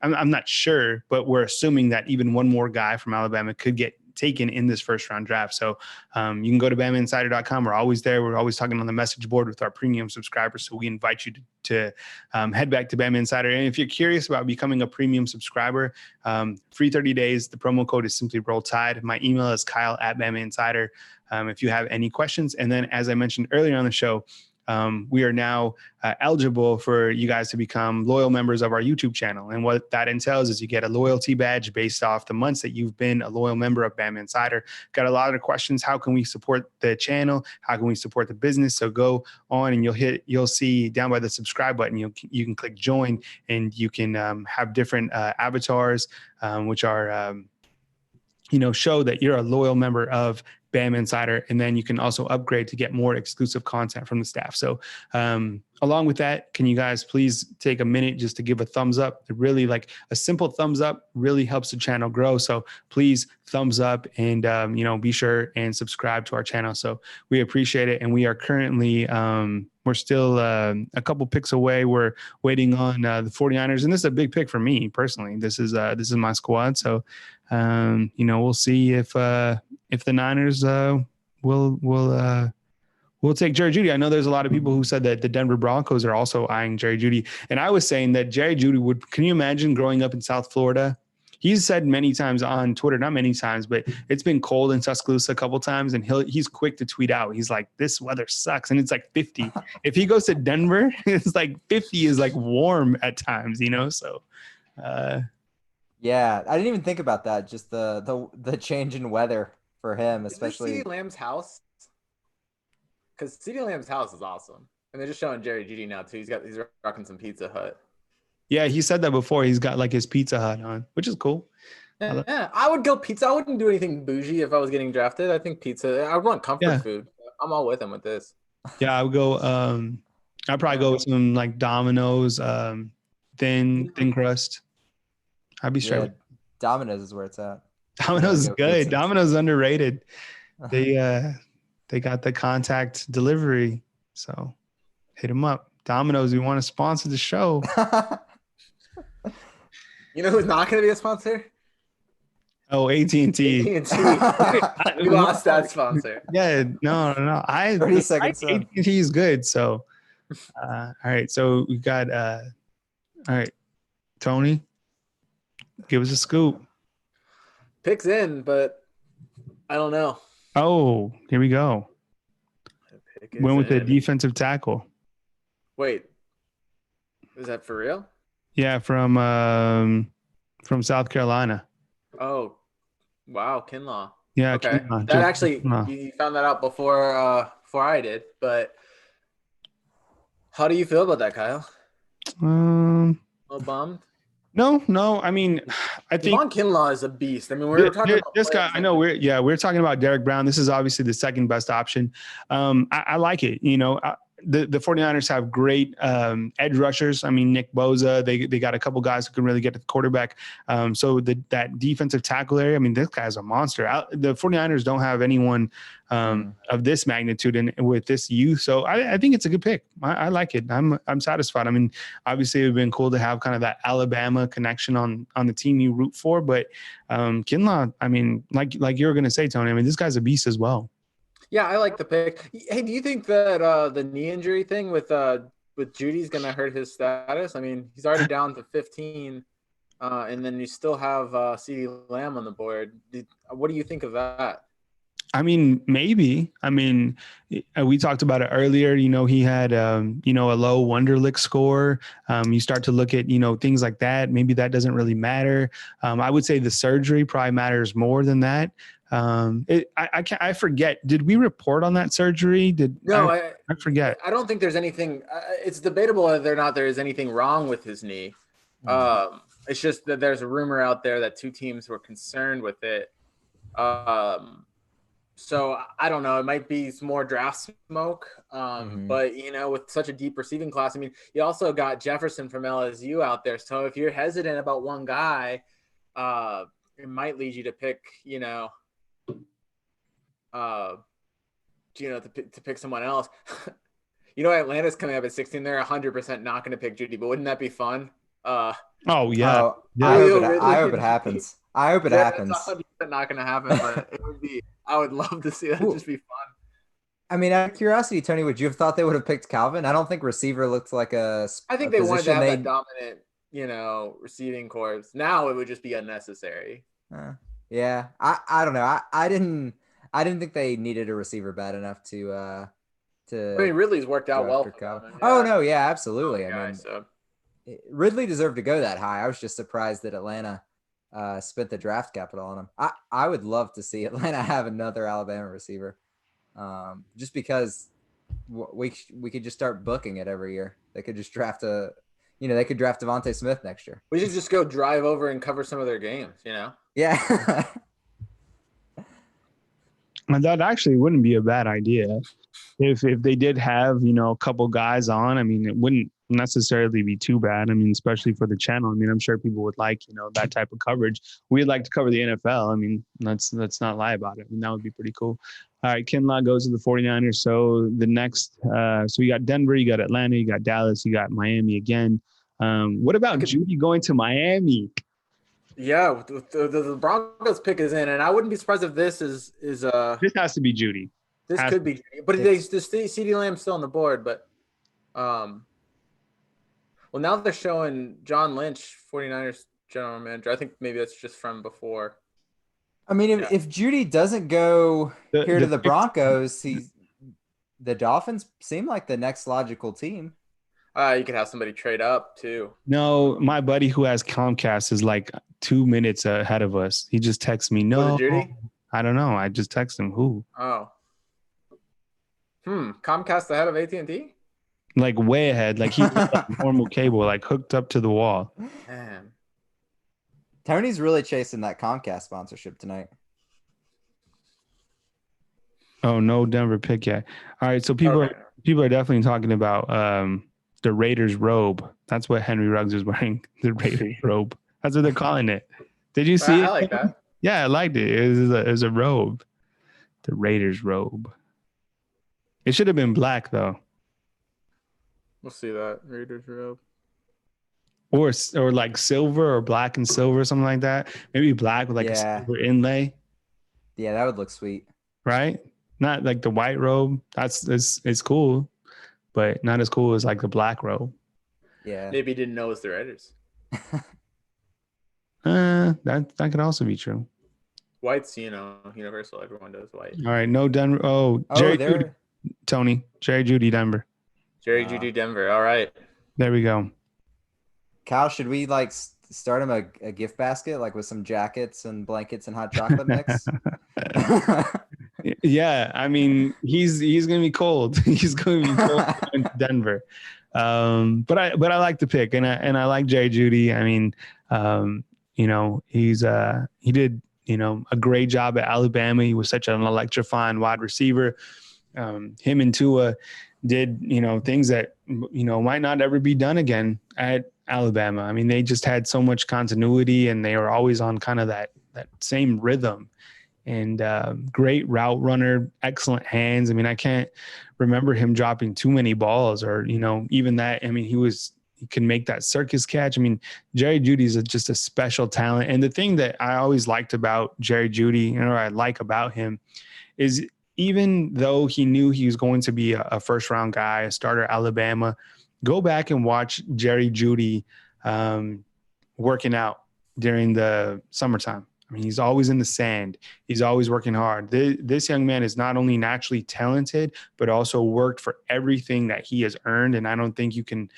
I'm not sure, but we're assuming that even one more guy from Alabama could get taken in this first round draft. So you can go to BamaInsider.com. We're always there. We're always talking on the message board with our premium subscribers. So we invite you to head back to Bama Insider. And if you're curious about becoming a premium subscriber, free 30 days. The promo code is simply Roll Tide. My email is Kyle@BamaInsider. If you have any questions. And then, as I mentioned earlier on the show, we are now eligible for you guys to become loyal members of our YouTube channel. And what that entails is you get a loyalty badge based off the months that you've been a loyal member of Bama Insider. Got a lot of questions. How can we support the channel? How can we support the business? So go on and you'll see down by the subscribe button, you can click join, and you can have different avatars, which are, show that you're a loyal member of Bama Insider, and then you can also upgrade to get more exclusive content from the staff. So along with that, can you guys please take a minute just to give a thumbs up? It really, like, a simple thumbs up really helps the channel grow. So please thumbs up and, be sure and subscribe to our channel. So we appreciate it. And we are currently, we're still a couple picks away. We're waiting on the 49ers. And this is a big pick for me personally. This is my squad. So, we'll see if the Niners will take Jerry Jeudy. I know there's a lot of people who said that the Denver Broncos are also eyeing Jerry Jeudy. And I was saying that Jerry Jeudy can you imagine growing up in South Florida? He's said many times on Twitter, not many times, but it's been cold in Tuscaloosa a couple times, and he's quick to tweet out. He's like, this weather sucks. And it's like 50. If he goes to Denver, it's like 50 is like warm at times, So, yeah, I didn't even think about that. Just the change in weather for him, especially. Is CeeDee Lamb's house? Because CeeDee Lamb's house is awesome, and they're just showing Jerry Jeudy now too. He's rocking some Pizza Hut. Yeah, he said that before. He's got like his Pizza Hut on, which is cool. Yeah, I would go pizza. I wouldn't do anything bougie if I was getting drafted. I think pizza. I want comfort food. I'm all with him with this. Yeah, I would go. I'd probably go with some like Domino's, thin crust. I'd be straight. Yeah, Domino's is where it's at. Domino's is good. Pizza. Domino's is underrated. They got the contact delivery, so hit them up. Domino's, we want to sponsor the show. You know who's not going to be a sponsor? Oh, AT&T. AT&T. We lost that sponsor. Yeah, no. 30 seconds. AT&T is good. So, all right. So we got, all right, Tony, give us a scoop. Picks in, but I don't know. Oh, here we go. Went with the defensive tackle. Wait, is that for real? Yeah, from South Carolina. Oh, wow, Kinlaw. Yeah, okay. Kinlaw. That actually, you found that out before I did. But how do you feel about that, Kyle? A little bummed. No. I mean, I think Javon Kinlaw is a beast. I mean, we're talking about this guy. I know we're talking about Derrick Brown. This is obviously the second best option. I like it. The 49ers have great edge rushers. I mean, Nick Bosa, they got a couple guys who can really get to the quarterback. So that defensive tackle area, I mean, this guy's a monster. The 49ers don't have anyone of this magnitude and with this youth. So I think it's a good pick. I like it. I'm satisfied. I mean, obviously it would have been cool to have kind of that Alabama connection on the team you root for. But Kinlaw, I mean, like you were going to say, Tony, I mean, this guy's a beast as well. Yeah, I like the pick. Hey, do you think that the knee injury thing with Jeudy's going to hurt his status? I mean, he's already down to 15, and then you still have CeeDee Lamb on the board. What do you think of that? I mean, maybe. I mean, we talked about it earlier. He had, a low Wonderlic score. You start to look at, things like that. Maybe that doesn't really matter. I would say the surgery probably matters more than that. I forget. Did we report on that surgery? I forget. I don't think there's anything. It's debatable whether or not there is anything wrong with his knee. It's just that there's a rumor out there that two teams were concerned with it. So I don't know. It might be some more draft smoke. But with such a deep receiving class, I mean, you also got Jefferson from LSU out there. So if you're hesitant about one guy, it might lead you to pick, to pick someone else. Atlanta's coming up at 16. They're 100% not going to pick Jeudy, but wouldn't that be fun? Oh yeah. Oh, Yeah. I hope it happens. I hope it happens. It's 100% not going to happen, but it would be. I would love to see that. It'd just be fun. I mean, out of curiosity, Tony, would you have thought they would have picked Calvin? I don't think receiver looks like I think they wanted to have that dominant, receiving corps. Now it would just be unnecessary. Yeah, I don't know. I didn't think they needed a receiver bad enough to. I mean, Ridley's worked out well for Calvin. Oh no, yeah, absolutely. Ridley deserved to go that high. I was just surprised that Atlanta spent the draft capital on him. I would love to see Atlanta have another Alabama receiver, just because we could just start booking it every year. They could just draft they could draft Devontae Smith next year. We should just go drive over and cover some of their games. Yeah. And that actually wouldn't be a bad idea if they did have a couple guys on. I mean, it wouldn't necessarily be too bad. I mean, especially for the channel. I mean, I'm sure people would like that type of coverage. We'd like to cover the NFL. I mean, let's not lie about it. I mean, that would be pretty cool. All right, Kinlaw goes to the 49ers. So the next, so you got Denver, you got Atlanta, you got Dallas, you got Miami again. What about Jeudy going to Miami? Yeah, the Broncos pick is in, and I wouldn't be surprised if this is This has to be Jeudy. This could be, but CeeDee Lamb's still on the board. But well, now they're showing John Lynch, 49ers general manager. I think maybe that's just from before. I mean, if Jeudy doesn't go to the Broncos, the Dolphins seem like the next logical team. You could have somebody trade up too. No, my buddy who has Comcast is like 2 minutes ahead of us. He just texts me. No, Jeudy? I don't know. I just text him. Who? Oh. Comcast ahead of AT&T? Like way ahead. Like he's like normal cable, like hooked up to the wall. Man. Tony's really chasing that Comcast sponsorship tonight. Oh, no Denver pick yet. All right, so people are definitely talking about the Raiders robe. That's what Henry Ruggs is wearing. The Raiders robe. That's what they're calling it. Did you see it? I like that. Yeah, I liked it. It was a robe. The Raiders robe. It should have been black though. We'll see that Raiders robe. Or like silver or black and silver, something like that. Maybe black with like a silver inlay. Yeah, that would look sweet. Right? Not like the white robe. It's cool, but not as cool as like the black robe. Yeah. Maybe he didn't know it was the Raiders. That could also be true. White's, universal. Everyone does white. All right, no Denver. Jerry Jeudy. Tony. Jerry Jeudy, Denver. Jerry Jeudy, Denver. All right. There we go. Kyle, should we start him a gift basket with some jackets and blankets and hot chocolate mix? Yeah, I mean he's gonna be cold. He's gonna be cold in Denver. But I like the pick, and I like Jerry Jeudy. I mean, he did a great job at Alabama. He was such an electrifying wide receiver. Him and Tua did things that might not ever be done again at Alabama. I mean, they just had so much continuity, and they were always on kind of that same rhythm. And great route runner, excellent hands. I mean, I can't remember him dropping too many balls, or even that. I mean, he can make that circus catch. I mean, Jerry Jeudy is just a special talent. And the thing that I always liked about Jerry Jeudy, or I like about him, is even though he knew he was going to be a first-round guy, a starter at Alabama, go back and watch Jerry Jeudy working out during the summertime. I mean, he's always in the sand. He's always working hard. This young man is not only naturally talented, but also worked for everything that he has earned. And I don't think you can,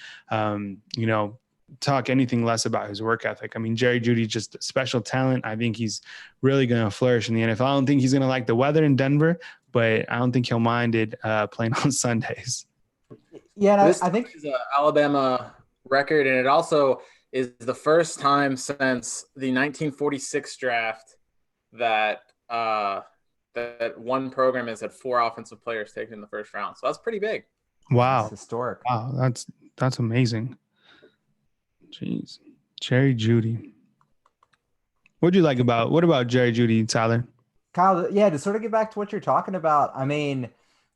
talk anything less about his work ethic. I mean, Jerry Jeudy, just a special talent. I think he's really going to flourish in the NFL. I don't think he's going to like the weather in Denver, but I don't think he'll mind it playing on Sundays. Yeah, I think it's an Alabama record, and it also is the first time since the 1946 draft that one program has had 4 offensive players taken in the first round. So that's pretty big. Wow. That's historic. Wow, that's amazing. Jeez. Jerry Jeudy. What about Jerry Jeudy, Tyler? Kyle, yeah, to sort of get back to what you're talking about, I mean,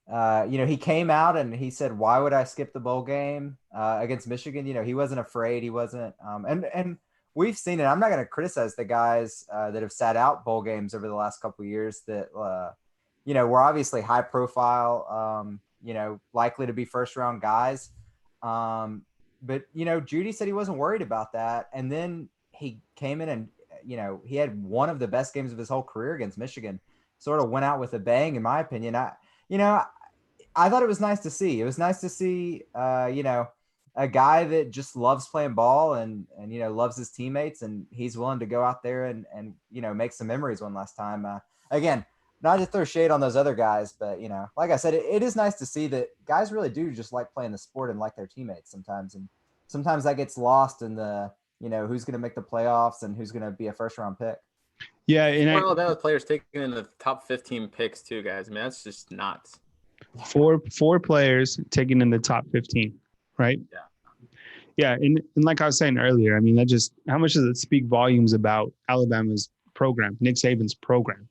he came out and he said, "Why would I skip the bowl game against Michigan?" He wasn't afraid. He wasn't. And we've seen it. I'm not going to criticize the guys that have sat out bowl games over the last couple of years that, were obviously high profile, likely to be first round guys. But Jeudy said he wasn't worried about that. And then he came in and, he had one of the best games of his whole career against Michigan, sort of went out with a bang, in my opinion. I thought it was nice to see. It was nice to see, a guy that just loves playing ball and loves his teammates, and he's willing to go out there and make some memories one last time. Again, not to throw shade on those other guys, but like I said, it is nice to see that guys really do just like playing the sport and like their teammates sometimes, and sometimes that gets lost in the who's going to make the playoffs and who's going to be a first round pick. Yeah, and Alabama players taken in the top 15 picks too, guys. I mean, that's just nuts. Four players taken in the top 15, right? Yeah, and like I was saying earlier, I mean, that just, how much does it speak volumes about Alabama's program, Nick Saban's program?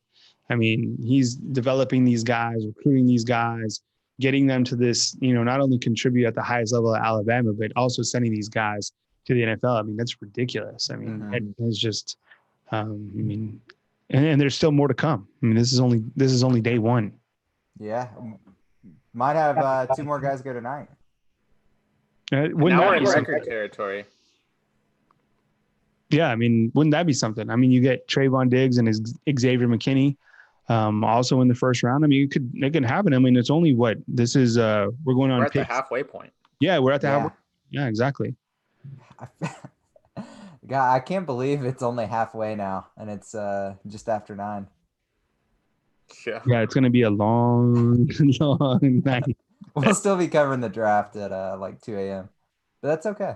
I mean, he's developing these guys, recruiting these guys, getting them to this, not only contribute at the highest level at Alabama, but also sending these guys to the NFL. I mean, that's ridiculous. I mean, it's just, and there's still more to come. I mean, this is only day one. Yeah, might have 2 more guys go tonight. Now we're in record territory. Yeah, I mean, wouldn't that be something? I mean, you get Trayvon Diggs and Xavier McKinney also in the first round. I mean, it can happen. I mean, it's only what this is. We're going on. We're at the halfway point. Yeah, we're at the halfway. Yeah, exactly. God, I can't believe it's only halfway now, and it's just after 9. Yeah, it's gonna be a long, long night. We'll still be covering the draft at like 2 a.m. But that's okay.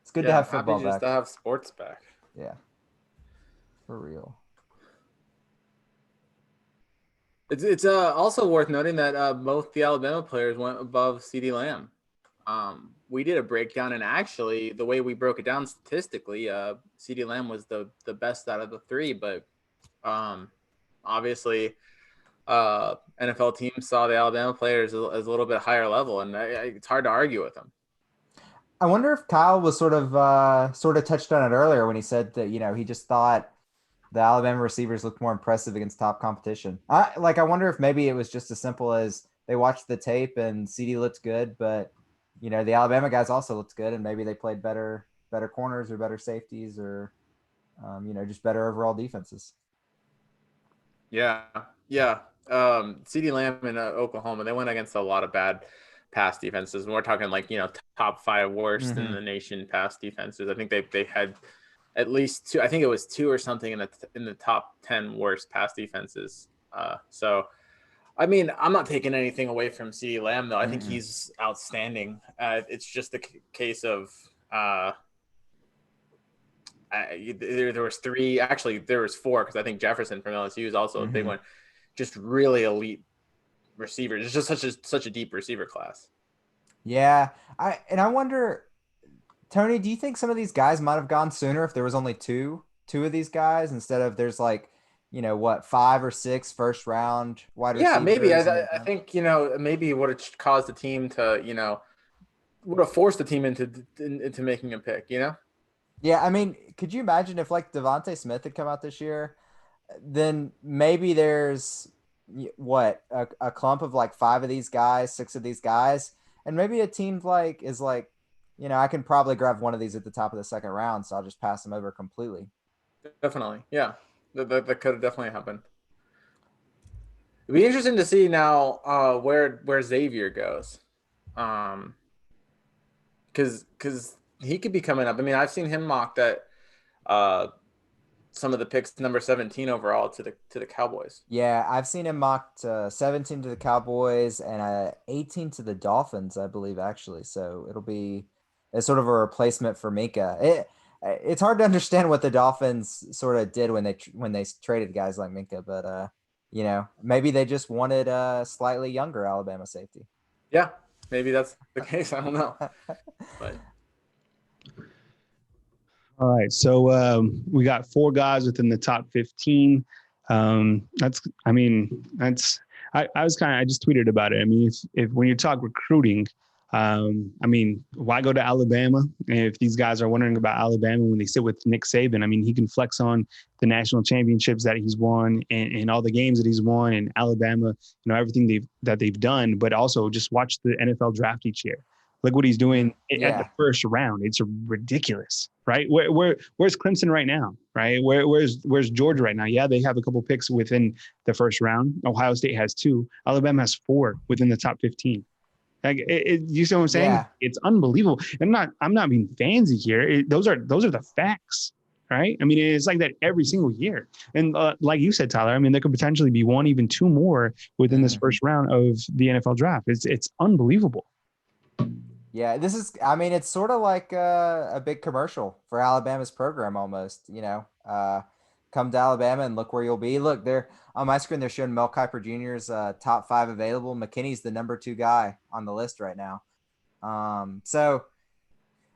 It's good to have football back. Just to have sports back. Yeah, for real. It's also worth noting that both the Alabama players went above CeeDee Lamb. We did a breakdown, and actually, the way we broke it down statistically, CeeDee Lamb was the best out of the 3, but obviously, NFL teams saw the Alabama players as a little bit higher level, and it's hard to argue with them. I wonder if Kyle was sort of touched on it earlier when he said that he just thought the Alabama receivers looked more impressive against top competition. I wonder if maybe it was just as simple as they watched the tape and CeeDee looked good, but the Alabama guys also looked good, and maybe they played better corners or better safeties or just better overall defenses. Yeah. CeeDee Lamb in Oklahoma, they went against a lot of bad pass defenses, and we're talking top 5 worst in the nation pass defenses. I think they had at least 2. I think it was 2 or something in the top 10 worst pass defenses. So, I mean, I'm not taking anything away from CeeDee Lamb though. I think he's outstanding. It's just a case of there was 3. Actually, there was 4 because I think Jefferson from LSU is also a big one. Just really elite receivers. It's just such a deep receiver class. Yeah, I wonder, Tony, do you think some of these guys might have gone sooner if there was only two of these guys instead of there's 5 or 6 first round wide receivers? Yeah, maybe. I think maybe would have caused the team to would have forced the team into making a pick. Yeah, I mean, could you imagine if Devontae Smith had come out this year? Then maybe there's a clump of 5 of these guys, 6 of these guys, and maybe a team is I can probably grab one of these at the top of the second round, so I'll just pass them over completely. Definitely, yeah, that could have definitely happened. It'd be interesting to see now where Xavier goes, because he could be coming up. I mean, I've seen him mocked at some of the picks number 17 overall to the Cowboys. Yeah, I've seen him mocked 17 to the Cowboys and 18 to the Dolphins, I believe, actually. So it'll be sort of a replacement for Minka. It's hard to understand what the Dolphins sort of did when they traded guys like Minka, but maybe they just wanted a slightly younger Alabama safety. Yeah, maybe that's the case. I don't know, but. All right, so we got 4 guys within the top 15. I I just tweeted about it. I mean, if when you talk recruiting, I mean, why go to Alabama? If these guys are wondering about Alabama when they sit with Nick Saban, I mean, he can flex on the national championships that he's won and all the games that he's won in Alabama, everything they've done, but also just watch the NFL draft each year. Look what he's doing at the first round. It's ridiculous, right? Where's Clemson right now, right? Where's Georgia right now? Yeah, they have a couple picks within the first round. Ohio State has 2. Alabama has 4 within the top 15. Like, you see what I'm saying? Yeah. It's unbelievable. I'm not being fancy here. Those are the facts, right? I mean, it's like that every single year. And like you said, Tyler, I mean, there could potentially be 1, even 2 more within this first round of the NFL draft. It's unbelievable. Yeah, it's sort of like a big commercial for Alabama's program almost, come to Alabama and look where you'll be. Look, they're on my screen, they're showing Mel Kiper Jr.'s top 5 available. McKinney's the number 2 guy on the list right now. So,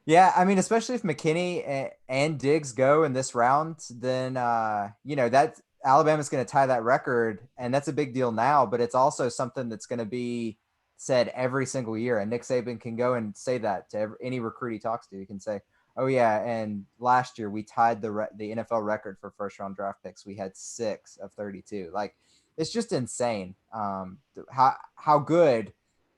yeah, I mean, especially if McKinney and Diggs go in this round, then, that Alabama's going to tie that record, and that's a big deal now, but it's also something that's going to be said every single year. And Nick Saban can go and say that to any recruit he talks to. He can say, oh yeah, and last year we tied the NFL record for first round draft picks. We had 6 of 32. Like, it's just insane how good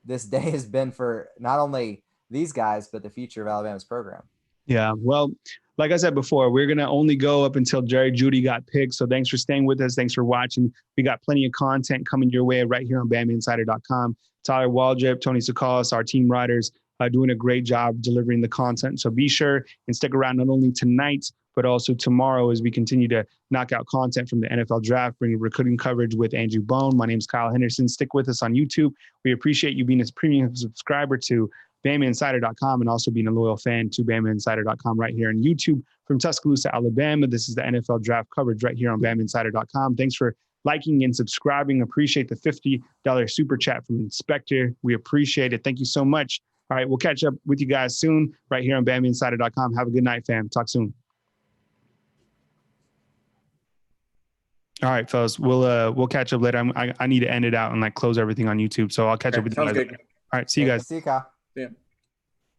this day has been for not only these guys, but the future of Alabama's program. Yeah, well, like I said before, we're going to only go up until Jerry Jeudy got picked. So thanks for staying with us. Thanks for watching. We got plenty of content coming your way right here on BamaInsider.com. Tyler Waldrop, Tony Sakalas, our team writers, doing a great job delivering the content. So be sure and stick around not only tonight, but also tomorrow as we continue to knock out content from the NFL draft, bring recruiting coverage with Andrew Bone. My name is Kyle Henderson. Stick with us on YouTube. We appreciate you being a premium subscriber to BamaInsider.com and also being a loyal fan to BamaInsider.com right here on YouTube from Tuscaloosa, Alabama. This is the NFL draft coverage right here on BamaInsider.com. Thanks for liking and subscribing. Appreciate the $50 super chat from Inspector. We appreciate it. Thank you so much. All right, we'll catch up with you guys soon right here on BamaInsider.com. Have a good night, fam. Talk soon. All right, fellas, we'll catch up later. I need to end it out and close everything on YouTube, so I'll catch up with you guys. Good. All right, see you guys. See you, Kyle. Yeah.